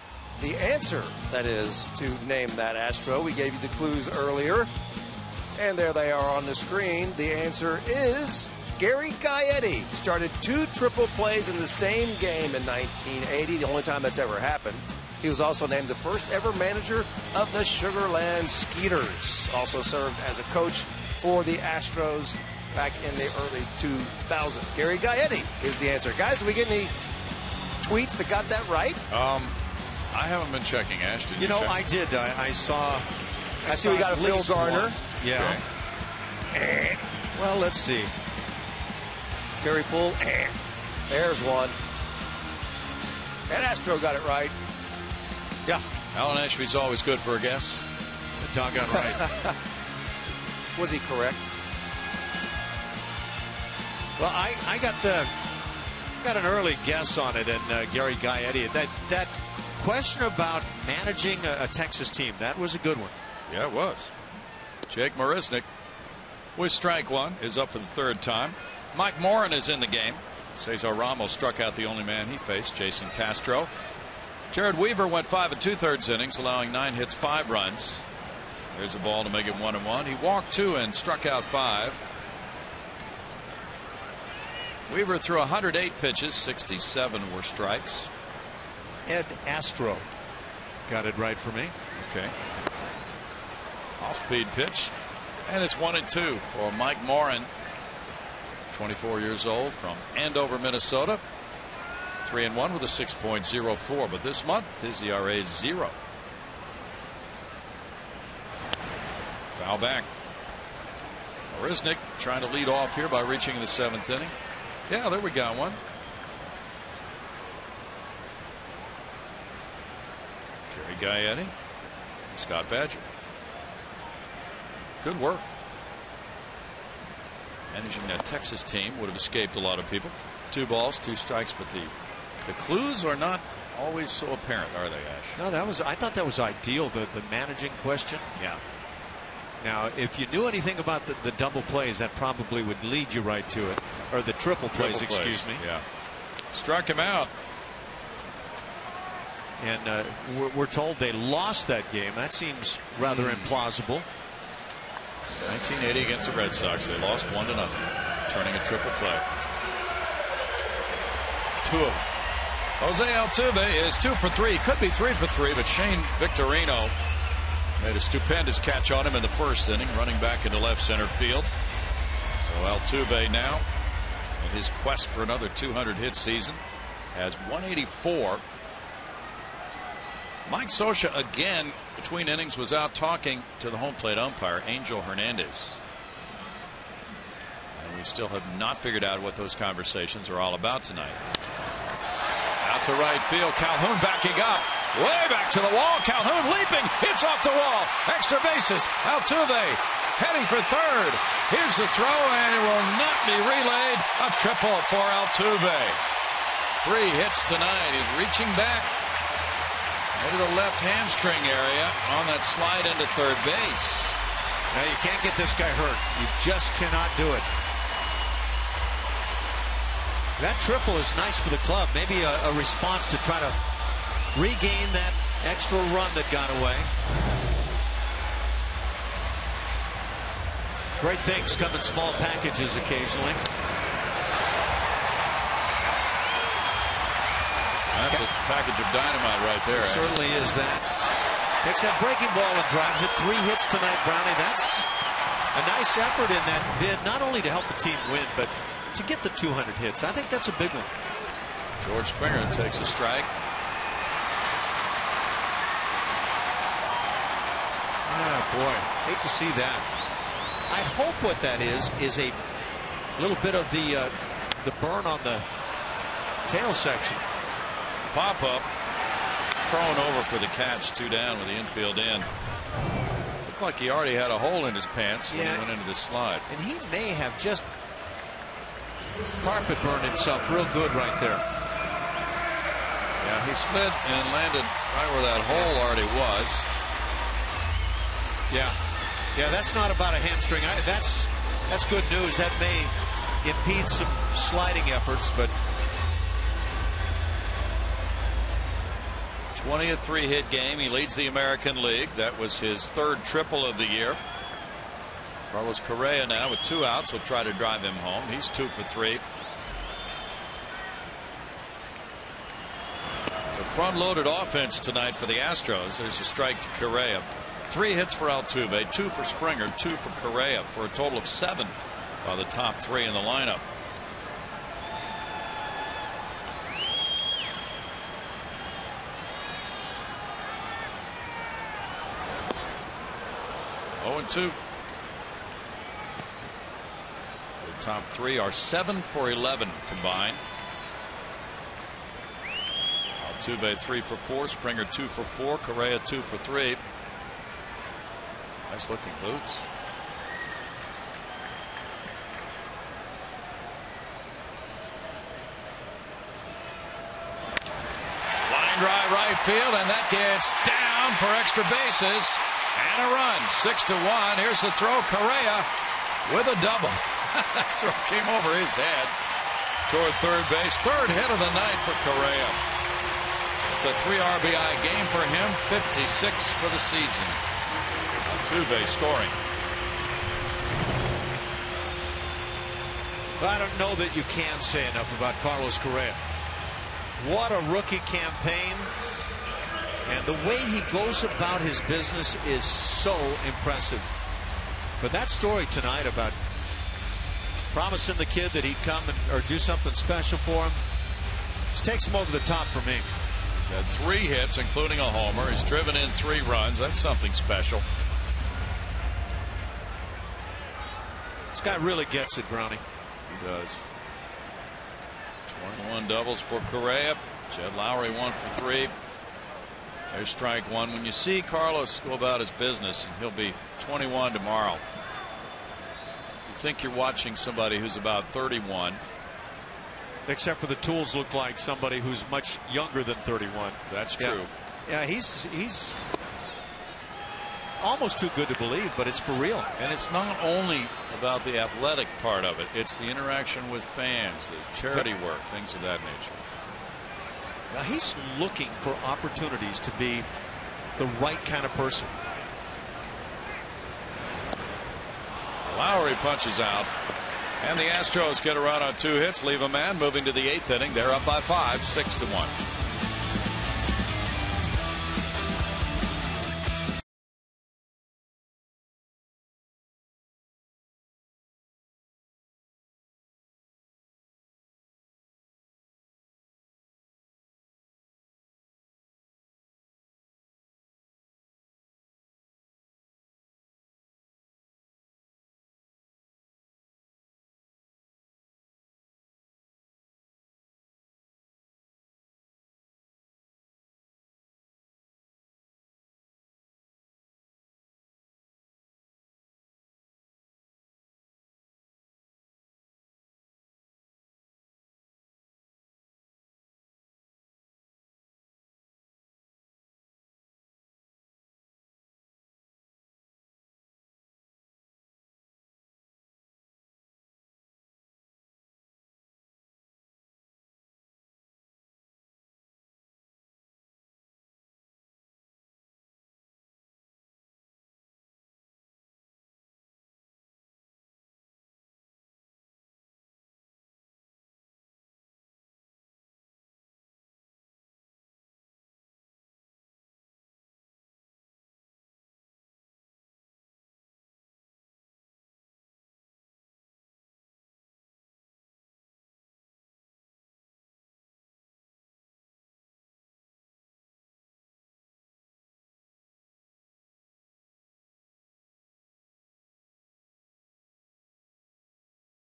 the answer, that is, to name that Astro. We gave you the clues earlier, and there they are on the screen. The answer is Gary Gaetti. Started 2 triple plays in the same game in 1980, the only time that's ever happened. He was also named the first ever manager of the Sugar Land Skeeters. Also served as a coach for the Astros back in the early 2000s. Gary Gaetti is the answer. Guys, did we get any tweets that got that right? I haven't been checking, Ash. Did you know, I did. I saw. I see we got a Phil Garner. One. Yeah. Okay. Well, let's see. Gary Poole. There's one. And Astro got it right. Yeah. Alan Ashby's always good for a guess. Doggone right. Was he correct? Well, I got an early guess on it, and Gary Gaetti. That question about managing a Texas team, that was a good one. Yeah, it was. Jake Marisnick with strike one is up for the 3rd time. Mike Morin is in the game. Cesar Ramos struck out the only man he faced, Jason Castro. Jared Weaver went 5 2/3 innings, allowing 9 hits, 5 runs. There's a ball to make it 1-1. He walked 2 and struck out 5. Weaver threw 108 pitches, 67 were strikes. Ed Astro got it right for me. Okay. Off-speed pitch, and it's 1-2 for Mike Morin, 24 years old, from Andover, Minnesota. 3-1 with a 6.04, but this month his ERA is 0. Foul back. Marisnick trying to lead off here by reaching the 7th inning. Yeah, there we got one. Gary Gaetti, Scott Badger. Good work. Managing that Texas team would have escaped a lot of people. 2 balls, 2 strikes, but the clues are not always so apparent, are they, Ash? No, I thought that was ideal, the managing question. Yeah. Now, if you knew anything about the double plays, that probably would lead you right to it. Or the triple plays, excuse me. Yeah. Struck him out. And we're told they lost that game. That seems rather implausible. 1980 against the Red Sox. They lost 1-0. Turning a triple play. 2 of them. Jose Altuve is 2 for 3. Could be 3 for 3, but Shane Victorino made a stupendous catch on him in the first inning, running back into left center field. So Altuve now, in his quest for another 200-hit season, has 184. Mike Scioscia again between innings was out talking to the home plate umpire, Angel Hernandez. And we still have not figured out what those conversations are all about tonight. Out to right field, Calhoun backing up, way back to the wall. Calhoun leaping, hits off the wall. Extra bases. Altuve heading for third. Here's the throw, and it will not be relayed. A triple for Altuve. 3 hits tonight. He's reaching back into the left hamstring area on that slide into third base. Now you can't get this guy hurt. You just cannot do it. That triple is nice for the club. Maybe a response to try to regain that extra run that got away. Great things come in small packages occasionally. That's a package of dynamite right there. It certainly is that. Takes that breaking ball and drives it. 3 hits tonight, Brownie. That's a nice effort in that bid, not only to help the team win, but to get the 200 hits. I think that's a big one. George Springer takes a strike. Ah, boy, hate to see that. I hope what that is a little bit of the burn on the tail section. Pop up, prone over for the catch, 2 down with the infield in. Looked like he already had a hole in his pants when he went into the slide. And he may have just carpet burned himself real good right there. Yeah, he slid and landed right where that hole already was. Yeah, that's not about a hamstring. That's good news. That may impede some sliding efforts, but 20th 3-hit game. He leads the American League. That was his 3rd triple of the year. Carlos Correa now with 2 outs will try to drive him home. He's 2 for 3. It's a front-loaded offense tonight for the Astros. There's a strike to Correa. 3 hits for Altuve, 2 for Springer, 2 for Correa, for a total of 7 by the top 3 in the lineup. Oh, 2. The top 3 are 7 for 11 combined. Altuve 3 for 4, Springer 2 for 4, Correa 2 for 3. Nice looking boots. Line drive right field, and that gets down for extra bases and a run. 6-1. Here's the throw. Correa with a double. That throw came over his head toward third base. 3rd hit of the night for Correa. It's a 3 RBI game for him. 56 for the season. Altuve scoring. I don't know that you can say enough about Carlos Correa. What a rookie campaign. And the way he goes about his business is so impressive. But that story tonight about promising the kid that he'd come or do something special for him just takes him over the top for me. He's had 3 hits, including a homer. He's driven in 3 runs. That's something special. This guy really gets it, Brownie. He does. 21 doubles for Correa. Jed Lowry 1 for 3. There's strike 1. When you see Carlos go about his business, and he'll be 21 tomorrow, you think you're watching somebody who's about 31. Except for the tools look like somebody who's much younger than 31. That's true. Yeah, he's almost too good to believe, but it's for real. And it's not only about the athletic part of it. It's the interaction with fans, the charity work, things of that nature. Now he's looking for opportunities to be the right kind of person. Lowry punches out, and the Astros get a run on 2 hits, leave a man. Moving to the 8th inning, they're up by 5, 6-1.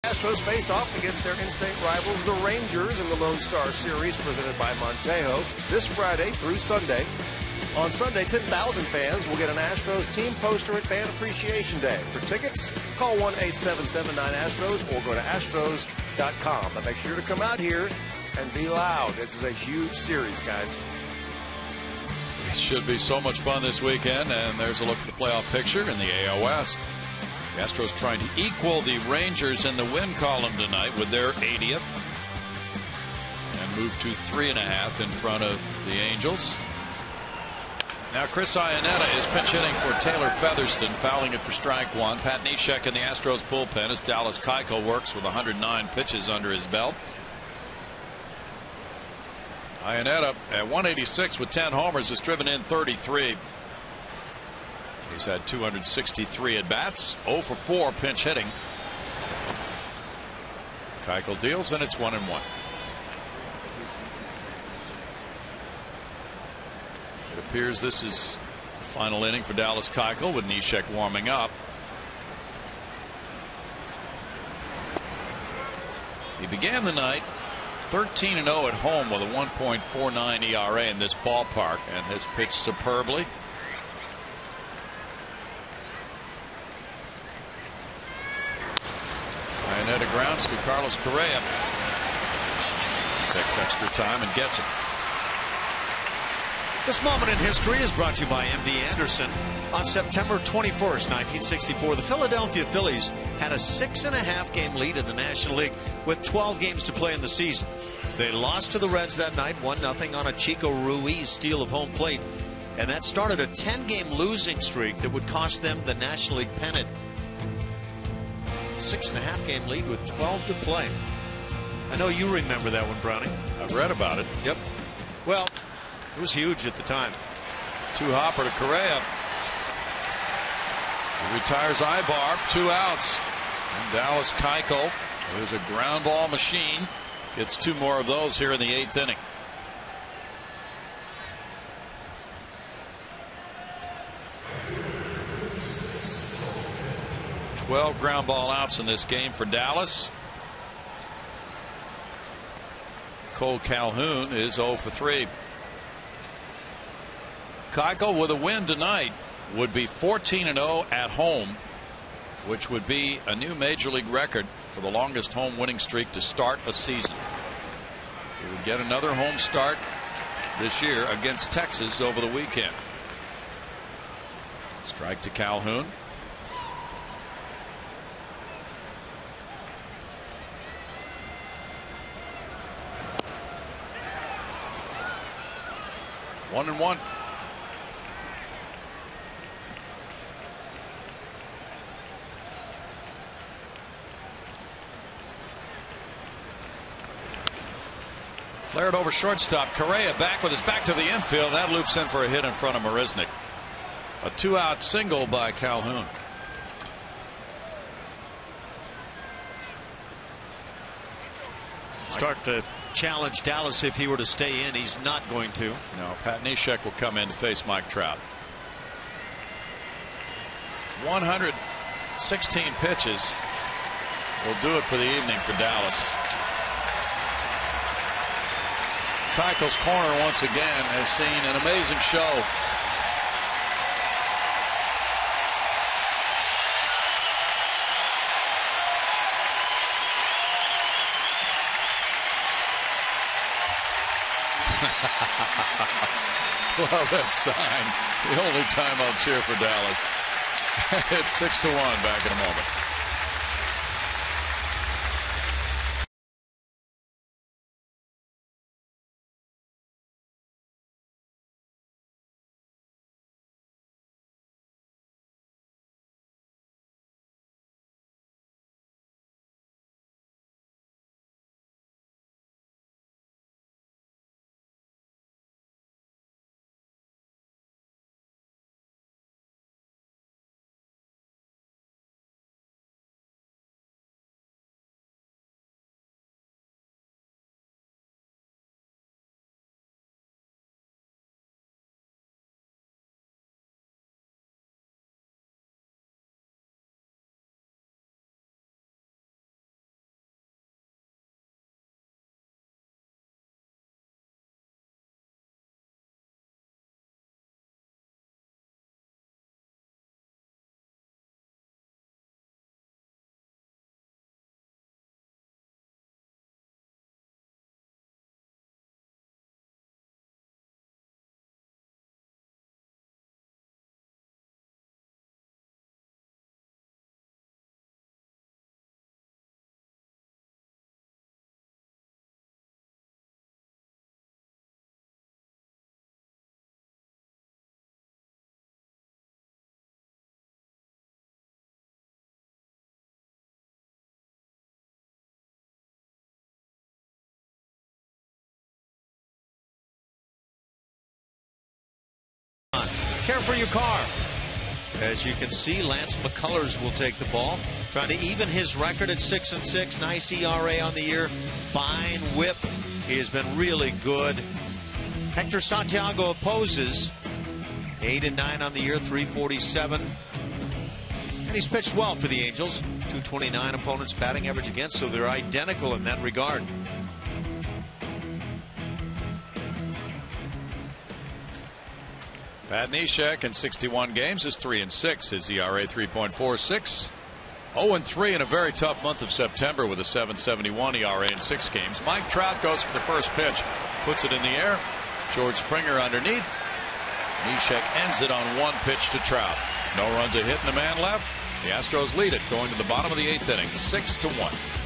Astros face off against their in-state rivals, the Rangers, in the Lone Star Series presented by Montejo this Friday through Sunday. On Sunday, 10,000 fans will get an Astros team poster at Fan Appreciation Day. For tickets, call 1-877-9-ASTROS or go to astros.com. But make sure to come out here and be loud. This is a huge series, guys. It should be so much fun this weekend, and there's a look at the playoff picture in the AL West. The Astros trying to equal the Rangers in the win column tonight with their 80th and move to 3.5 in front of the Angels. Now Chris Iannetta is pinch hitting for Taylor Featherston, fouling it for strike one. Pat Neshek in the Astros bullpen as Dallas Keuchel works with 109 pitches under his belt. Iannetta at 186 with 10 homers has driven in 33. He's had 263 at bats, 0 for 4 pinch hitting. Keuchel deals, and it's 1-1. It appears this is the final inning for Dallas Keuchel with Neshek warming up. He began the night 13-0 at home with a 1.49 ERA in this ballpark and has pitched superbly. Iannetta grounds to Carlos Correa. Takes extra time and gets it. This moment in history is brought to you by MD Anderson. On September 21st, 1964, the Philadelphia Phillies had a 6.5 game lead in the National League with 12 games to play in the season. They lost to the Reds that night 1-0 on a Chico Ruiz steal of home plate, and that started a 10-game losing streak that would cost them the National League pennant. 6.5 game lead with 12 to play. I know you remember that one, Brownie. I've read about it. Yep. Well, it was huge at the time. Two-hopper to Correa. He retires Ibar, 2 outs. And Dallas Keuchel, who is a ground ball machine, gets 2 more of those here in the 8th inning. Twelve ground ball outs in this game for Dallas. Cole Calhoun is 0 for 3. Keuchel with a win tonight would be 14-0 at home, which would be a new major league record for the longest home winning streak to start a season. He would get another home start this year against Texas over the weekend. Strike to Calhoun. One and one. Flared over shortstop. Correa back with his back to the infield. That loops in for a hit in front of Marisnick. A 2-out single by Calhoun. Start to challenge Dallas if he were to stay in. He's not going to. No, Pat Neshek will come in to face Mike Trout. 116 pitches will do it for the evening for Dallas. Keuchel's corner once again has seen an amazing show. Love that sign. The only time I'll cheer for Dallas. It's 6-1. Back in a moment. care for your car. As you can see, Lance McCullers will take the ball, trying to even his record at 6-6. Nice ERA on the year. Fine whip. He has been really good. Hector Santiago opposes. 8-9 on the year, 347. And he's pitched well for the Angels. 229 opponents batting average against, so they're identical in that regard. Pat Neshek in 61 games is 3-6. His ERA 3.46. 0-3 in a very tough month of September with a 7.71 ERA in 6 games. Mike Trout goes for the first pitch, puts it in the air. George Springer underneath. Neshek ends it on 1 pitch to Trout. No runs, a hit, and a man left. The Astros lead it going to the bottom of the 8th inning, 6-1.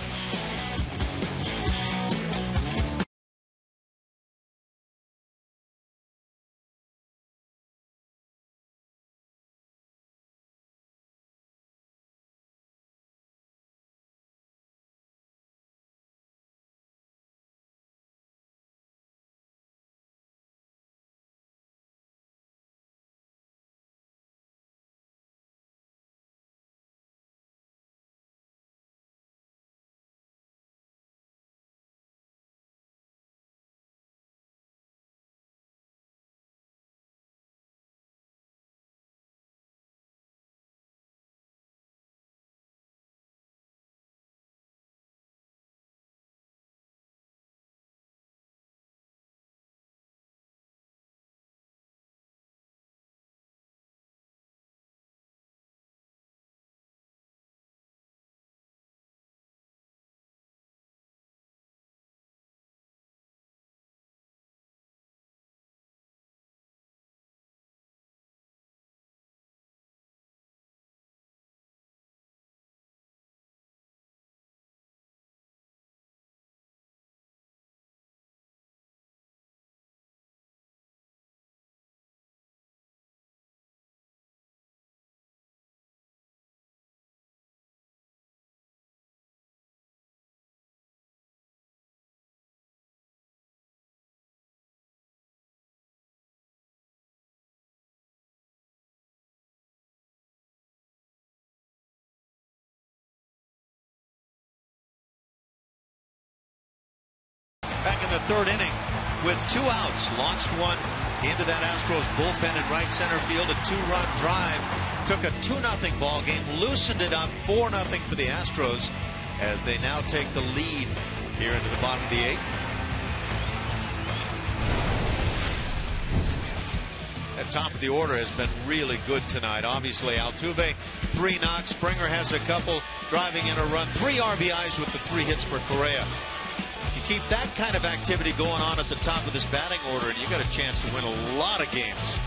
Back in the 3rd inning with 2 outs. Launched one into that Astros bullpen in right center field. A 2-run drive. Took a 2-0 ball game. Loosened it up 4-0 for the Astros as they now take the lead here into the bottom of the 8th. At top of the order has been really good tonight. Obviously, Altuve, 3 knocks. Springer has a couple, driving in a run. 3 RBIs with the 3 hits for Correa. You keep that kind of activity going on at the top of this batting order, and you got a chance to win a lot of games.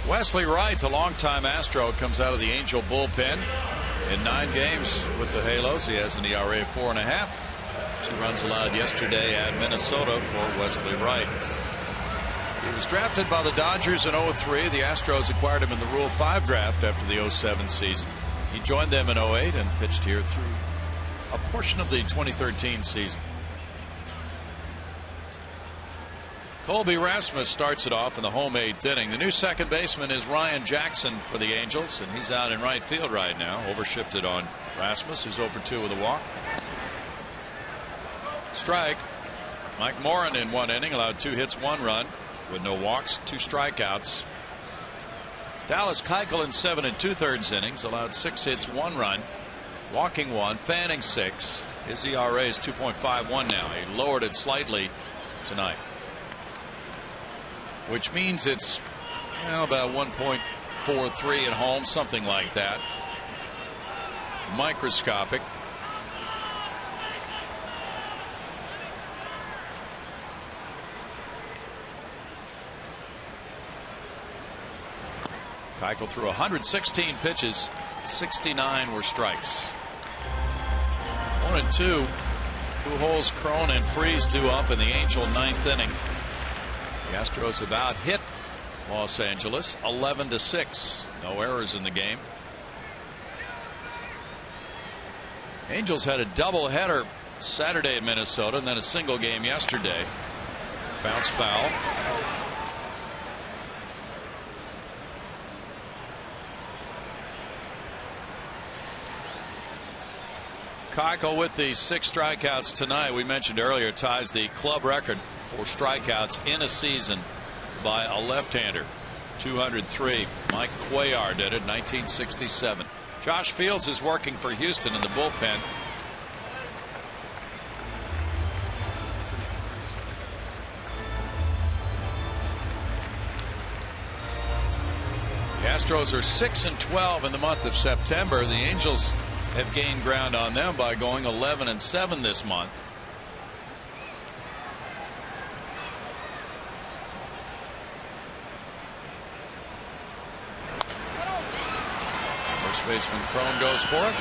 Wesley Wright, the longtime Astro, comes out of the Angel bullpen. In 9 games with the Halos, he has an ERA of 4.5. 2 runs allowed yesterday at Minnesota for Wesley Wright. He was drafted by the Dodgers in 03. The Astros acquired him in the Rule 5 draft after the 07 season. He joined them in 08 and pitched here through a portion of the 2013 season. Colby Rasmus starts it off in the home 8th inning. The new second baseman is Ryan Jackson for the Angels, and he's out in right field right now. Overshifted on Rasmus, who's over 2 with a walk. Strike. Mike Morin in 1 inning allowed 2 hits, 1 run with no walks, 2 strikeouts. Dallas Keuchel in 7 2/3 innings allowed 6 hits, 1 run, walking 1, fanning 6. His ERA is 2.51 now. He lowered it slightly tonight, which means it's about 1.43 at home, something like that. Microscopic. Keuchel threw 116 pitches, 69 were strikes. 1-2. Pujols, Cron, and Freese due up in the Angel 9th inning. The Astros have out hit Los Angeles 11-6. No errors in the game. Angels had a doubleheader Saturday in Minnesota, and then a single game yesterday. Bounce foul. Keuchel with the 6 strikeouts tonight. We mentioned earlier ties the club record for strikeouts in a season by a left-hander. 203. Mike Cuellar did it, 1967. Josh Fields is working for Houston in the bullpen. The Astros are 6-12 in the month of September. The Angels have gained ground on them by going 11-7 this month. First baseman Cron goes for it.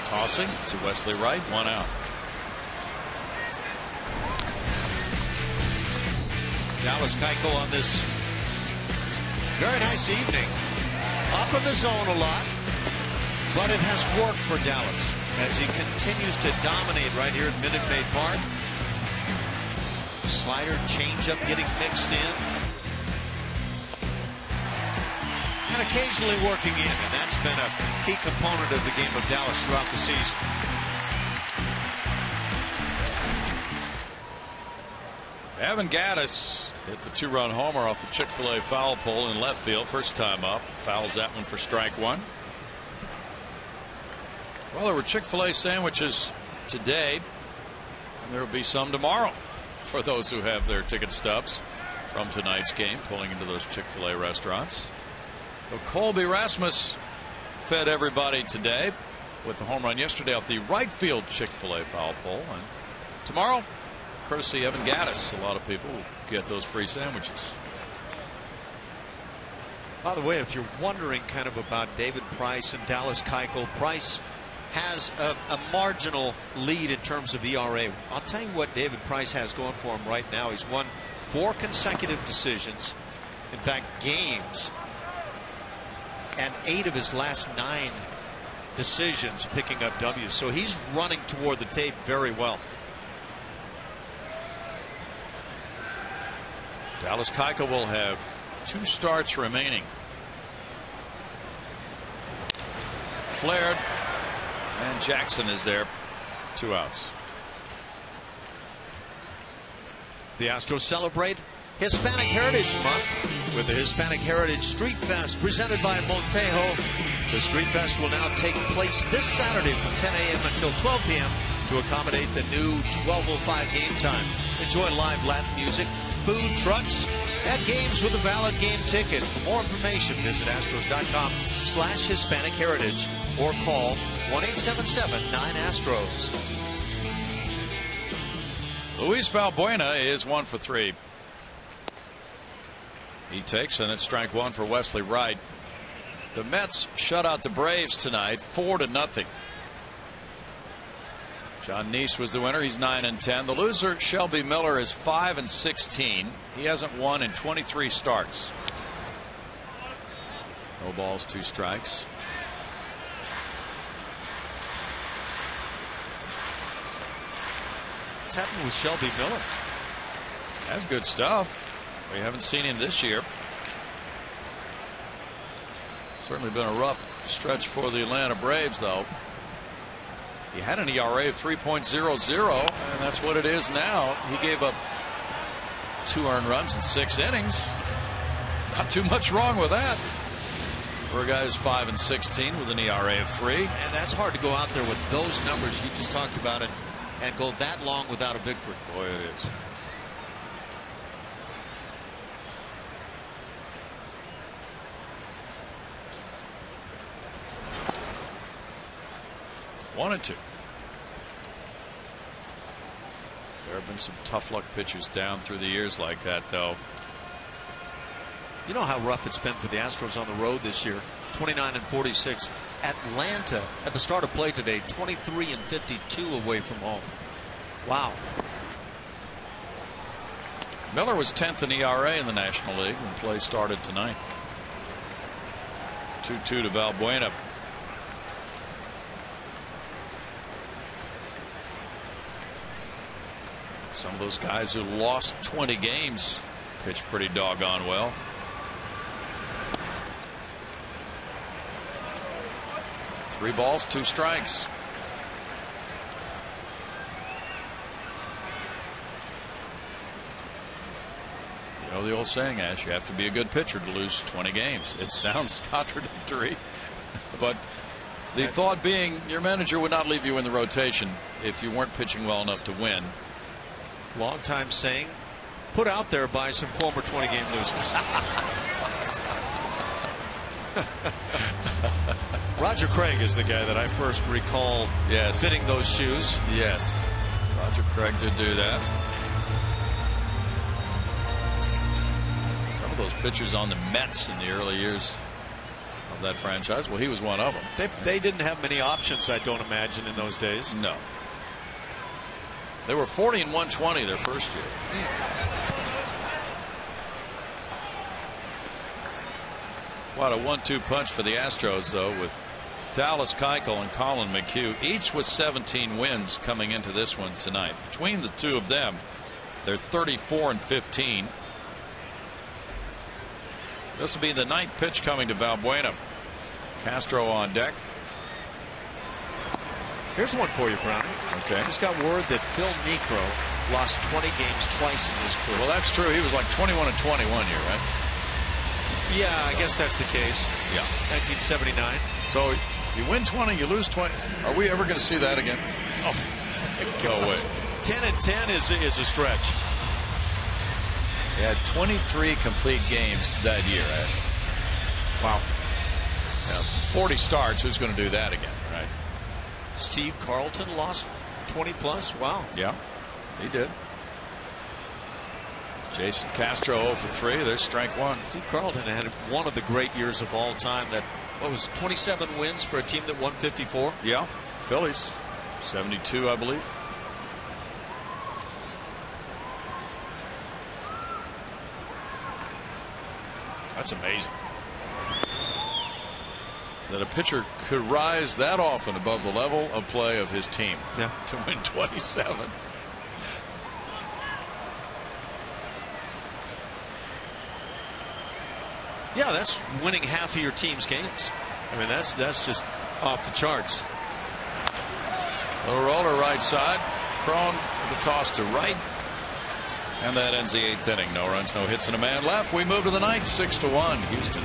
Tossing to Wesley Wright. 1 out. Dallas Keuchel on this very nice evening. Up in the zone a lot, but it has worked for Dallas as he continues to dominate right here at Minute Maid Park. Slider, changeup getting mixed in, and occasionally working in, and that's been a key component of the game of Dallas throughout the season. Evan Gattis hit the 2-run homer off the Chick-fil-A foul pole in left field. First time up. Fouls that one for strike 1. Well, there were Chick-fil-A sandwiches today, and there will be some tomorrow for those who have their ticket stubs from tonight's game, pulling into those Chick-fil-A restaurants. So Colby Rasmus fed everybody today with the home run yesterday off the right field Chick-fil-A foul pole. And tomorrow, courtesy Evan Gattis, a lot of people will get those free sandwiches. By the way, if you're wondering kind of about David Price and Dallas Keuchel, Price has a marginal lead in terms of ERA. I'll tell you what David Price has going for him right now. He's won 4 consecutive decisions, in fact games, and 8 of his last 9 decisions picking up W's. So he's running toward the tape very well. Dallas Keuchel will have 2 starts remaining. Flared, and Jackson is there. 2 outs. The Astros celebrate Hispanic Heritage Month with the Hispanic Heritage Street Fest presented by Montejo. The Street Fest will now take place this Saturday from 10 a.m. until 12 p.m. to accommodate the new 12:05 game time. Enjoy live Latin music, food trucks, and games with a valid game ticket. For more information, visit Astros.com/Hispanic Heritage or call 1-877-9-ASTROS. Luis Valbuena is 1 for 3. He takes, and it's strike 1 for Wesley Wright. The Mets shut out the Braves tonight 4-0. John Neese was the winner. He's 9-10. The loser, Shelby Miller, is 5-16. He hasn't won in 23 starts. No balls, 2 strikes. What's happened with Shelby Miller? That's good stuff. We haven't seen him this year. Certainly been a rough stretch for the Atlanta Braves, though. He had an ERA of 3.00, and that's what it is now. He gave up 2 earned runs in 6 innings. Not too much wrong with that for a guy who's 5-16 with an ERA of 3. And that's hard to go out there with those numbers you just talked about and go that long without a victory. Boy, it is. One and 2. There have been some tough luck pitchers down through the years like that, though. You know how rough it's been for the Astros on the road this year. 29-46. Atlanta at the start of play today, 23-52 away from home. Wow. Miller was 10th in ERA in the National League when play started tonight. 2-2 to Valbuena. Some of those guys who lost 20 games pitch pretty doggone well. Three balls, 2 strikes. You know the old saying, Ash, you have to be a good pitcher to lose 20 games. It sounds contradictory, but the thought being your manager would not leave you in the rotation if you weren't pitching well enough to win. Long time saying, put out there by some former 20-game losers. Roger Craig is the guy that I first recall fitting those shoes. Yes, Roger Craig did do that. Some of those pitchers on the Mets in the early years of that franchise, well, he was one of them. They didn't have many options, I don't imagine, in those days. No. They were 40 and 120 their first year. What a 1-2 punch for the Astros, though, with Dallas Keuchel and Colin McHugh, each with 17 wins coming into this one tonight. Between the two of them, they're 34 and 15. This will be the 9th pitch coming to Valbuena. Castro on deck. Here's one for you, Brownie. Okay. Just got word that Phil Niekro lost 20 games twice in his career. Well, that's true. He was like 21 and 20 one year, right? Yeah, I guess that's the case. Yeah. 1979. So you win 20, you lose 20. Are we ever going to see that again? Oh, go away. 10 and 10 is a stretch. He had 23 complete games that year, Ash. Wow. Yeah, 40 starts. Who's going to do that again, right? Steve Carlton lost 20 plus. Wow. Yeah, he did. Jason Castro 0 for 3. There's strike one. Steve Carlton had one of the great years of all time. That what was 27 wins for a team that won 54. Yeah, Phillies 72, I believe. That's amazing that a pitcher could rise that often above the level of play of his team to win 27. Yeah, that's winning half of your team's games. I mean, that's just off the charts. Little roller right side. Cron with the toss to right. And that ends the 8th inning. No runs, no hits, and a man left. We move to the 9th, 6-1, Houston.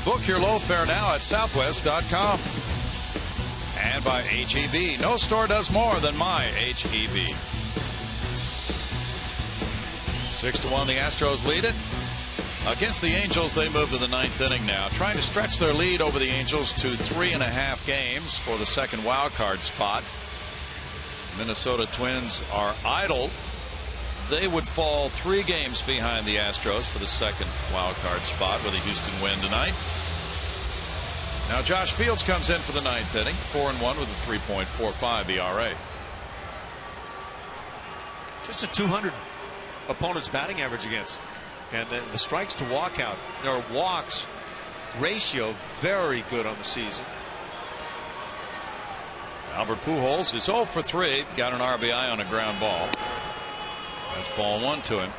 Book your low fare now at southwest.com. And by HEB. No store does more than my HEB. 6-1, the Astros lead it. Against the Angels, they move to the 9th inning now, trying to stretch their lead over the Angels to 3.5 games for the second wild card spot. Minnesota Twins are idle. they would fall 3 games behind the Astros for the second wild card spot with a Houston win tonight. Now Josh Fields comes in for the 9th inning, 4-1 with a 3.45 ERA. Just a 200 opponent's batting average against, and the strikes to walkout, their walks ratio very good on the season. Albert Pujols is 0 for 3, got an RBI on a ground ball. That's ball 1 to him.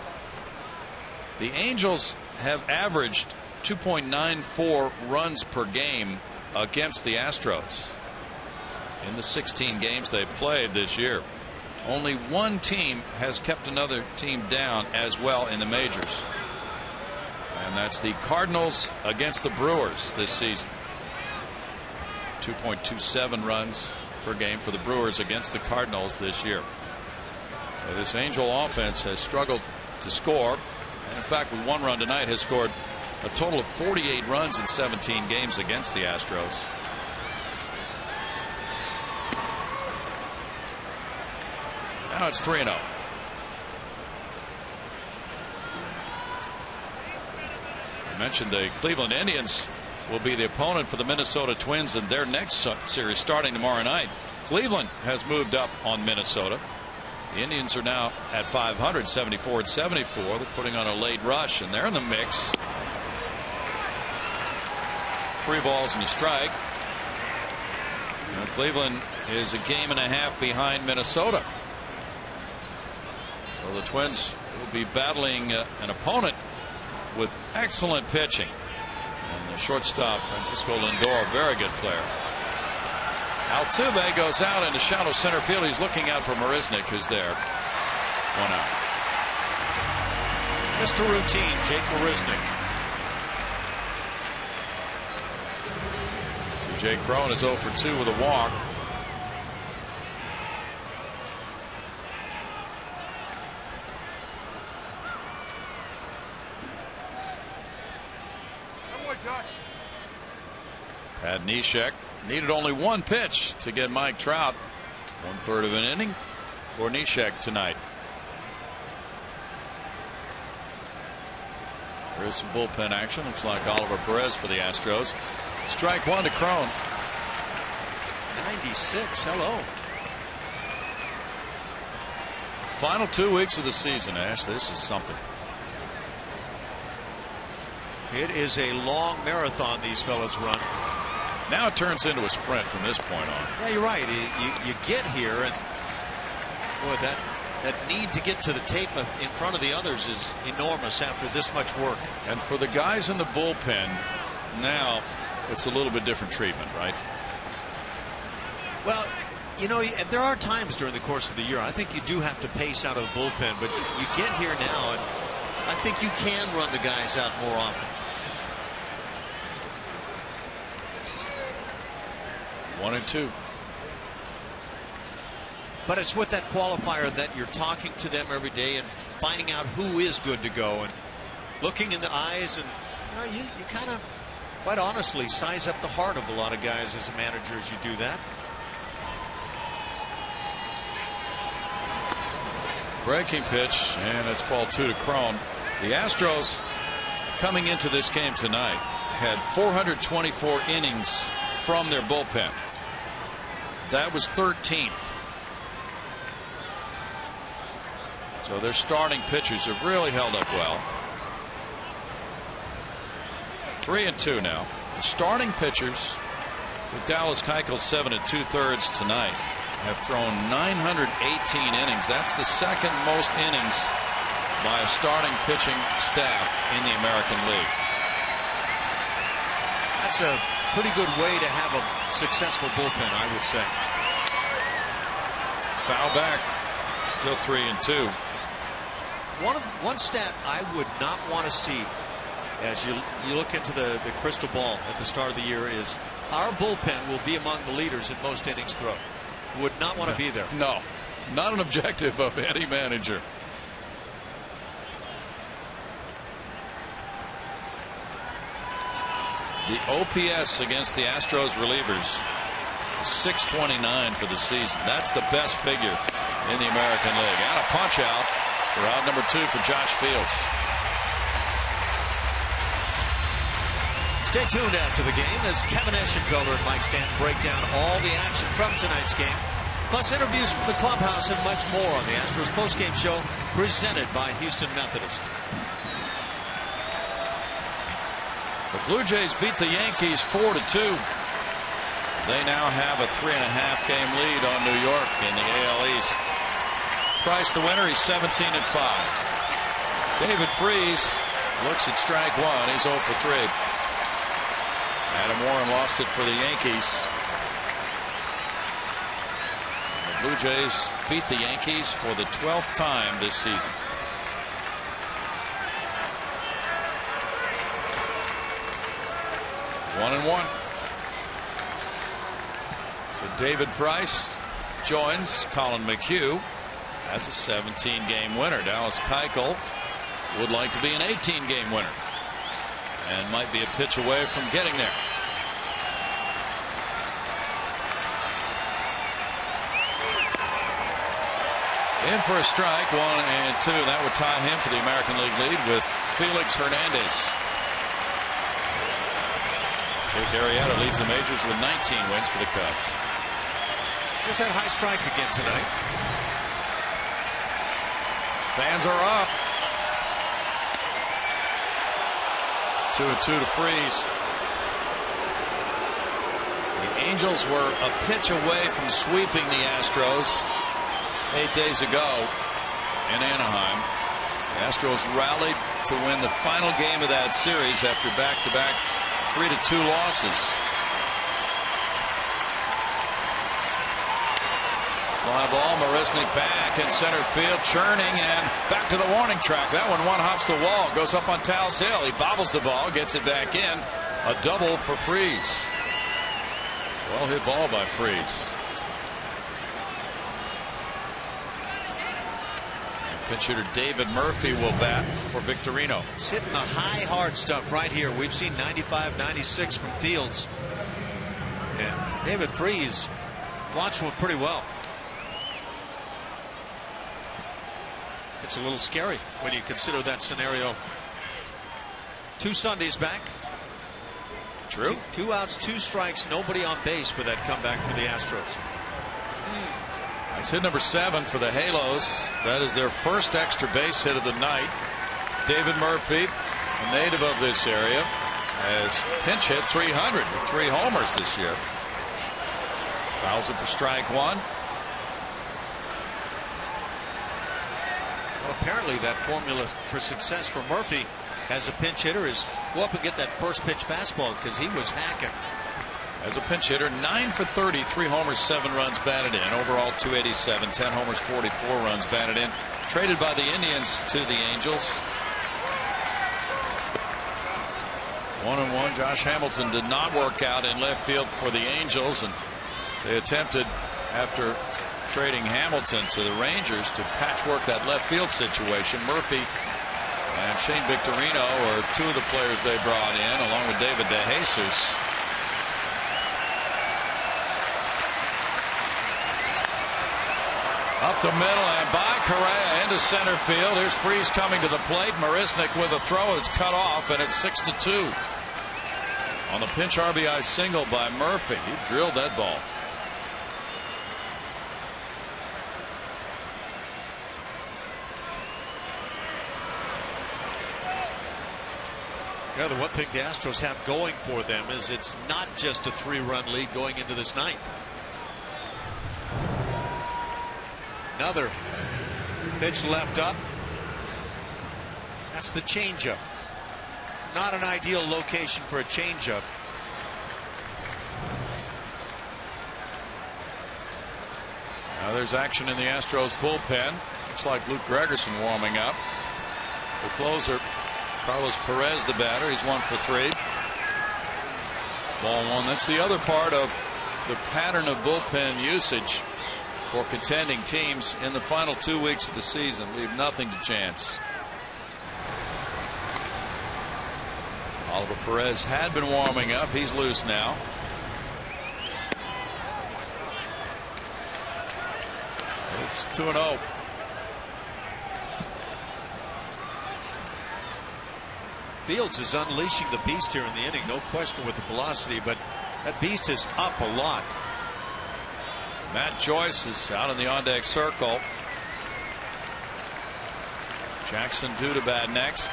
The Angels have averaged 2.94 runs per game against the Astros in the 16 games they've played this year. Only one team has kept another team down as well in the majors, and that's the Cardinals against the Brewers this season. 2.27 runs per game for the Brewers against the Cardinals this year. So this Angel offense has struggled to score, and in fact with 1 run tonight has scored a total of 48 runs in 17 games against the Astros. Now it's 3-0. I mentioned the Cleveland Indians will be the opponent for the Minnesota Twins in their next series starting tomorrow night. Cleveland has moved up on Minnesota. The Indians are now at 500, 74-74. They're putting on a late rush, and they're in the mix. 3 balls and a strike. Now Cleveland is a game and a half behind Minnesota. So the Twins will be battling an opponent with excellent pitching. And the shortstop, Francisco Lindor, very good player. Altuve goes out into shallow center field. He's looking out for Marisnick, who's there. 1 out. Mr. Routine, Jake Marisnick. C.J. Cron is 0 for 2 with a walk. Pat Neshek needed only 1 pitch to get Mike Trout. 1/3 of an inning for Neshek tonight. There is some bullpen action. Looks like Oliver Perez for the Astros. Strike 1 to Cron. 96. Hello. Final 2 weeks of the season, Ash. This is something. It is a long marathon these fellas run. Now it turns into a sprint from this point on. Yeah, you're right. You get here, and boy, that need to get to the tape in front of the others is enormous after this much work. And for the guys in the bullpen, now it's a little bit different treatment, right? Well, you know, there are times during the course of the year I think you do have to pace out of the bullpen, but you get here now, and I think you can run the guys out more often. 1-2. But it's with that qualifier that you're talking to them every day and finding out who is good to go and looking in the eyes, and you kind of, quite honestly, size up the heart of a lot of guys as a manager as you do that. Breaking pitch, and it's ball 2 to Cron. The Astros, coming into this game tonight, had 424 innings from their bullpen. That was 13th. So their starting pitchers have really held up well. 3-2 now. The starting pitchers, with Dallas Keuchel 7 2/3 tonight, have thrown 918 innings. That's the second most innings by a starting pitching staff in the American League. That's a pretty good way to have a successful bullpen, I would say. Foul back. Still 3-2. One stat I would not want to see as you look into the crystal ball at the start of the year is our bullpen will be among the leaders in most innings thrown. Would not want to be there. No, not an objective of any manager. The OPS against the Astros relievers is 629 for the season. That's the best figure in the American League. And a punch out for out number 2 for Josh Fields. Stay tuned after the game as Kevin Eschenfelder and Mike Stanton break down all the action from tonight's game, plus interviews from the clubhouse and much more on the Astros postgame show presented by Houston Methodist. The Blue Jays beat the Yankees 4-2. They now have a 3.5 game lead on New York in the AL East. Price the winner. He's 17-5. David Freese looks at strike one. He's 0 for 3. Adam Warren lost it for the Yankees. The Blue Jays beat the Yankees for the 12th time this season. One and one. So David Price joins Colin McHugh as a 17-game winner. Dallas Keuchel would like to be an 18-game winner and might be a pitch away from getting there. In for a strike, 1 and 2. That would tie him for the American League lead with Felix Hernandez. Jake Arrieta leads the majors with 19 wins for the Cubs. There's that high strike again tonight. Fans are up. 2-2 to Freese. The Angels were a pitch away from sweeping the Astros 8 days ago in Anaheim. The Astros rallied to win the final game of that series after back-to-back 3-2 losses. Fly ball, Marisnik back in center field, churning and back to the warning track. That one hops the wall, goes up on Tal's Hill. He bobbles the ball, gets it back in. A double for Freese. Well hit ball by Freese. And pinch hitter David Murphy will bat for Victorino. He's hitting the high, hard stuff right here. We've seen 95, 96 from Fields. And David Freese watched one pretty well. It's a little scary when you consider that scenario. 2 Sundays back. True. 2 outs, 2 strikes, nobody on base for that comeback for the Astros. That's hit number 7 for the Halos. That is their first extra base hit of the night. David Murphy, a native of this area, has pinch hit 300 with 3 homers this year. Fouls it for strike 1. Well, apparently that formula for success for Murphy as a pinch hitter is go up and get that first pitch fastball, because he was hacking. As a pinch hitter, 9 for 30, 3 homers, 7 runs batted in. Overall 287, 10 homers, 44 runs batted in. Traded by the Indians to the Angels. 1-1. Josh Hamilton did not work out in left field for the Angels, and they attempted, after trading Hamilton to the Rangers, to patchwork that left field situation. Murphy and Shane Victorino are 2 of the players they brought in, along with David DeJesus. Up the middle and by Correa into center field. Here's Freese coming to the plate. Marisnik with a throw that's cut off, and it's 6-2. On the pinch RBI single by Murphy. He drilled that ball. Yeah, the one thing the Astros have going for them is it's not just a 3-run lead going into this ninth. Another pitch left up. That's the changeup. Not an ideal location for a changeup. Now there's action in the Astros bullpen. Looks like Luke Gregerson warming up. The closer, Carlos Perez, the batter. He's 1 for 3. Ball 1. That's the other part of the pattern of bullpen usage for contending teams in the final 2 weeks of the season. Leave nothing to chance. Oliver Perez had been warming up. He's loose now. It's 2-0. Fields is unleashing the beast here in the inning, no question with the velocity, but that beast is up a lot. Matt Joyce is out in the on-deck circle. Jackson due to bat next.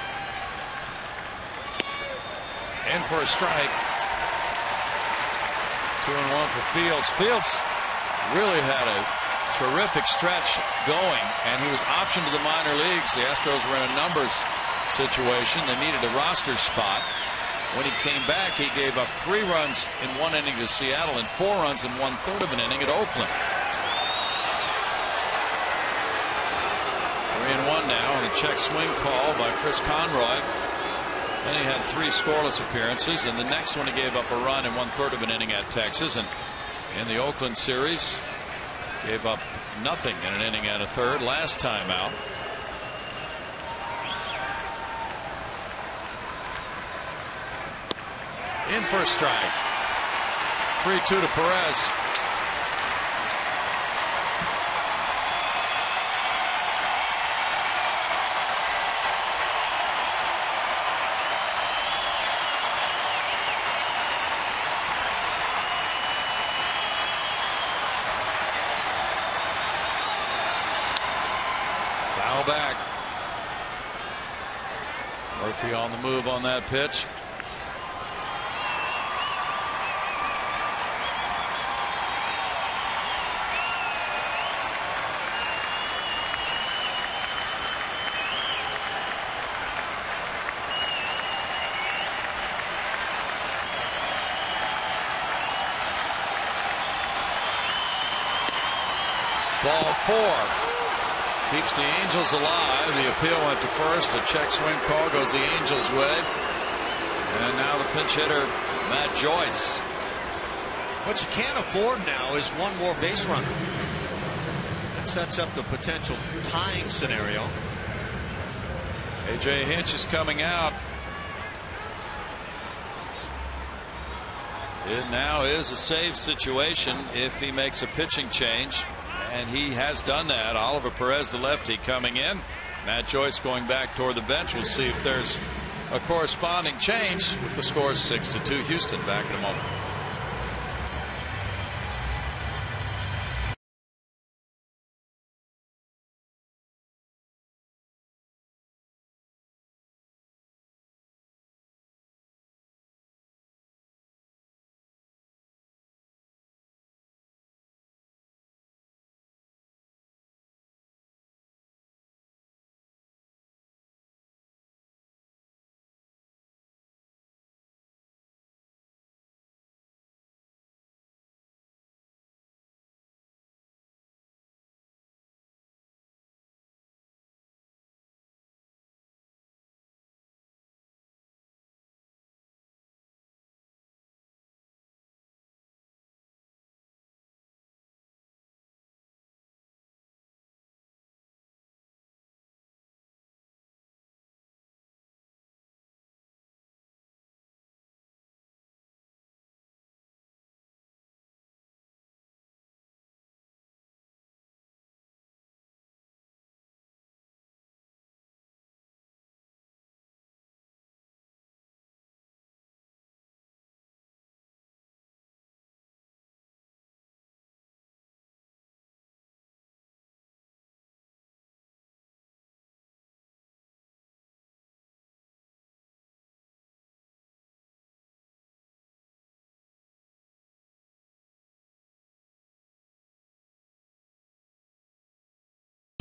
In for a strike. 2-1 for Fields. Fields really had a terrific stretch going, and he was optioned to the minor leagues. The Astros were in a numbers situation. They needed a roster spot. When he came back, he gave up 3 runs in 1 inning to Seattle and 4 runs in 1/3 of an inning at Oakland. 3-1 now on the check swing call by Chris Conroy. Then he had 3 scoreless appearances, and the next one he gave up a run in 1/3 of an inning at Texas. And in the Oakland series, gave up nothing in an inning and a third last time out. In for a strike. 3-2 to Perez. Foul back. Murphy on the move on that pitch. Ball 4. Keeps the Angels alive. The appeal went to first. A check swing call goes the Angels' way. And now the pinch hitter, Matt Joyce. What you can't afford now is one more base run. That sets up the potential tying scenario. A.J. Hinch is coming out. It now is a save situation if he makes a pitching change. And he has done that. Oliver Perez, the lefty, coming in. Matt Joyce going back toward the bench. We'll see if there's a corresponding change with the score 6-2 Houston. Back in a moment.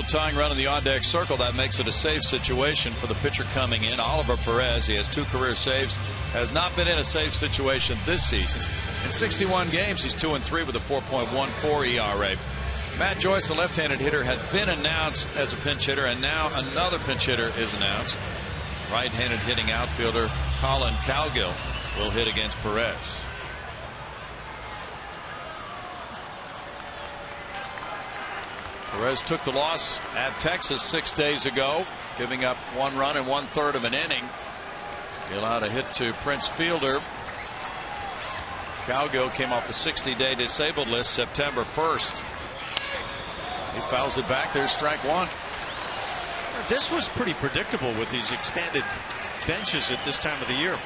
Tying run in the on-deck circle. That makes it a save situation for the pitcher coming in, Oliver Perez. He has 2 career saves. Has not been in a save situation this season. In 61 games, he's 2-3 with a 4.14 ERA. Matt Joyce, a left-handed hitter, had been announced as a pinch hitter, and now another pinch hitter is announced. Right-handed hitting outfielder Colin Cowgill will hit against Perez. Perez took the loss at Texas 6 days ago, giving up 1 run in 1/3 of an inning. He allowed a hit to Prince Fielder. Cowgill came off the 60-day disabled list September 1st. He fouls it back. There's strike 1. This was pretty predictable with these expanded benches at this time of the year.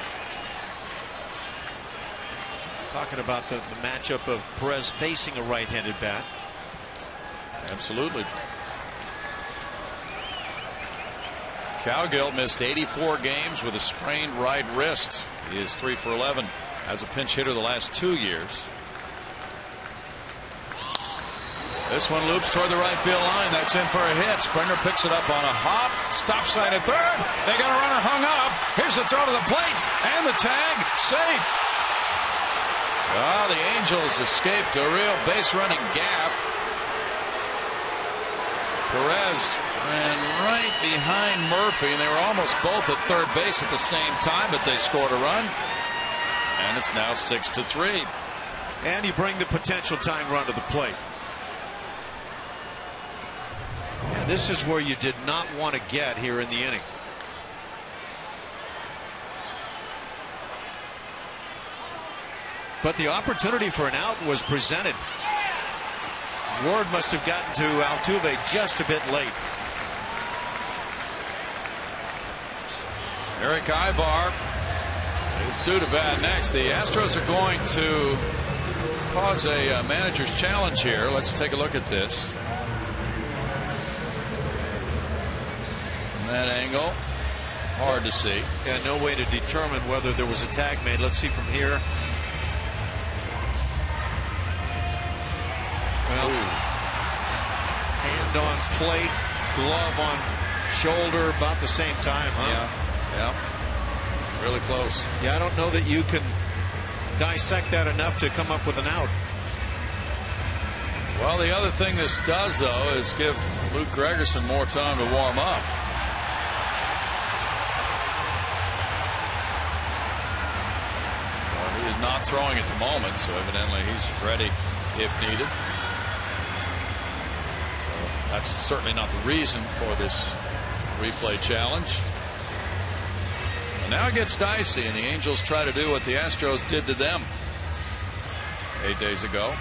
Talking about the matchup of Perez facing a right-handed bat. Absolutely. Cowgill missed 84 games with a sprained right wrist. He is 3 for 11 as a pinch hitter the last 2 years. This one loops toward the right field line. That's in for a hit. Springer picks it up on a hop. Stop sign at third. They got a runner hung up. Here's the throw to the plate. And the tag. Safe. The Angels escaped a real base running gaff. Perez ran right behind Murphy, and they were almost both at third base at the same time, but they scored a run. And it's now 6-3. And you bring the potential tying run to the plate. And this is where you did not want to get here in the inning. But the opportunity for an out was presented. Ward must have gotten to Altuve just a bit late. Eric Ibar is due to bat next. The Astros are going to cause a manager's challenge here. Let's take a look at this. From that angle, hard to see. Yeah, no way to determine whether there was a tag made. Let's see from here. Well, hand on plate, glove on shoulder, about the same time, huh? Yeah. Really close. Yeah, I don't know that you can dissect that enough to come up with an out. Well, the other thing this does, though, is give Luke Gregerson more time to warm up. Well, he is not throwing at the moment, so evidently he's ready if needed. That's certainly not the reason for this replay challenge. And now it gets dicey, and the Angels try to do what the Astros did to them 8 days ago.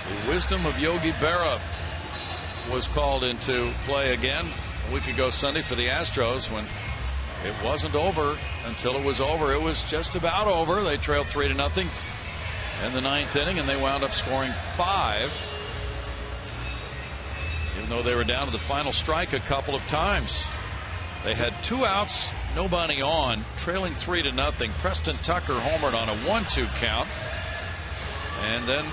The wisdom of Yogi Berra was called into play again a week ago Sunday for the Astros when it wasn't over until it was over. It was just about over. They trailed 3-0 in the 9th inning, and they wound up scoring 5, even though they were down to the final strike a couple of times. They had 2 outs, nobody on, trailing 3-0. Preston Tucker homered on a 1-2 count, and then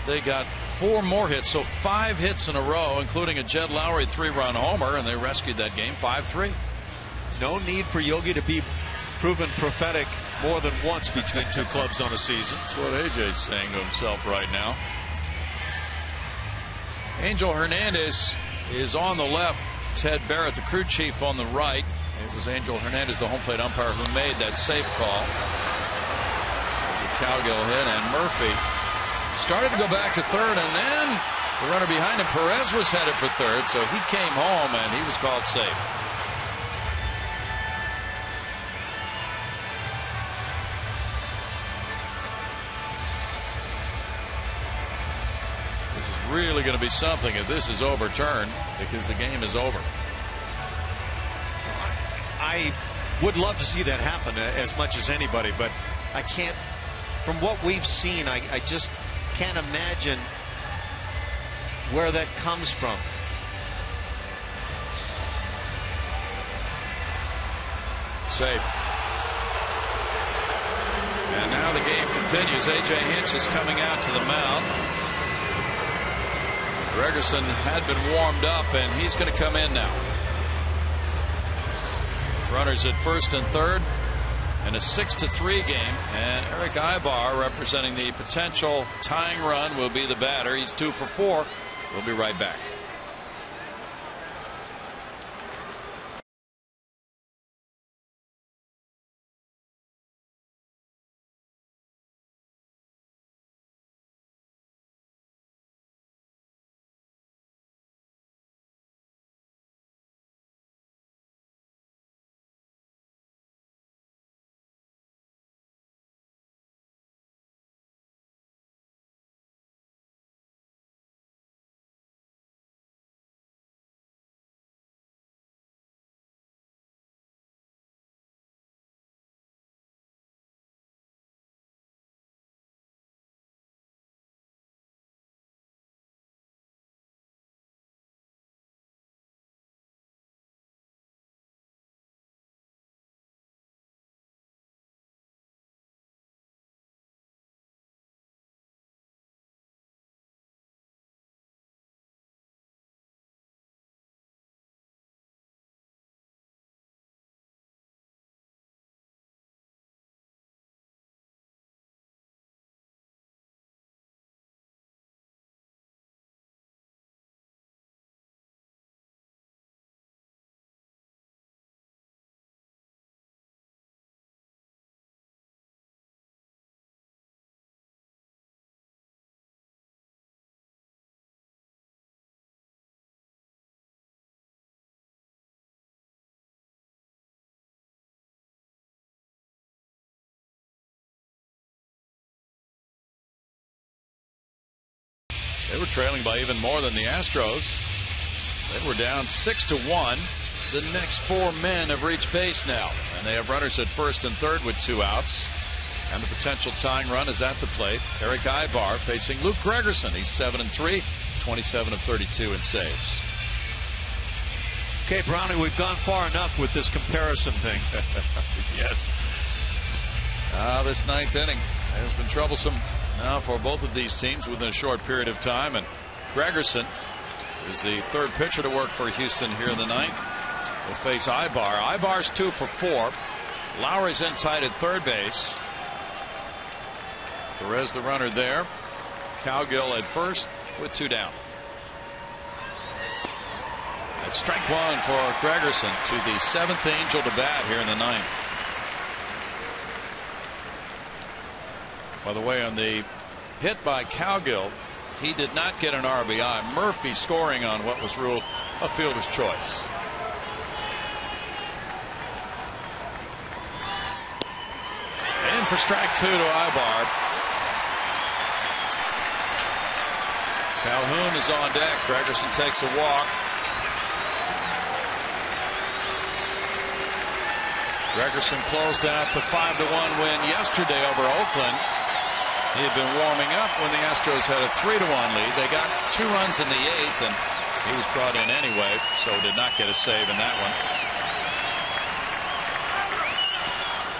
they got 4 more hits, so 5 hits in a row, including a Jed Lowry 3-run homer, and they rescued that game 5-3. No need for Yogi to be proven prophetic more than once between 2 clubs on a season. That's what AJ's saying to himself right now. Angel Hernandez is on the left. Ted Barrett, the crew chief, on the right. It was Angel Hernandez, the home plate umpire, who made that safe call. It was a Cowgill hit, and Murphy started to go back to third, and then the runner behind him, Perez, was headed for third, so he came home, and he was called safe. This is really going to be something if this is overturned, because the game is over. I would love to see that happen as much as anybody, but I can't. From what we've seen, I just can't imagine where that comes from. Safe. And now the game continues. A.J. Hinch is coming out to the mound. Gregerson had been warmed up, and he's going to come in now. Runners at first and third, and a 6-3 game. And Eric Ibar, representing the potential tying run, will be the batter. He's 2 for 4. We'll be right back. They were trailing by even more than the Astros. They were down 6-1. The next 4 men have reached base now, and they have runners at first and third with 2 outs. And the potential tying run is at the plate. Eric Ibar facing Luke Gregerson. He's 7-3, 27 of 32 in saves. Okay, Brownie, we've gone far enough with this comparison thing. Yes. This 9th inning has been troublesome now for both of these teams within a short period of time. And Gregerson is the 3rd pitcher to work for Houston here in the 9th. Will face Ibar. Ibar's 2 for 4. Lowry's in tight at third base. Perez the runner there. Cowgill at first with 2 down. That's strike 1 for Gregerson to the 7th Angel to bat here in the 9th. By the way, on the hit by Cowgill, he did not get an RBI. Murphy scoring on what was ruled a fielder's choice. In for strike 2 to Ibar. Calhoun is on deck. Gregerson takes a walk. Gregerson closed out the 5-1 win yesterday over Oakland. He had been warming up when the Astros had a 3-1 lead. They got 2 runs in the 8th, and he was brought in anyway, so did not get a save in that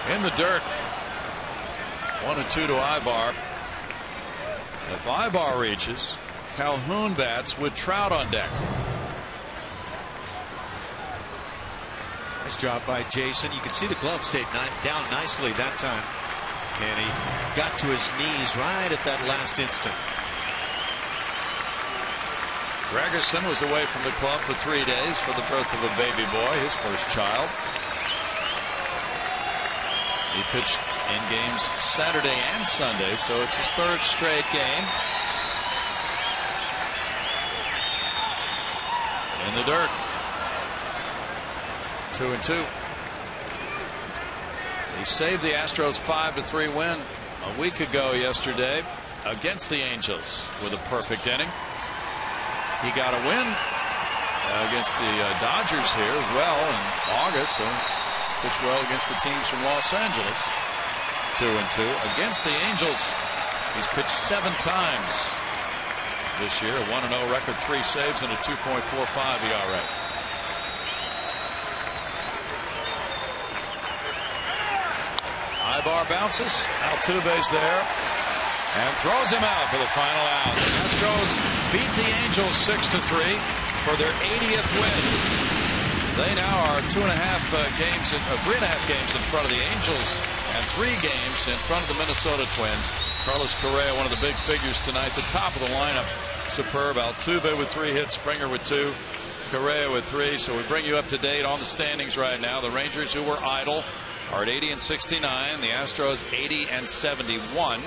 one. In the dirt. 1-2 to Ibar. If Ibar reaches, Calhoun bats with Trout on deck. Nice job by Jason. You can see the glove stayed down nicely that time. And he got to his knees right at that last instant. Gregerson was away from the club for 3 days for the birth of a baby boy, his first child. He pitched in games Saturday and Sunday, so it's his 3rd straight game. In the dirt. 2-2. He saved the Astros 5-3 win a week ago yesterday against the Angels with a perfect inning. He got a win against the Dodgers here as well in August, so pitched well against the teams from Los Angeles. 2-2 against the Angels. He's pitched 7 times this year, a 1-0 record, 3 saves and a 2.45 ERA. Ibar bounces. Altuve's there and throws him out for the final out. The Astros beat the Angels 6-3 for their 80th win. They now are 3.5 games in front of the Angels and 3 games in front of the Minnesota Twins. Carlos Correa, one of the big figures tonight, the top of the lineup. Superb. Altuve with 3 hits, Springer with 2, Correa with 3. So we bring you up to date on the standings right now. The Rangers, who were idle, are at 80-69. The Astros 80-71.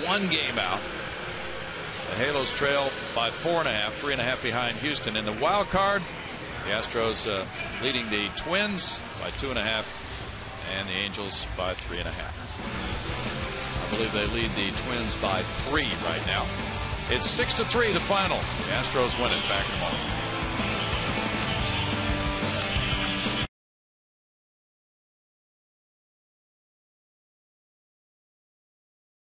1 game out. The Halos trail by 4.5, 3.5 behind Houston. In the wild card, the Astros leading the Twins by 2.5 and the Angels by 3.5. I believe they lead the Twins by 3 right now. It's 6-3 the final. The Astros win it. Back in a moment.